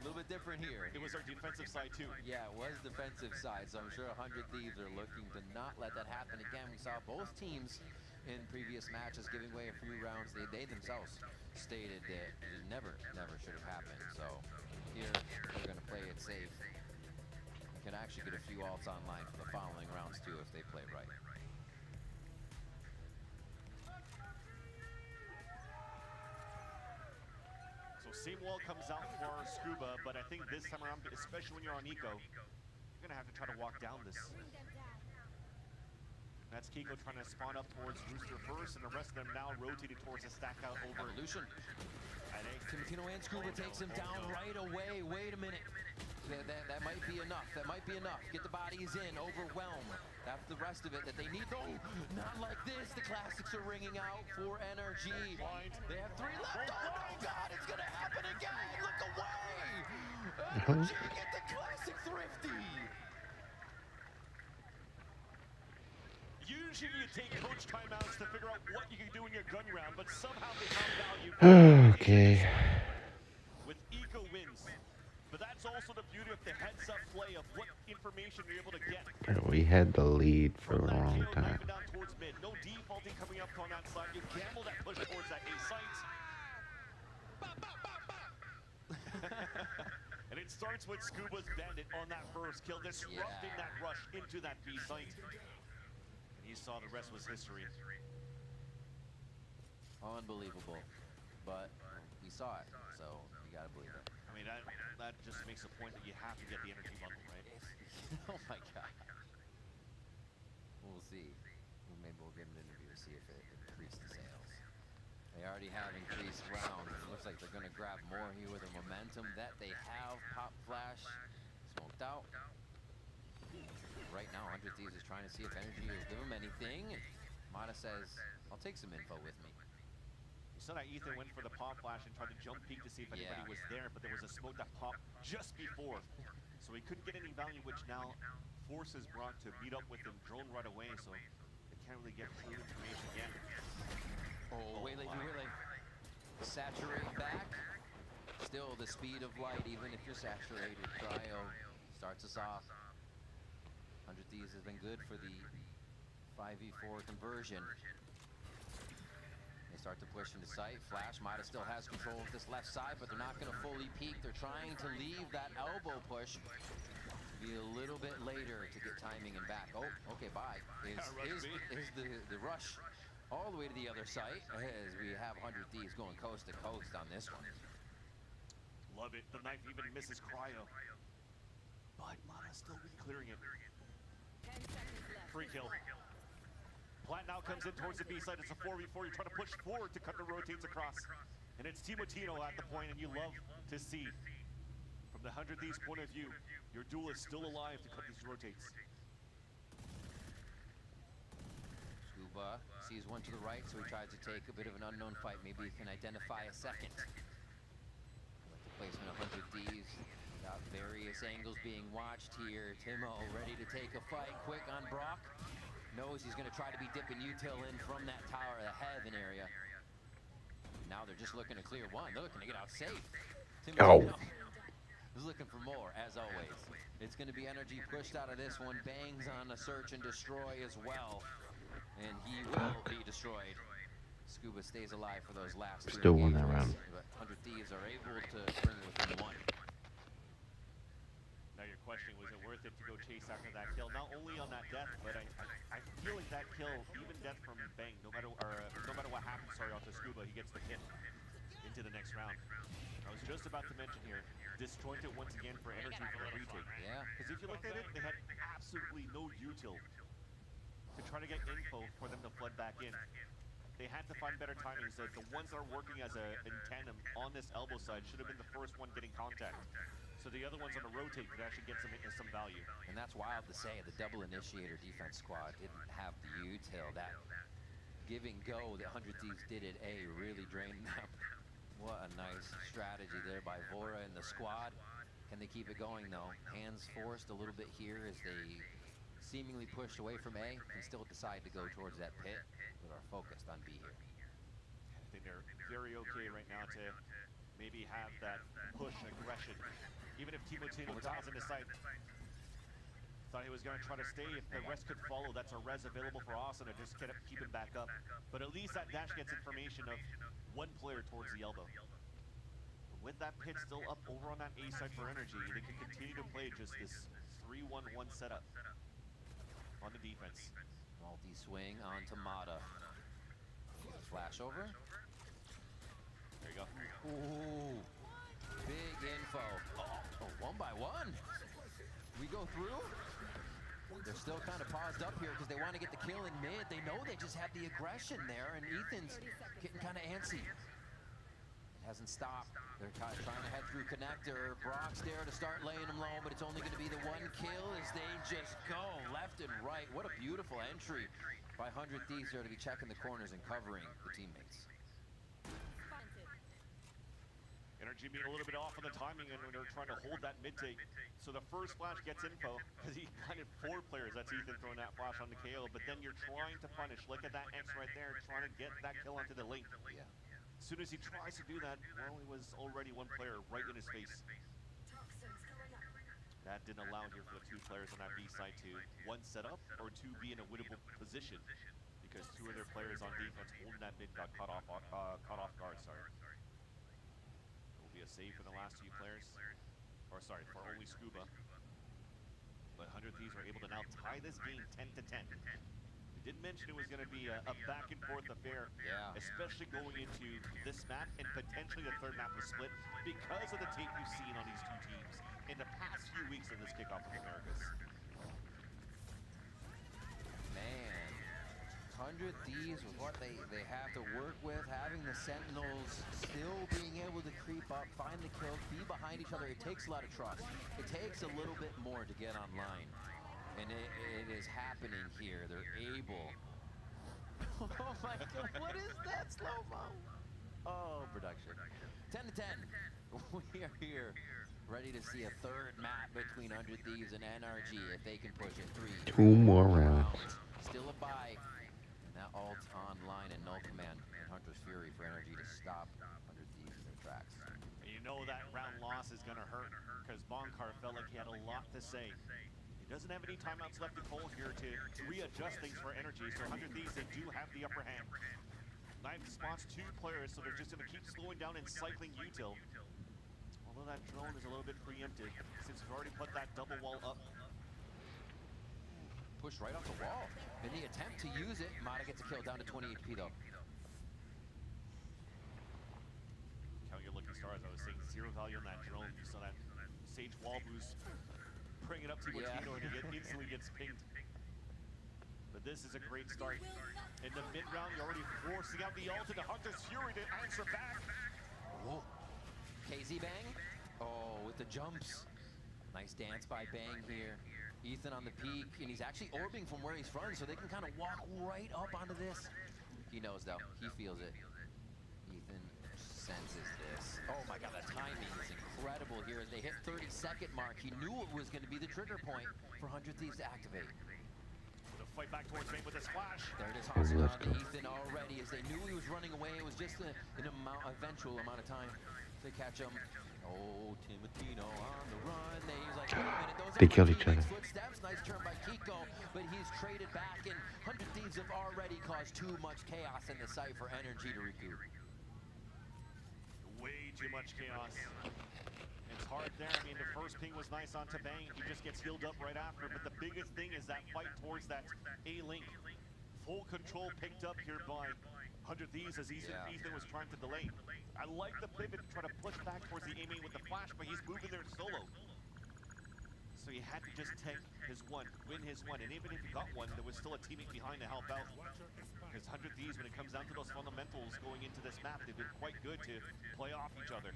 little bit different here. It was our defensive side too. Yeah, it was defensive side, so I'm sure 100 Thieves are looking to not let that happen again. We saw both teams in previous matches giving away a few rounds. They themselves stated that it never should have happened. So here they're going to play it safe. Can actually get a few alts online for the following rounds too if they play right. So same wall comes out for Scuba, but I think this time around, especially when you're on eco, you're gonna have to try to walk down this. That's Kiko trying to spawn up towards Rooster first, and the rest of them now rotated towards a stack out over Evolution. Timotino and Scuba takes him down right away. Wait a minute. That might be enough. That might be enough. Get the bodies in. Overwhelm. That's the rest of it that they need. No, not like this. The classics are ringing out for NRG. They have 3 left. Oh my God, it's going to happen again. Look away. NRG get the classic Thrifty. Usually you take coach timeouts to figure out what you can do in your gun round, but somehow they found value. Okay. With eco wins. But that's also the beauty of the heads-up play of what information you're able to get. We had the lead for a long time. Down towards mid. No defaulting coming up on that side. You gamble that push towards that A site. starts with Scuba's Bandit on that first kill, disrupting that rush into that B site. And you saw the rest was history. Unbelievable. But we saw it, so you gotta believe it. I mean, that just makes a point that you have to get the energy bundle, right? Oh my god. We'll see. Maybe we'll get an interview to see if it increased the sales. They already have increased rounds. It looks like they're gonna grab more here with the momentum that they have. Pop Flash smoked out. Right now, 100 Thieves is trying to see if Energy will give him anything. And Mata says, I'll take some info with me. You saw that Ethan went for the pop flash and tried to jump peek to see if anybody was there, but there was a smoke that popped just before. So he couldn't get any value, which now forces Brock to meet up with him, drone right away, so they can't really get clear information yet. Oh, Waylay. Saturate back. Still the speed of light, even if you're saturated. Cryo starts us off. 100 Thieves has been good for the 5v4 conversion. They start to push into sight. Flash, Mata still has control of this left side, but they're not going to fully peek. They're trying to leave that elbow push. Be a little bit later to get timing and back. Oh, okay, bye. Is the rush all the way to the other site as we have 100 Thieves going coast to coast on this one. Love it. The knife even misses Cryo. But Mata still clearing it. Free kill. Plat now comes in towards the B side. It's a 4v4. You try to push forward to cut the rotates across. And it's Timotino at the point, and you love to see, from the 100 Thieves point of view, your duel is still alive to cut these rotates. Scuba sees one to the right, so he tries to take a bit of an unknown fight. Maybe he can identify a second. With the placement of 100 Thieves. Got various angles being watched here. Timo ready to take a fight quick on Brock. Knows he's going to try to be dipping util in from that tower, the heaven area. Now they're just looking to clear one. They're looking to get out safe. Timo is looking for more, as always. It's going to be Energy pushed out of this one. Bangs on a search and destroy as well. And he will be destroyed. Scuba stays alive for those last Still won that round. But 100 Thieves are able to bring it within one. Now your question, was it worth it to go chase after that kill? Not only on that death, but I feel like that kill, even death from Bang, no matter what happens, onto Scuba, he gets the hit into the next round. I was just about to mention here, disjointed once again for Energy for the retake. Yeah. Because if you looked at it, they had absolutely no util to try to get info for them to flood back in. They had to find better timings. The ones that are working as in tandem on this elbow side should have been the first one getting contact. So the other ones on the rotate could actually get some value. And that's wild to say. The double initiator defense squad didn't have the util. That give and go that 100 Thieves did at A really drained them. What a nice strategy there by Vora and the squad. Can they keep it going though? Hands forced a little bit here as they seemingly pushed away from A and still decide to go towards that pit, but are focused on B here. I think they're very okay right now to maybe have that push aggression. Even if Timotino dies in the site, thought he was going to try to stay. If the rest could follow, that's a res available for Austin to just keep him back up. But at least that dash gets information of one player towards the elbow. With that pit still up over on that A side for Energy, they can continue to play just this 3-1-1 setup on the defense. Multi-swing onto Mata. Flash over. There you go. Ooh, big info. Oh, one by one. We go through. They're still kind of paused up here because they want to get the kill in mid. They know they just have the aggression there, and Ethan's getting kind of antsy. It hasn't stopped. They're trying to head through connector. Brock's there to start laying them low, but it's only going to be the one kill as they just go left and right. What a beautiful entry by 100 Thieves there to be checking the corners and covering the teammates. Energy being a little bit off on the timing and when they're trying to hold that mid take. So the first flash gets info because he kind of 4 players. That's Ethan throwing that flash on the KO, but then you're trying to punish. Look at that X right there, trying to get that kill onto the link. Yeah. As soon as he tries to do that, well, he was already one player right in his face. That didn't allow here for the 2 players on that B side to 1 set up or 2 be in a winnable position because 2 of their players on defense holding that mid got caught off guard. Sorry. Will be a save for the last 2 players. or sorry, for only Scuba. But 100 Thieves are able to now tie this game 10-10. We did mention it was going to be a back and forth affair, especially going into this map and potentially the third map of Split because of the tape we've seen on these two teams in the past few weeks of this Kickoff of Americas. Man, 100 Thieves with what they have to work with, having the Sentinels still being able to creep up, find the kills, be behind each other. It takes a lot of trust. It takes a little bit more to get online. And it is happening here. They're able. Oh my God, what is that slow-mo? Oh, production. 10-10. We are here, ready to see a third map between 100 Thieves and NRG if they can push it. 2 more rounds. Still a bye. And that ult online and null command and Hunter's Fury for NRG to stop 100 Thieves in their tracks. And you know that round loss is going to hurt because Bonkar felt like he had a lot to say. He doesn't have any timeouts left to call here to readjust things for NRG, so 100 Thieves, they do have the upper hand. Knife spots 2 players, so they're just going to keep slowing down and cycling util. Although that drone is a little bit preempted since we've already put that double wall up. Push right off the wall. In the attempt to use it, Mata gets a kill down to 20 HP though. Count your lucky stars. I was saying 0 value on that drone. You saw that Sage wall boost. Bring it up to Martino and he instantly gets pinged. But this is a great start. In the mid-round, you're already forcing out the ult into Hunter's Fury to answer back. Whoa. KZ Bang. Oh, with the jumps. Nice dance by Bang here. Ethan on the peak, and he's actually orbing from where he's from, so they can kind of walk right up onto this. He knows though, he feels it. Ethan senses this. Oh my God, the timing is incredible here as they hit 30-second mark. He knew it was going to be the trigger point for 100 Thieves to activate. The fight back towards Bang with a splash. There it is, Hansen on Ethan already as they knew he was running away. It was just an eventual amount of time to catch him. Oh, Timotino on the run. He's like, wait a minute, those They killed each other. Footsteps. Nice turn by Kiko, but he's traded back, and 100 Thieves have already caused too much chaos in the site for NRG to recoup. Way too much chaos. It's hard there. I mean, the first ping was nice onto Bang. He just gets healed up right after, but the biggest thing is that fight towards that A-link. Full control picked up here by 100 Thieves as Ethan was trying to delay. I like the pivot to try to push back towards the A-main with the flash, but he's moving there solo. So he had to just take his one, win his one, and even if he got one, there was still a teammate behind to help out. Because 100 Thieves, when it comes down to those fundamentals going into this map, they've been quite good to play off each other.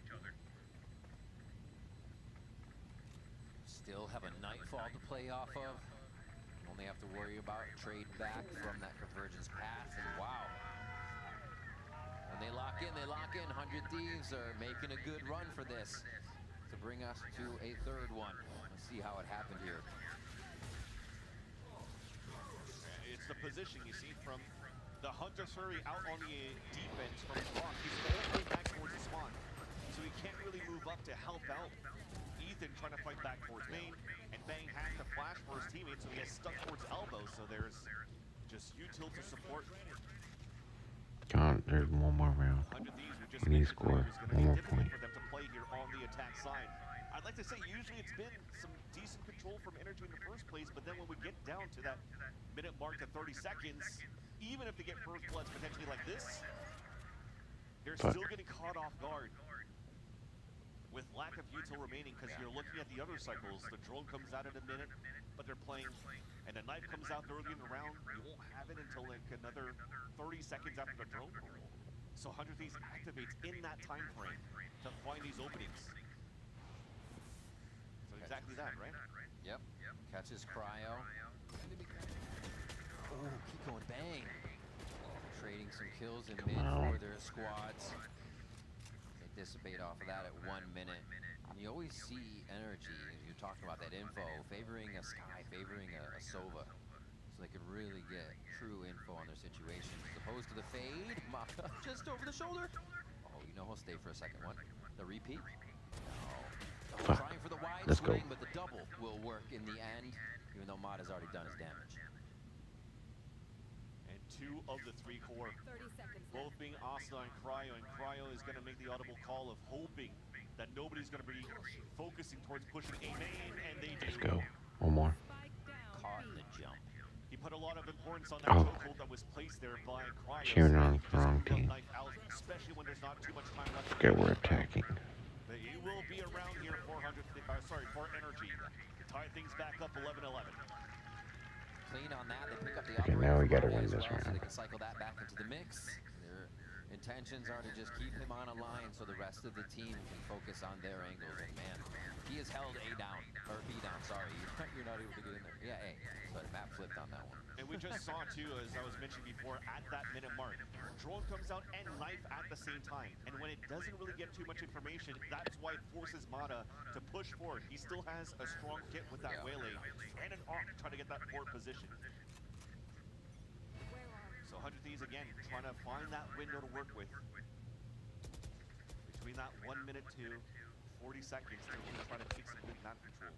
Still have a Nightfall to play off of. Only have to worry about trade back from that convergence path, and wow. When they lock in, they lock in. 100 Thieves are making a good run for this to bring us to a third one. Let's see how it happened here. It's the position you see from the Hunter's Fury out on the defense from Brock. He's all the way back towards the spawn, so he can't really move up to help out. Ethan trying to fight back towards Bang, and Bang has to flash for his teammate, so he has stuck towards elbow, so there's just util to support. God, there's 1 more round. We need to score 1 more point. For them to play here on the attack side. I'd like to say usually it's been some decent control from NRG in the first place, but then when we get down to that minute mark to 30 seconds, even if they get first bloods potentially like this, they're still getting caught off guard with lack of util remaining, because you're looking at the other cycles. The drone comes out in a minute, but they're playing, and the knife comes out early in the round. You won't have it until like another 30 seconds after the drone. So 100 Thieves activates in that time frame to find these openings. So exactly that, right? Yep. Catches Cryo. Oh, Kiko and Bang. Trading some kills in mid for their squads. They dissipate off of that at 1 minute. And you always see NRG, as you're talking about that info, favoring a Sky, favoring a Sova. So they can really get true info on their situation. As opposed to the fade, Maka just over the shoulder. Oh, you know he'll stay for a second one. The repeat? No. Trying for the wide swing, but the double will work in the end, even though Mata's already done his damage. And two of the three core, both being Asuna and Cryo is going to make the audible call of hoping that nobody's going to be focusing towards pushing A main, and they do. Let's go. One more. Caught in the jump. He put a lot of importance on that chokehold that was placed there by Cryo. Cheering on the wrong team. Especially when there's not too much time left. Okay, we're attacking. But he will be around here for NRG. Tie things back up 11-11. Clean on that. They pick up the Okay, now we gotta win as this well, so round. they can cycle that back into the mix. Their intentions are to just keep him on a line so the rest of the team can focus on their angles. And man, he has held A down, or B down, sorry. You're not able to get in there. Yeah, A. But Matt flipped on that one. And we just saw too, as I was mentioning before, at that minute mark, drone comes out and knife at the same time. And when it doesn't really get too much information, that's why it forces Mata to push forward. He still has a strong kit with that Waylay and an arc trying to get that forward position. So 100 Thieves again trying to find that window to work with. Between that 1 minute to 40 seconds to try to take some good map control.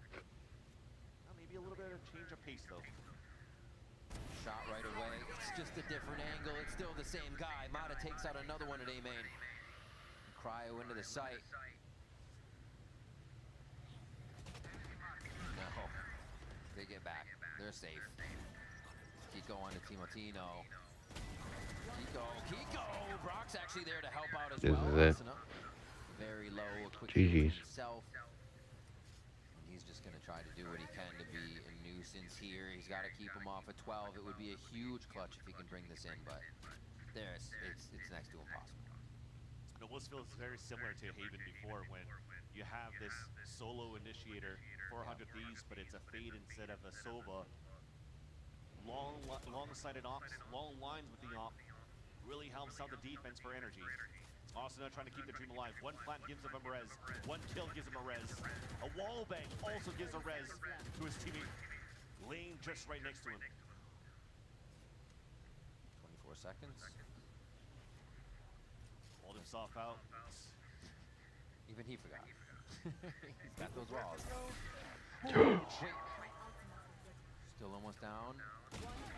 Now maybe a little bit of change of pace though. Shot right away. It's just a different angle. It's still the same guy. Mata takes out another one at A main. Cryo into the site. No. They get back. They're safe. Kiko on to Timotino. Kiko! Brock's actually there to help out as This well. is it. Very low. A quick GG's. himself. And he's just going to try to do what he can to be a nuisance here. He's got to keep him off at 12. It would be a huge clutch if he can bring this in, but it's next to impossible. It almost feels very similar to Haven before when you have this solo initiator, 400 Thieves, but it's a fade instead of a Sova. Long-sided ops, long lines with the op, really helps out the defense for NRG. Asuna trying to keep the dream alive. One plant gives him a res, one kill gives him a res. A wall bang also gives a res to his teammate. Lane just right next to him. 24 seconds. Hold himself out. Even he forgot. He's got those walls. Still almost down.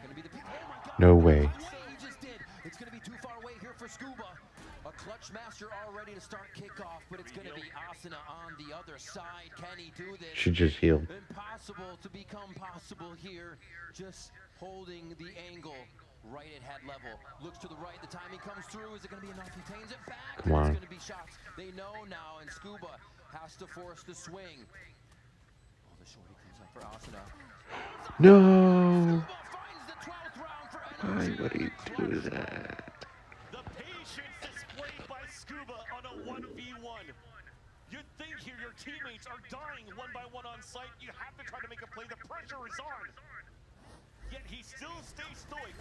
Gonna be the pick. Oh my God! No way. He just did. It's gonna be too far away here for Scuba. A clutch master all ready to start kickoff, but it's gonna be Asuna on the other side. Can he do this? She just healed. Impossible to become possible here. Just holding the angle right at head level. Looks to the right. The timing comes through. Is it gonna be enough? He tames it back. Come on. It's gonna be shots. They know now, and Scuba has to force the swing. Oh, the shorty comes up for Asuna. No! Why would he do that? The patience displayed by Scuba on a 1v1. You'd think here your teammates are dying one by one on site. You have to try to make a play. The pressure is on. Yet he still stays stoic.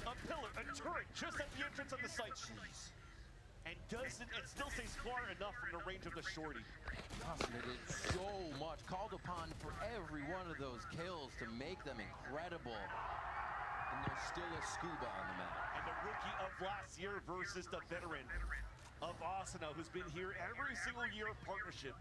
A pillar, a turret, just at the entrance of the site. Jeez. And still stays far enough from the range of the shorty. Asuna did so much, called upon for every one of those kills to make them incredible. And there's still a Scuba on the map. And the rookie of last year versus the veteran of Asuna, who's been here every single year of partnership.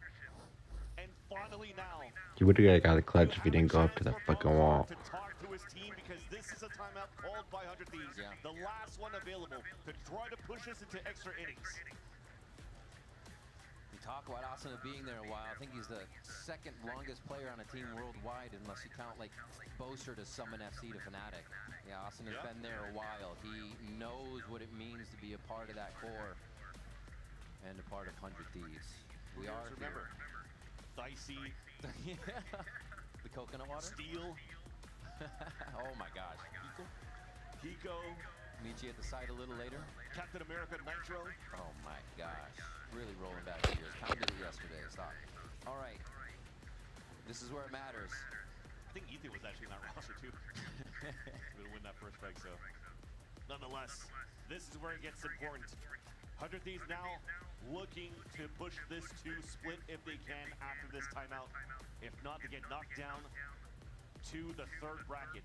And finally now, He would have got a clutch if he didn't go up to the fucking wall. to talk to his team, because this is a timeout called by 100 Thieves. Yeah. The last one available to try to push us into extra innings. We talk about Asuna being there a while. I think he's the second longest player on a team worldwide, unless you count like Boaster to Summon FC to Fnatic. Yeah, Asuna's been there a while. He knows what it means to be a part of that core and a part of 100 Thieves. We are remember. here. Dicey. The coconut water? Steel. Oh my gosh. Kiko. Meet you at the site a little later. Captain America Nitro. Oh my gosh. Really rolling back years. Counted it yesterday. Stop. All right. This is where it matters. I think Ethan was actually in that roster too. We'll win that first strike, so. Nonetheless, this is where it gets important. 100 Thieves now looking to push this to split if they can after this timeout. If not, they get knocked down to the third bracket,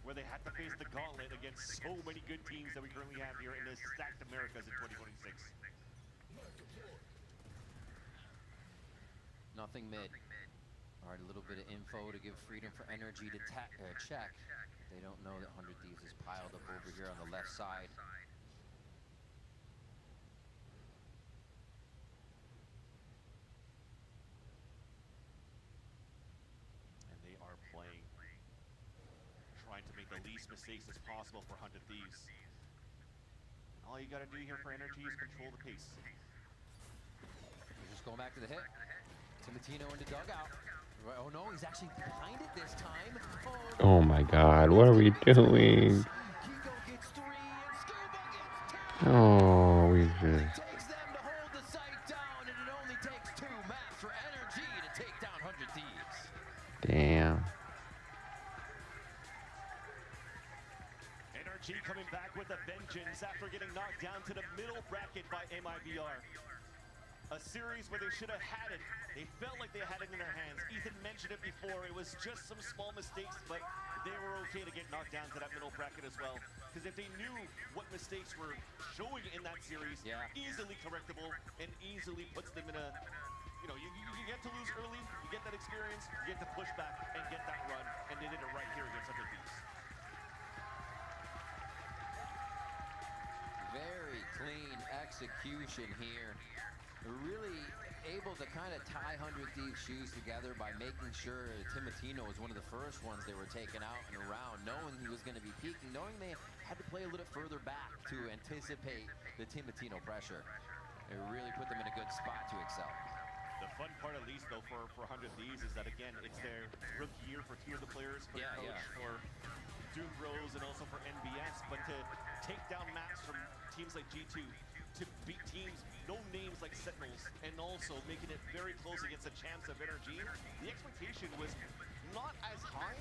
where they have to face the gauntlet against so many good teams that we currently have here in this stacked Americas in 2026. Nothing mid. All right, a little bit of info to give freedom for NRG to check. They don't know that 100 Thieves is piled up over here on the left side. And they are playing, trying to make the least mistakes as possible for 100 Thieves. All you got to do here for NRG is control the pace. We're just going back to the hit. Timotino in the dugout. Oh no, he's actually behind it this time. Oh my God, what are we doing? Kiko gets 3 and Scuba gets 2. Oh, we just. Takes them to hold the site down, and it only takes 2 maps for NRG to take down 100 Thieves. Damn. NRG coming back with a vengeance after getting knocked down to the middle bracket by MIBR. A series where they should have had it. They felt like they had it in their hands. Ethan mentioned it before. It was just some small mistakes, but they were okay to get knocked down to that middle bracket as well. Because if they knew what mistakes were showing in that series, easily correctable and easily puts them in a, you get to lose early, you get that experience, you get to push back and get that run, and they did it right here against 100 Thieves. Very clean execution here. Really able to kind of tie 100 Thieves' shoes together by making sure Timotino was one of the first ones they were taking out and around, knowing he was going to be peaking, knowing they had to play a little further back to anticipate the Timotino pressure. It really put them in a good spot to excel. The fun part, at least, though, for 100 Thieves is that, again, it's their rookie year for 2 of the players, for coach, for Doom Bros, and also for NBS. But to take down maps from teams like G2, to beat teams, no names like Sentinels, and also making it very close against the champs of NRG, the expectation was not as high,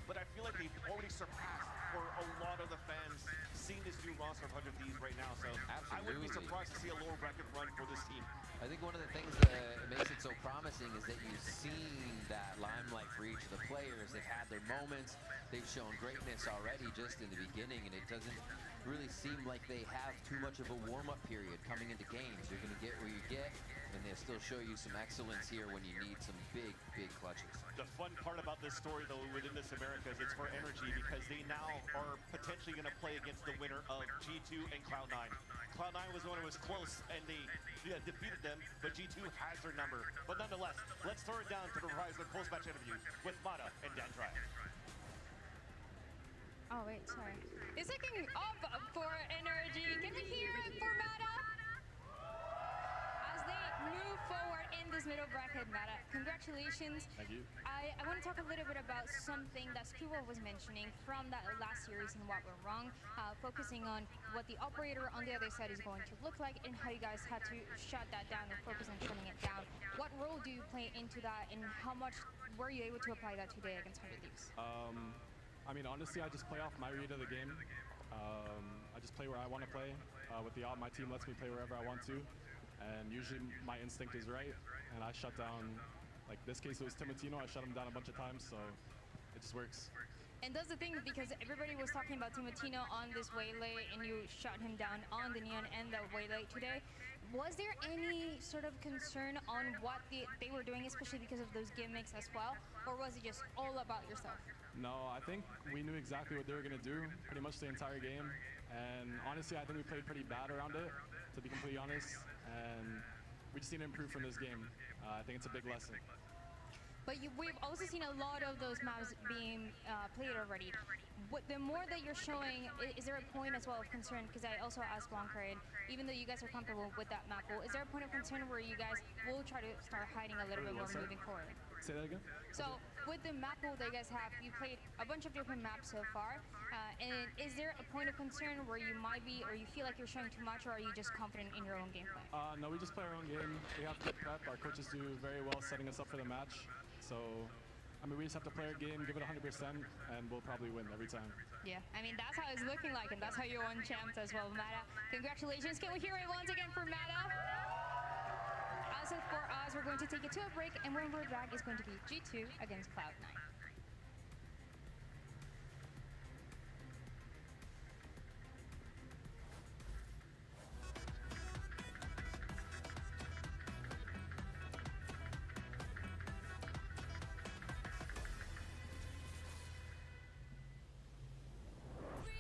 but I feel like they've already surpassed for a lot of the fans seeing this new roster of 100 Thieves right now. So I wouldn't be surprised to see a lower bracket run for this team. I think one of the things that makes it so promising is that you've seen that limelight for each of the players. They've had their moments. They've shown greatness already just in the beginning, and it doesn't really seem like they have too much of a warm-up period coming into games. You're going to get where you get, and they'll still show you some excellence here when you need some big, big clutches. The fun part about this story, though, within this Americas, it's for NRG because they now are potentially going to play against the winner of G2 and Cloud9. Cloud9 was the one who was close, and they defeated them, but G2 has their number. But nonetheless, let's throw it down to provide their post-match interview with Mata and Dan Triad. Oh wait, sorry. It's looking up for NRG. Can we hear it for Mata? As they move forward in this middle bracket, Mata, congratulations. Thank you. I want to talk a little bit about something that Scuba was mentioning from that last series and what went wrong, focusing on what the operator on the other side is going to look like and how you guys had to shut that down and focus on shutting it down. What role do you play into that, and how much were you able to apply that today against 100 Thieves? I mean, honestly, I just play off my read of the game. I just play where I want to play. With the op, my team lets me play wherever I want to. And usually my instinct is right, and I shut down, like this case it was Timotino, I shut him down a bunch of times, so it just works. And that's the thing, because everybody was talking about Timotino on this waylay, and you shot him down on the Neon and the waylay today. Was there any sort of concern on what they were doing, especially because of those gimmicks as well, or was it just all about yourself? No, I think we knew exactly what they were going to do pretty much the entire game, and honestly I think we played pretty bad around it, to be completely honest, and we just need to improve from this game. I think it's a big lesson. But we've also seen a lot of those maps being played already. The more that you're showing, is there a point as well of concern? Because I also asked Blanca, even though you guys are comfortable with that map pool, is there a point of concern where you guys will try to start hiding a little bit more moving forward? Say that again? So with the map pool that you guys have, you played a bunch of different maps so far, and is there a point of concern where you might be, or you feel like you're showing too much, or are you just confident in your own gameplay? No, we just play our own game. We have good prep. Our coaches do very well setting us up for the match. So, I mean, we just have to play our game, give it 100%, and we'll probably win every time. Yeah, I mean, that's how it's looking like, and that's how you won champs as well, Mata. Congratulations. Can we hear it once again for Mata? As for us, we're going to take it to a break, and when we're back, it's going to be G2 against Cloud9.